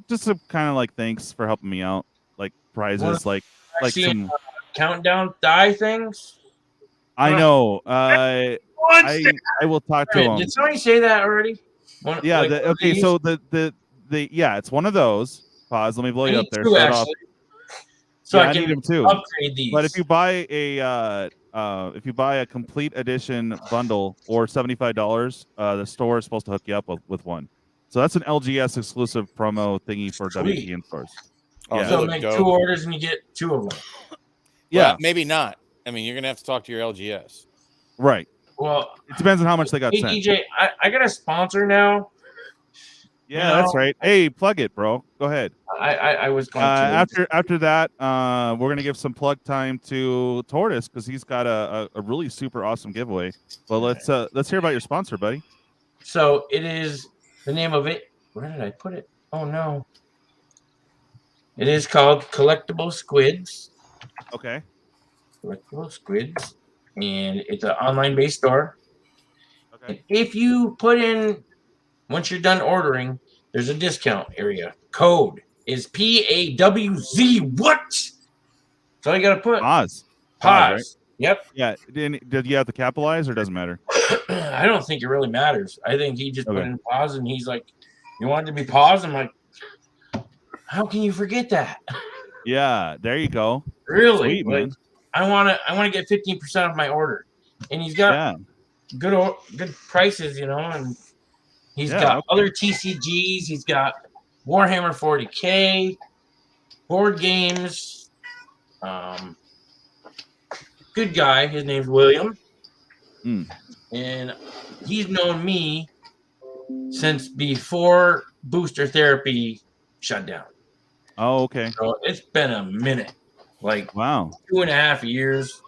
kind of like thanks for helping me out, like prizes, like Seeing, some. countdown die things. I know. I will talk to Wait, him. did somebody say that already? Yeah. Like, Okay. these? So the yeah, it's one of those. Pause. Let me blow I you need up there. two, Start off. actually. So Yeah, I I can need them too. upgrade these. But if you buy a complete edition bundle or $75, the store is supposed to hook you up with one. So that's an LGS exclusive promo thingy for Sweet. WPN stores. Oh, Yeah. So make 2 orders and you get 2 of them. Yeah. Well, maybe not. I mean, you're gonna have to talk to your LGS. Right. Well, It depends on how much they got hey sent. DJ, I got a sponsor now. Yeah, You that's know? right. Hey, plug it, bro. Go ahead. I was going to. After that, we're gonna give some plug time to Tortoise because he's got a really super awesome giveaway. But let's hear about your sponsor, buddy. So it is the name of it. Where did I put it? Oh no. It is called Collectible Squids. Okay. Collectible Squids, and it's an online-based store. Okay. If you put in, once you're done ordering, there's a discount area. Code is PAWZ. What? That's all you got to put. Pawz. Pawz. Right? Yep. Yeah. Did you have to capitalize or doesn't matter? I don't think it really matters. I think he just put Okay. in pause, and he's like, "You want it to be paused?" I'm like, "How can you forget that?" Yeah. There you go. Really? Sweet, Like, man. I want to get 15% of my order, and he's got good prices, you know, and he's got other TCGs. He's got Warhammer 40K, board games. Good guy. His name's William, and he's known me since before booster therapy shut down. Oh, okay. So it's been a minute. Like, wow, 2.5 years.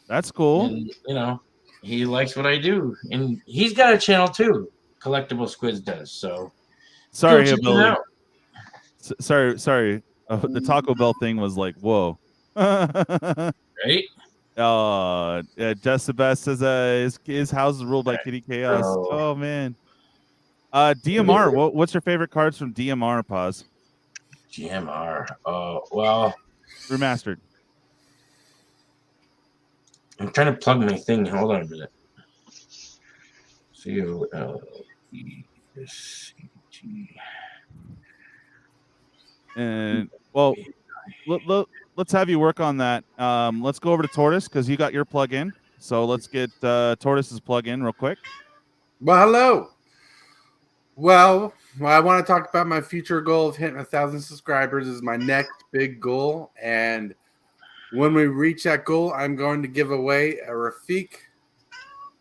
That's cool. And, you know, he likes what I do, and he's got a channel too. Collectible Squids does. So Sorry, go check him Billy. out. Sorry. The Taco Bell thing was like, whoa. Right? Just the best says his house is ruled by Kitty Chaos. Oh man. DMR. What's your favorite cards from DMR? Pawz. DMR. Oh well. Remastered. I'm trying to plug my thing. Hold on a minute. COLESCT. And well, let's have you work on that. Let's go over to Tortoise because you got your plug in. So let's get Tortoise's plug in real quick. Well, hello. Well, I want to talk about my future goal of hitting 1,000 subscribers is my next big goal. And when we reach that goal, I'm going to give away a Rafiq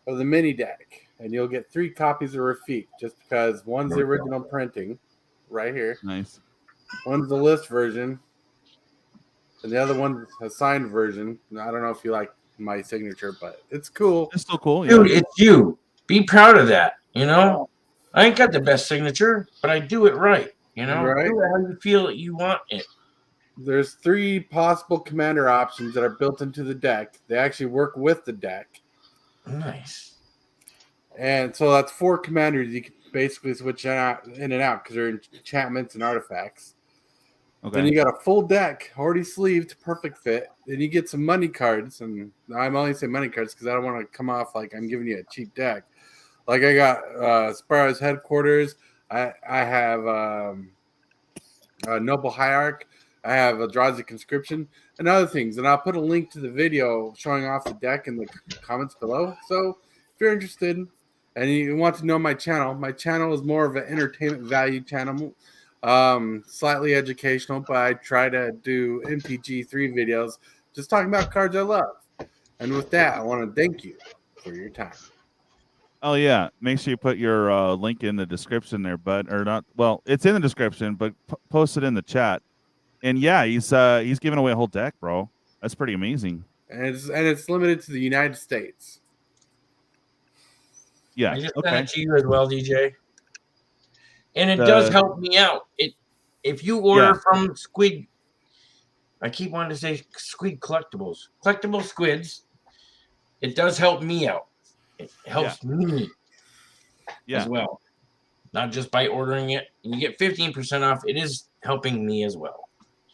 of the mini deck. And you'll get 3 copies of Rafiq just because one's the original printing right here. Nice. One's the list version. And the other one's a signed version. I don't know if you like my signature, but it's cool. It's still cool. Dude, it's you. Be proud of that. You know, I ain't got the best signature, but I do it right. You know, Right. do it how you feel that you want it. There's 3 possible commander options that are built into the deck. They actually work with the deck. Nice. And so that's 4 commanders you can basically switch in and out because they're enchantments and artifacts. Okay. Then you got a full deck already sleeved, perfect fit. Then you get some money cards, and I'm only saying money cards because I don't want to come off like I'm giving you a cheap deck. Like I got Sparrow's Headquarters. I have Noble Hierarch. I have a Eldrazi Conscription and other things. And I'll put a link to the video showing off the deck in the comments below. So if you're interested and you want to know my channel is more of an entertainment value channel. Slightly educational, but I try to do MTG3 videos just talking about cards I love. And with that, I want to thank you for your time. Oh yeah, make sure you put your link in the description there, bud. Or not? Well, it's in the description, but post it in the chat. And yeah, he's giving away a whole deck, bro. That's pretty amazing. And it's limited to the United States. Yeah. I just sent it to you as well, DJ. And it does help me out. If you order from Squid, I keep wanting to say Squid Collectibles, Collectible Squids, it does help me out. It helps me as well. Not just by ordering it. And you get 15% off. It is helping me as well.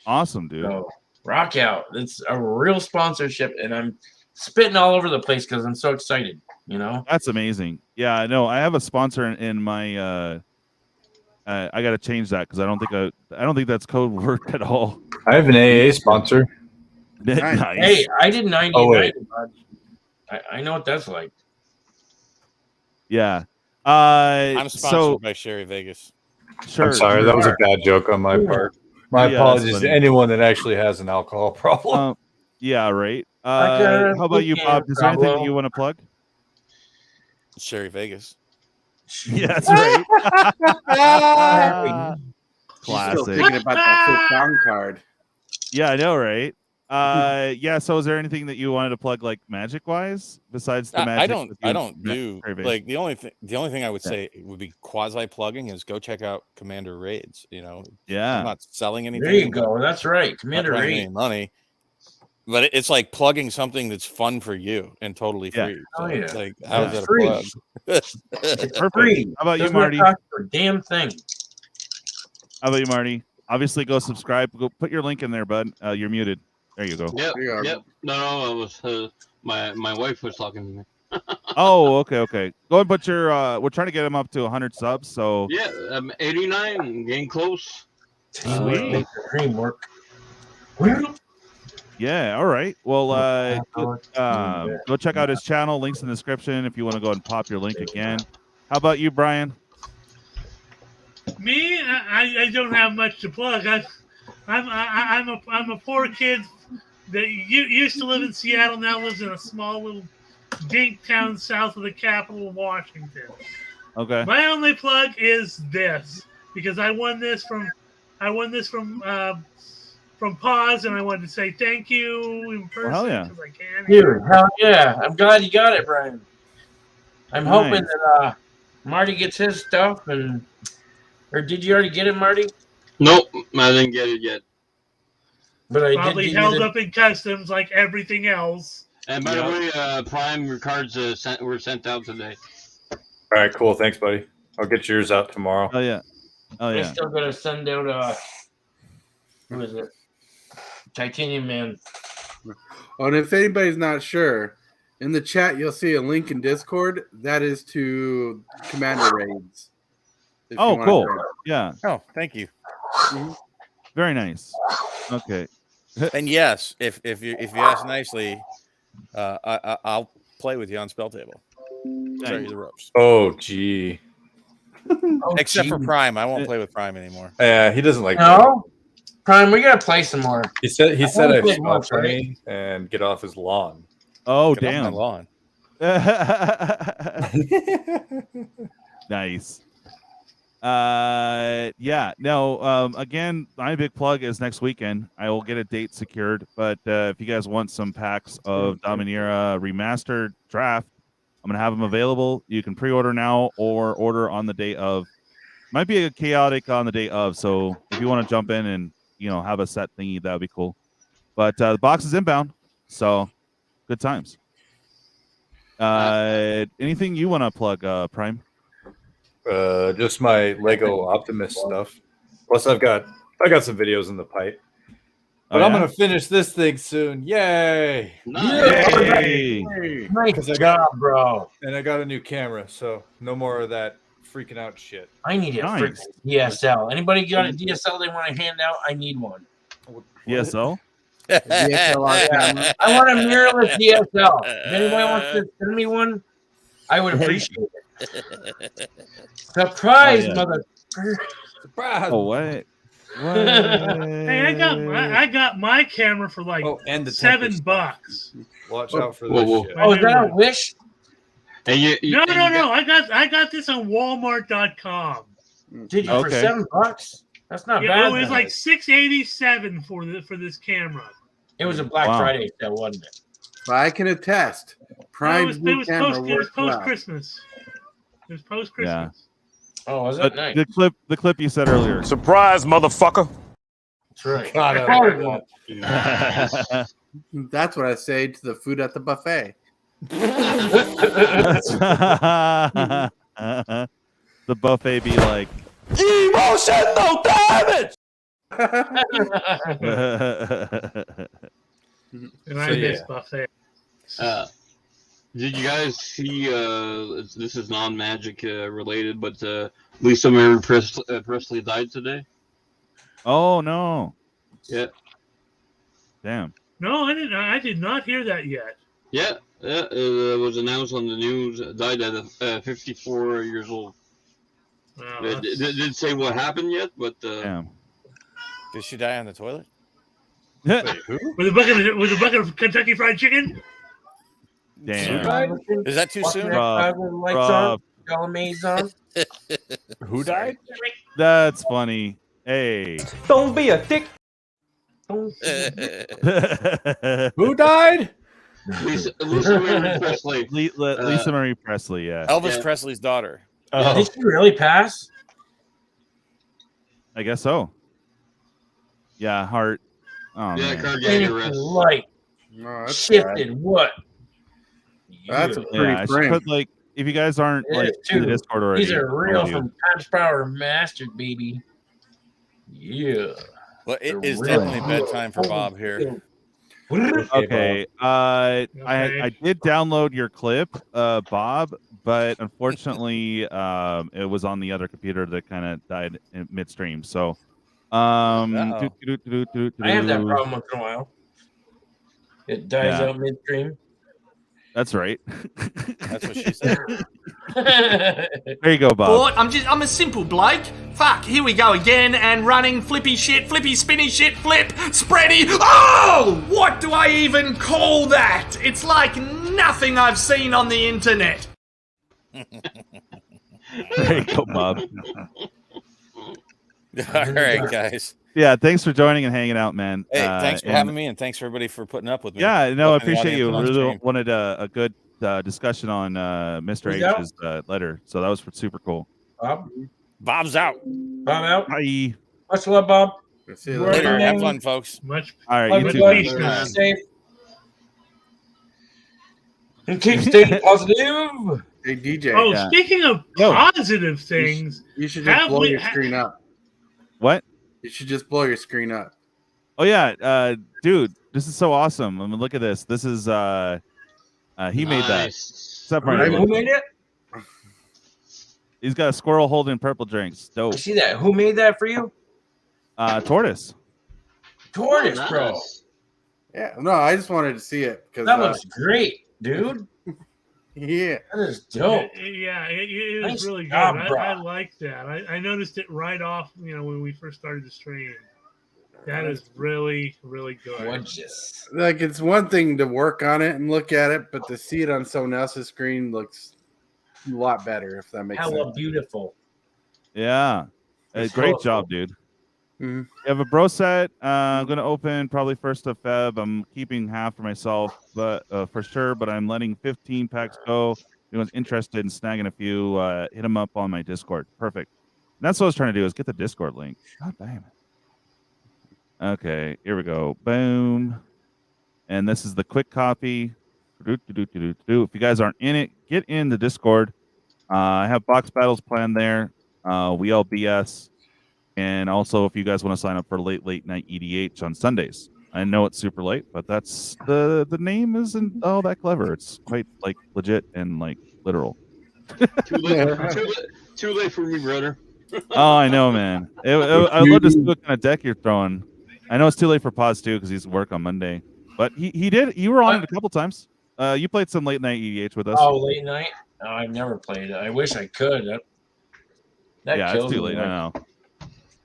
Awesome, dude. So rock out. It's a real sponsorship, and I'm spitting all over the place because I'm so excited. You know? That's amazing. Yeah, I know. I have a sponsor in my I got to change that because I don't think that's code word at all. I have an AA sponsor. Nice. Hey, I did 90. Oh, wait. I know what that's like. Yeah. I'm sponsored by Sherry Vegas. Sure. I'm sorry, that was a bad joke on my part. My apologies to anyone that actually has an alcohol problem. Yeah, right. How about you, Bob? Is there anything that you want to plug? Sherry Vegas. Yeah, that's right. Classic. Still thinking about that fifth down card. Yeah, I know, right? Yeah. So, is there anything that you wanted to plug, like magic wise, besides the magic? I don't do like the only thing I would say would be quasi plugging is go check out Commander Raids. You know, I'm not selling anything. There you go. That's right, Commander Raids. Money, but it's like plugging something that's fun for you and totally free. Oh yeah. Like how's that free. a plug? It's free. How about you, Doesn't cost Marty? a damn thing. How about you, Marty? Obviously, go subscribe. Go put your link in there, bud. You're muted. There you go. Yep. No, it was my wife was talking to me. Oh, okay. Go and put your. We're trying to get him up to 100 subs. So yeah, 89, getting close. Sweet. Dream work. Yeah. All right. Well, go check out his channel. Links in the description if you want to go and pop your link again. How about you, Brian? Me, I don't have much to plug. I'm a poor kid that used to live in Seattle, now lives in a small little dink town south of the capital of Washington. Okay. My only plug is this because I won this from Pawz, and I wanted to say thank you in person. Hell yeah. I can. Dude, hell yeah. I'm glad you got it, Brian. I'm hoping that Marty gets his stuff, or did you already get it, Marty? Nope, I didn't get it yet. But I Probably did held up in customs like everything else. And by the way, Prime cards were sent out today. All right, cool. Thanks, buddy. I'll get yours out tomorrow. Oh yeah. Oh I yeah. still gotta send out who is it? Titanium Man. Oh, and if anybody's not sure, in the chat you'll see a link in Discord. That is to Commander Raids. Oh, cool. Yeah. Oh, thank you. Very nice. Okay. And yes, if you ask nicely, I'll play with you on Spell Table. Show you the ropes. Oh, gee. Except for Prime, I won't play with Prime anymore. Yeah, he doesn't like. No, Prime, we gotta play some more. He said I play should once, for right? me and get off his lawn. Oh, Get off damn. my lawn. Nice. Yeah. No. Again, my big plug is next weekend. I will get a date secured. But if you guys want some packs of Dominaria Remastered Draft, I'm gonna have them available. You can pre-order now or order on the day of. Might be a chaotic on the day of. So if you want to jump in and have a set thingy, that would be cool. But the box is inbound, so good times. Anything you want to plug, Prime? Just my Lego Optimus stuff. Plus, I've got some videos in the pipe. But I'm gonna finish this thing soon. Yay! Nice job, bro. And I got a new camera, so no more of that freaking out shit. I need a freaking DSL. Anybody got a DSL they want to hand out? I need one. DSL? I want a mirrorless DSL. If anybody wants to send me one, I would appreciate it. Surprise, mother! Surprise! Oh, what? Hey, I got my camera for like and the $7. Watch out for this shit. Oh, is that a Wish? Hey, No. I got this on Walmart.com. Did you for $7? That's not bad. It was like $687 for this camera. It was a Black Friday sale, wasn't it? I can attest. Prime's it new was camera works post well. Christmas. It was post Christmas. Oh, was But that nice? the clip you said earlier. Surprise, motherfucker. That's right. That's what I say to the food at the buffet. The buffet be like Emotional damage. And I miss buffet. Did you guys see? This is non-Magic related, but Lisa Mary Presley died today. Oh no! Yeah. Damn. No, I didn't. I did not hear that yet. Yeah. It was announced on the news. Died at 54 years old. Wow, didn't say what happened yet, but Damn. Did she die on the toilet? Wait, who? With a bucket of Kentucky Fried Chicken. Damn. Is that too soon? Who died? That's funny. Hey. Don't be a dick. Who died? Lisa Marie Presley. Lisa Marie Presley. Yeah. Elvis Presley's daughter. Did she really pass? I guess so. Yeah. Heart. Oh Yeah, man. cardiac arrest. Light Oh, that's shifted. bad. What? That's a pretty Yeah. I should frame. put like if you guys aren't It like is, in the too. Discord already. These are all real of you. from Punch Power Mastered, baby. Yeah. Well, it They're is real. definitely bedtime for Bob here. Okay. I did download your clip, Bob, but unfortunately, it was on the other computer that kind of died in midstream. So, I have that problem once in a while. It dies Yeah. out midstream. That's right. That's what she said. There you go, Bob. I'm a simple bloke. Fuck, here we go again and running flippy shit, flippy spinny shit, flip, spready. Oh! What do I even call that? It's like nothing I've seen on the internet. There you go, Bob. All right, guys. Yeah, thanks for joining and hanging out, man. Hey, thanks for having me, and thanks for everybody for putting up with me. Yeah, no, I Both in the appreciate you. audience and on Really stream. wanted a good discussion on Mr. Who's out? H's letter. So that was super cool. Bob? Bob's out. Bob out? Bye. Much love, Bob. See you Later. later. Have fun, folks. Much. All right, Love you you, too. buddy. man. Stay safe. And keep staying positive. Hey, DJ. Oh, Yeah. speaking of Yo. positive things, You should just have blow we- your screen up. What? You should just blow your screen up. Oh yeah, dude, this is so awesome. I mean, look at this. This is he made that. What's up, Marty? Who made it? He's got a squirrel holding purple drinks. Dope. I see that. Who made that for you? Tortoise. Tortoise, Oh, bro. nice. Yeah, no, I just wanted to see it because That looks great, dude. yeah, That is dope. Yeah, it was Nice really good. job, bro. I like that. I noticed it right off, when we first started the stream. That is really, really good. Gorgeous. like it's one thing to work on it and look at it, but to see it on someone else's screen looks a lot better. If that makes Hella sense. beautiful. Yeah. It's Great cool. job, dude. Mhm. You have a bro set. I'm gonna open probably 1st of Feb. I'm keeping half for myself, but for sure. But I'm letting 15 packs go. If anyone's interested in snagging a few, hit them up on my Discord. Perfect. And that's what I was trying to do is get the Discord link. God damn it. Okay, here we go. Boom. And this is the quick copy. If you guys aren't in it, get in the Discord. I have box battles planned there. We all BS. And also, if you guys want to sign up for late night EDH on Sundays, I know it's super late, but that's the name isn't all that clever. It's quite like legit and like literal. Too late for me, brother. Oh, I know, man. I love to see what kind of deck you're throwing. I know it's too late for Pawz too because he's at work on Monday, but he did. You were on it a couple times. You played some late night EDH with us. Oh, late night? No, I've never played it. I wish I could. That yeah, kills it's too me, late. man. I know.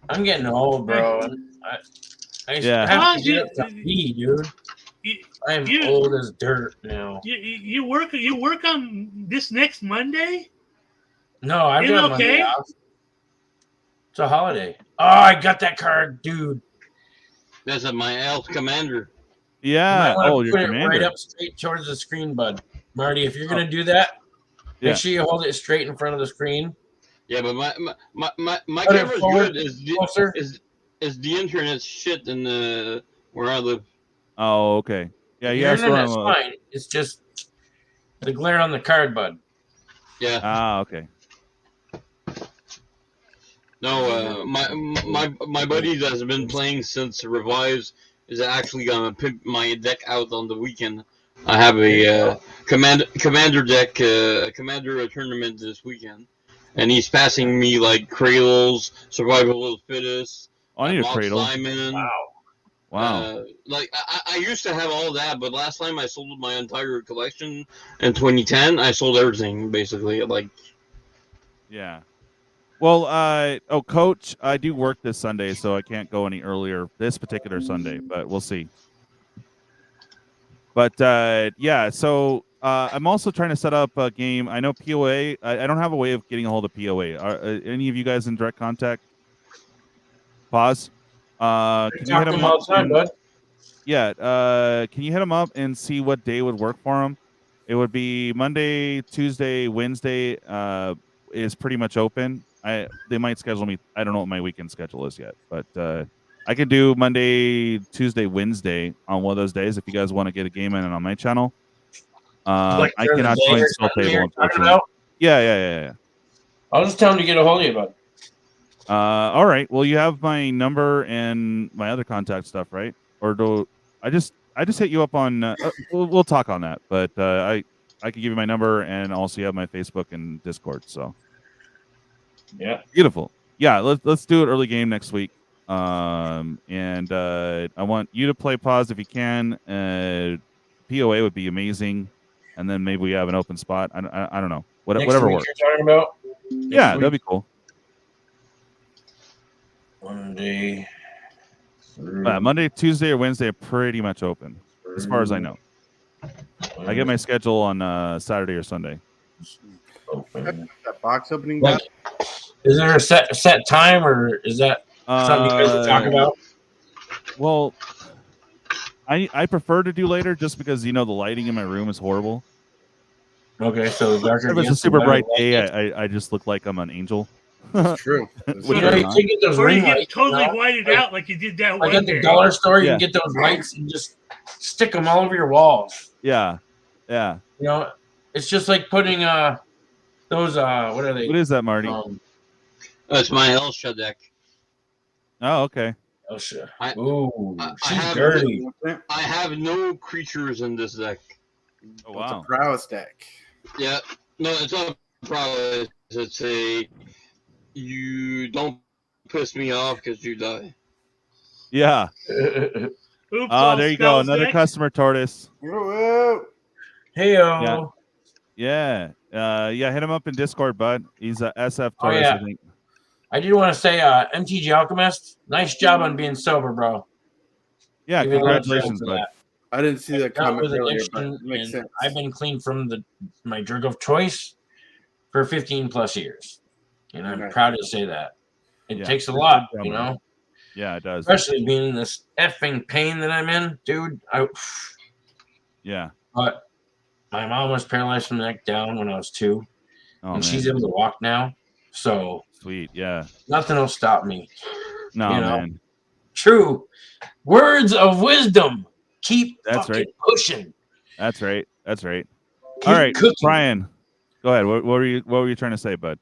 I'm getting old, bro. I Yeah. have to get up to pee, dude. I'm you- old as dirt now. You work on this next Monday? No, I've You got okay? Monday off. It's a holiday. Oh, I got that card, dude. That's my elf commander. Yeah. You might wanna Oh, your put it commander. right up straight towards the screen, bud. Marty, if you're gonna do that, Yeah. make sure you hold it straight in front of the screen. Yeah, but my Put it camera's forward, good. closer. Is the internet shit in where I live? Oh, okay. Yeah, you Your have to internet's run. fine. It's just the glare on the card, bud. Yeah. Ah, okay. No, my buddy that has been playing since Revives is actually gonna pimp my deck out on the weekend. I have a commander deck, commander tournament this weekend, and he's passing me like Cradles, Survival of the Fittest, I need a Mock Cradle. Simon. Wow. Like I used to have all that, but last time I sold my entire collection in 2010. I sold everything basically. Like, Yeah. Well, Coach, I do work this Sunday, so I can't go any earlier this particular Sunday, but we'll see. But yeah, so I'm also trying to set up a game. I know POA. I don't have a way of getting a hold of POA. Are any of you guys in direct contact? Pause. Can you hit him up? Yeah. Can you hit him up and see what day would work for him? It would be Monday, Tuesday, Wednesday. Is pretty much open. They might schedule me. I don't know what my weekend schedule is yet, but I can do Monday, Tuesday, Wednesday on one of those days if you guys want to get a game in on my channel. I cannot join Skull Table, unfortunately. Yeah. I'll just tell him to get a hold of you, bud. All right. Well, you have my number and my other contact stuff, right? Or do I just hit you up on? We'll talk on that, but I can give you my number and also you have my Facebook and Discord. So yeah, beautiful. Yeah, let's do it early game next week. And I want you to play Pawz if you can. POA would be amazing, and then maybe we have an open spot. I don't know. Whatever week works. you're talking about? Yeah, that'd be cool. Monday, Monday, Tuesday, or Wednesday are pretty much open, as far as I know. I get my schedule on Saturday or Sunday. That box opening. Like, is there a set time, or is that something you guys would talk about? Well, I prefer to do later, just because the lighting in my room is horrible. Okay, so darker. If it's a super bright day, I just look like I'm an angel. It's true. You know, you can get those Or you ring get lights. totally you know? whited Like- out like you did that Like one at the day. dollar store, you Yeah. can get those lights and just stick them all over your walls. Yeah, yeah. You know, it's just like putting those what are they? What is that, Marty? That's my Elsha deck. Oh, okay. Elsha. I, Ooh, I she's have dirty. I have no creatures in this deck. Oh It's wow. a prowess deck. Yeah, no, it's not prowess. It's a you don't piss me off because you die. Yeah. Oops, Oh, there you go. spells Another deck. customer, Tortoise. Heyo. Yeah. Yeah. Hit him up in Discord, bud. He's a SF Oh, Tortoise, yeah. I think. I did want to say, MTG Alchemist, nice job on being sober, bro. Yeah, Give you a lot of congratulations, credit for bud. that. I didn't see that That comment was earlier, but addiction, it makes and sense. I've been clean from my drug of choice for 15 plus years, and I'm Okay. proud to say that. It Yeah. takes a lot, you know, Yeah, it does. especially being in this effing pain that I'm in, dude. Yeah. But my mom was paralyzed from the neck down when I was 2, Oh, and man. she's able to walk now. So Sweet. Yeah. nothing will stop me. No, you know? man. True words of wisdom. Keep That's fucking right. pushing. That's right. That's right. Keep All right, cooking. Brian. Go ahead. What were you trying to say, bud?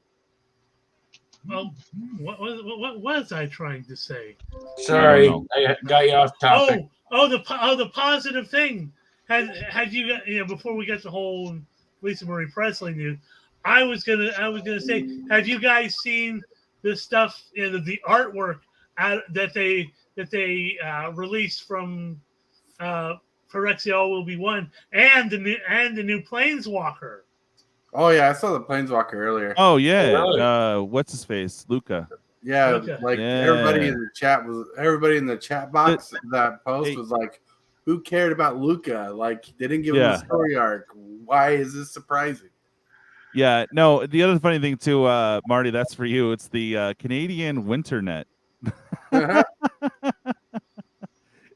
Well, what was I trying to say? Sorry, know. I got you off topic. The positive thing. Had you got, before we got the whole Lisa Marie Presley news, I was gonna say, have you guys seen the stuff, the artwork that they released from Phyrexia All Will Be One and the new Planeswalker? Oh yeah, I saw the Planeswalker earlier. Oh yeah. really? What's his face? Luca. Yeah, Okay. like Yeah. everybody in the chat box of that post was like, "Who cared about Luca? Like, they didn't give him Yeah. a story arc. Why is this surprising?" Yeah. No. The other funny thing too, Marty. That's for you. It's the Canadian Winternet.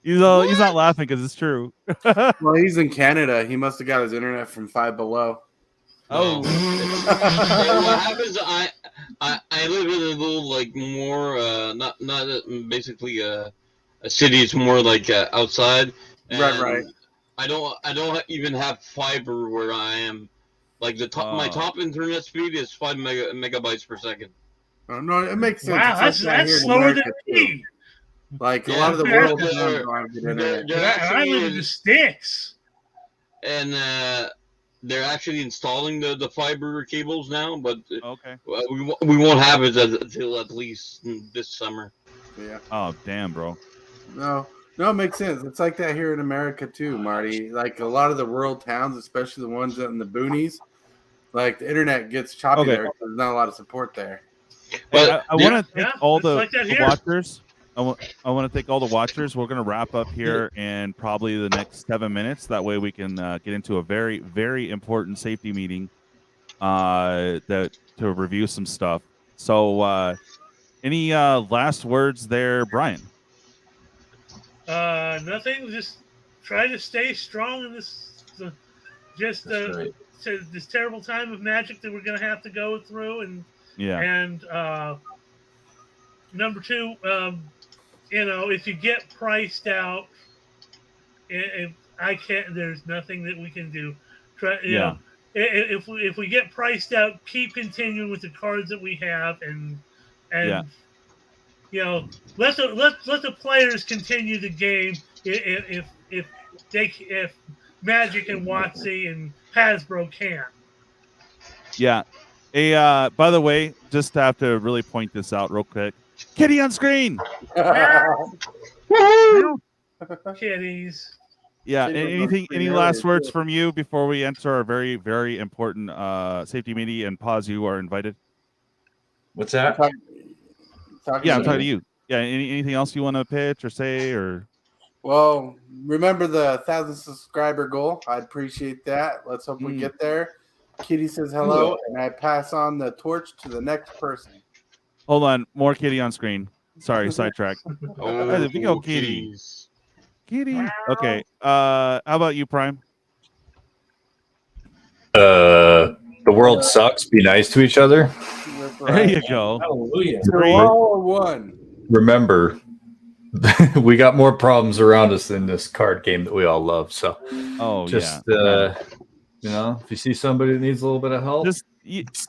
He's not laughing because it's true. Well, he's in Canada. He must have got his internet from Five Below. Oh. Yeah, what happens? I live in a little like more not basically a city. It's more like outside. Right. I don't even have fiber where I am. Like my top internet speed is 5 megabytes per second. Oh, no, it makes sense. Wow, It's like that here that's in slower than America, too. me. Like a Yeah, lot of the they're- world they're- don't have good internet. they're I actually live in the sticks. and they're actually installing the fiber cables now, but Okay. we won't have it until at least this summer. Yeah. Oh damn, bro. No, it makes sense. It's like that here in America too, Marty. Like a lot of the rural towns, especially the ones out in the boonies, like the internet gets choppy Okay. there because there's not a lot of support there. Hey, I want to thank all it's the, like that the here. watchers. I want to thank all the watchers. We're going to wrap up here in probably the next 7 minutes. That way we can get into a very, very important safety meeting to review some stuff. So any last words there, Brian? Nothing. Just try to stay strong in this this terrible time of Magic that we're going to have to go through, and number 2, if you get priced out, if I can't, there's nothing that we can do. You know, if we get priced out, keep continuing with the cards that we have, and let the players continue the game. If Magic and WotC and Hasbro can. Yeah. Hey, by the way, just have to really point this out real quick. Kitty on screen. Kitties. Yeah. Any last words from you before we enter our very, very important safety meeting? And Pawz, you are invited. What's that? Yeah, I'm talking to you. Yeah. Anything else you want to pitch or say or? Well, remember the 1,000 subscriber goal. I'd appreciate that. Let's hope we get there. Kitty says hello, and I pass on the torch to the next person. Hold on, more Kitty on screen. Sorry, sidetrack. Oh, we go Kitty. Kitty. Okay. How about you, Prime? world sucks, be nice to each other. There you go. Hallelujah. Remember, we got more problems around us than this card game that we all love. So, you know, if you see somebody that needs a little bit of help, just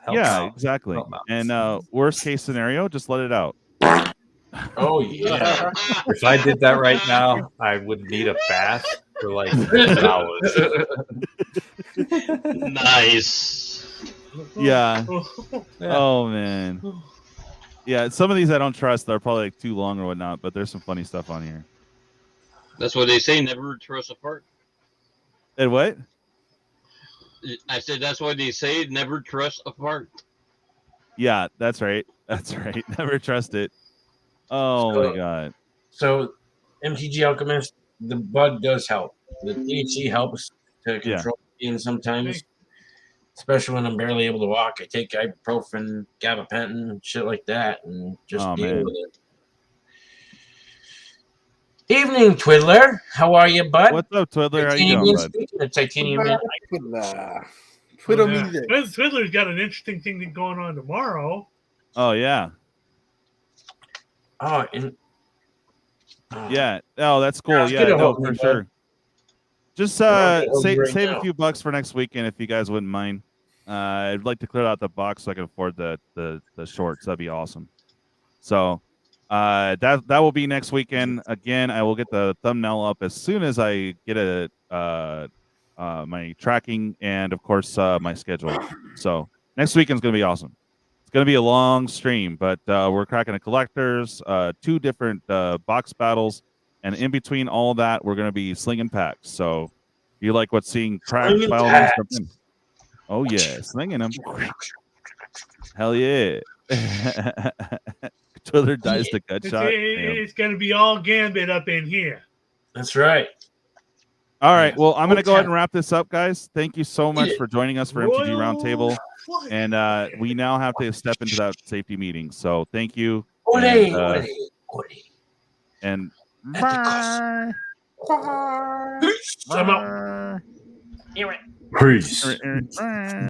help out. exactly. Help out. And worst case scenario, just let it out. Oh yeah. If I did that right now, I would need a bath for like hours. Nice. Yeah. Oh man. Yeah, some of these I don't trust. They're probably like too long or whatnot, but there's some funny stuff on here. That's what they say. Never trust apart. And what? I said that's why they say never trust apart. Yeah, that's right. That's right. Never trust it. Oh my god. So MTG Alchemist, the bud does help. The THC helps to control pain sometimes. Especially when I'm barely able to walk. I take ibuprofen, gabapentin, shit like that, and just deal with it. Evening, Twiddler. How are you, bud? What's up, Twiddler? How you doing, bud? The Titanium Man. Twiddler's got an interesting thing going on tomorrow. Oh yeah. Oh, and yeah. Oh, that's cool. Yeah, no, for sure. Just save a few bucks for next weekend if you guys wouldn't mind. I'd like to clear out the box so I can afford the shorts. That'd be awesome. So that will be next weekend. Again, I will get the thumbnail up as soon as I get my tracking and of course my schedule. So next weekend's gonna be awesome. It's gonna be a long stream, but we're cracking a collectors, 2 different box battles. And in between all that, we're going to be slinging packs. So if you like what's seeing crack, by all means, jump in. Oh, yeah. Slinging them. Hell yeah. Twiddler dies the gut shot. It's going to be all Gambit up in here. That's right. All right. Well, I'm going to go ahead and wrap this up, guys. Thank you so much for joining us for MTG Roundtable. And we now have to step into that safety meeting. So thank you. And bye. I'm out. Peace.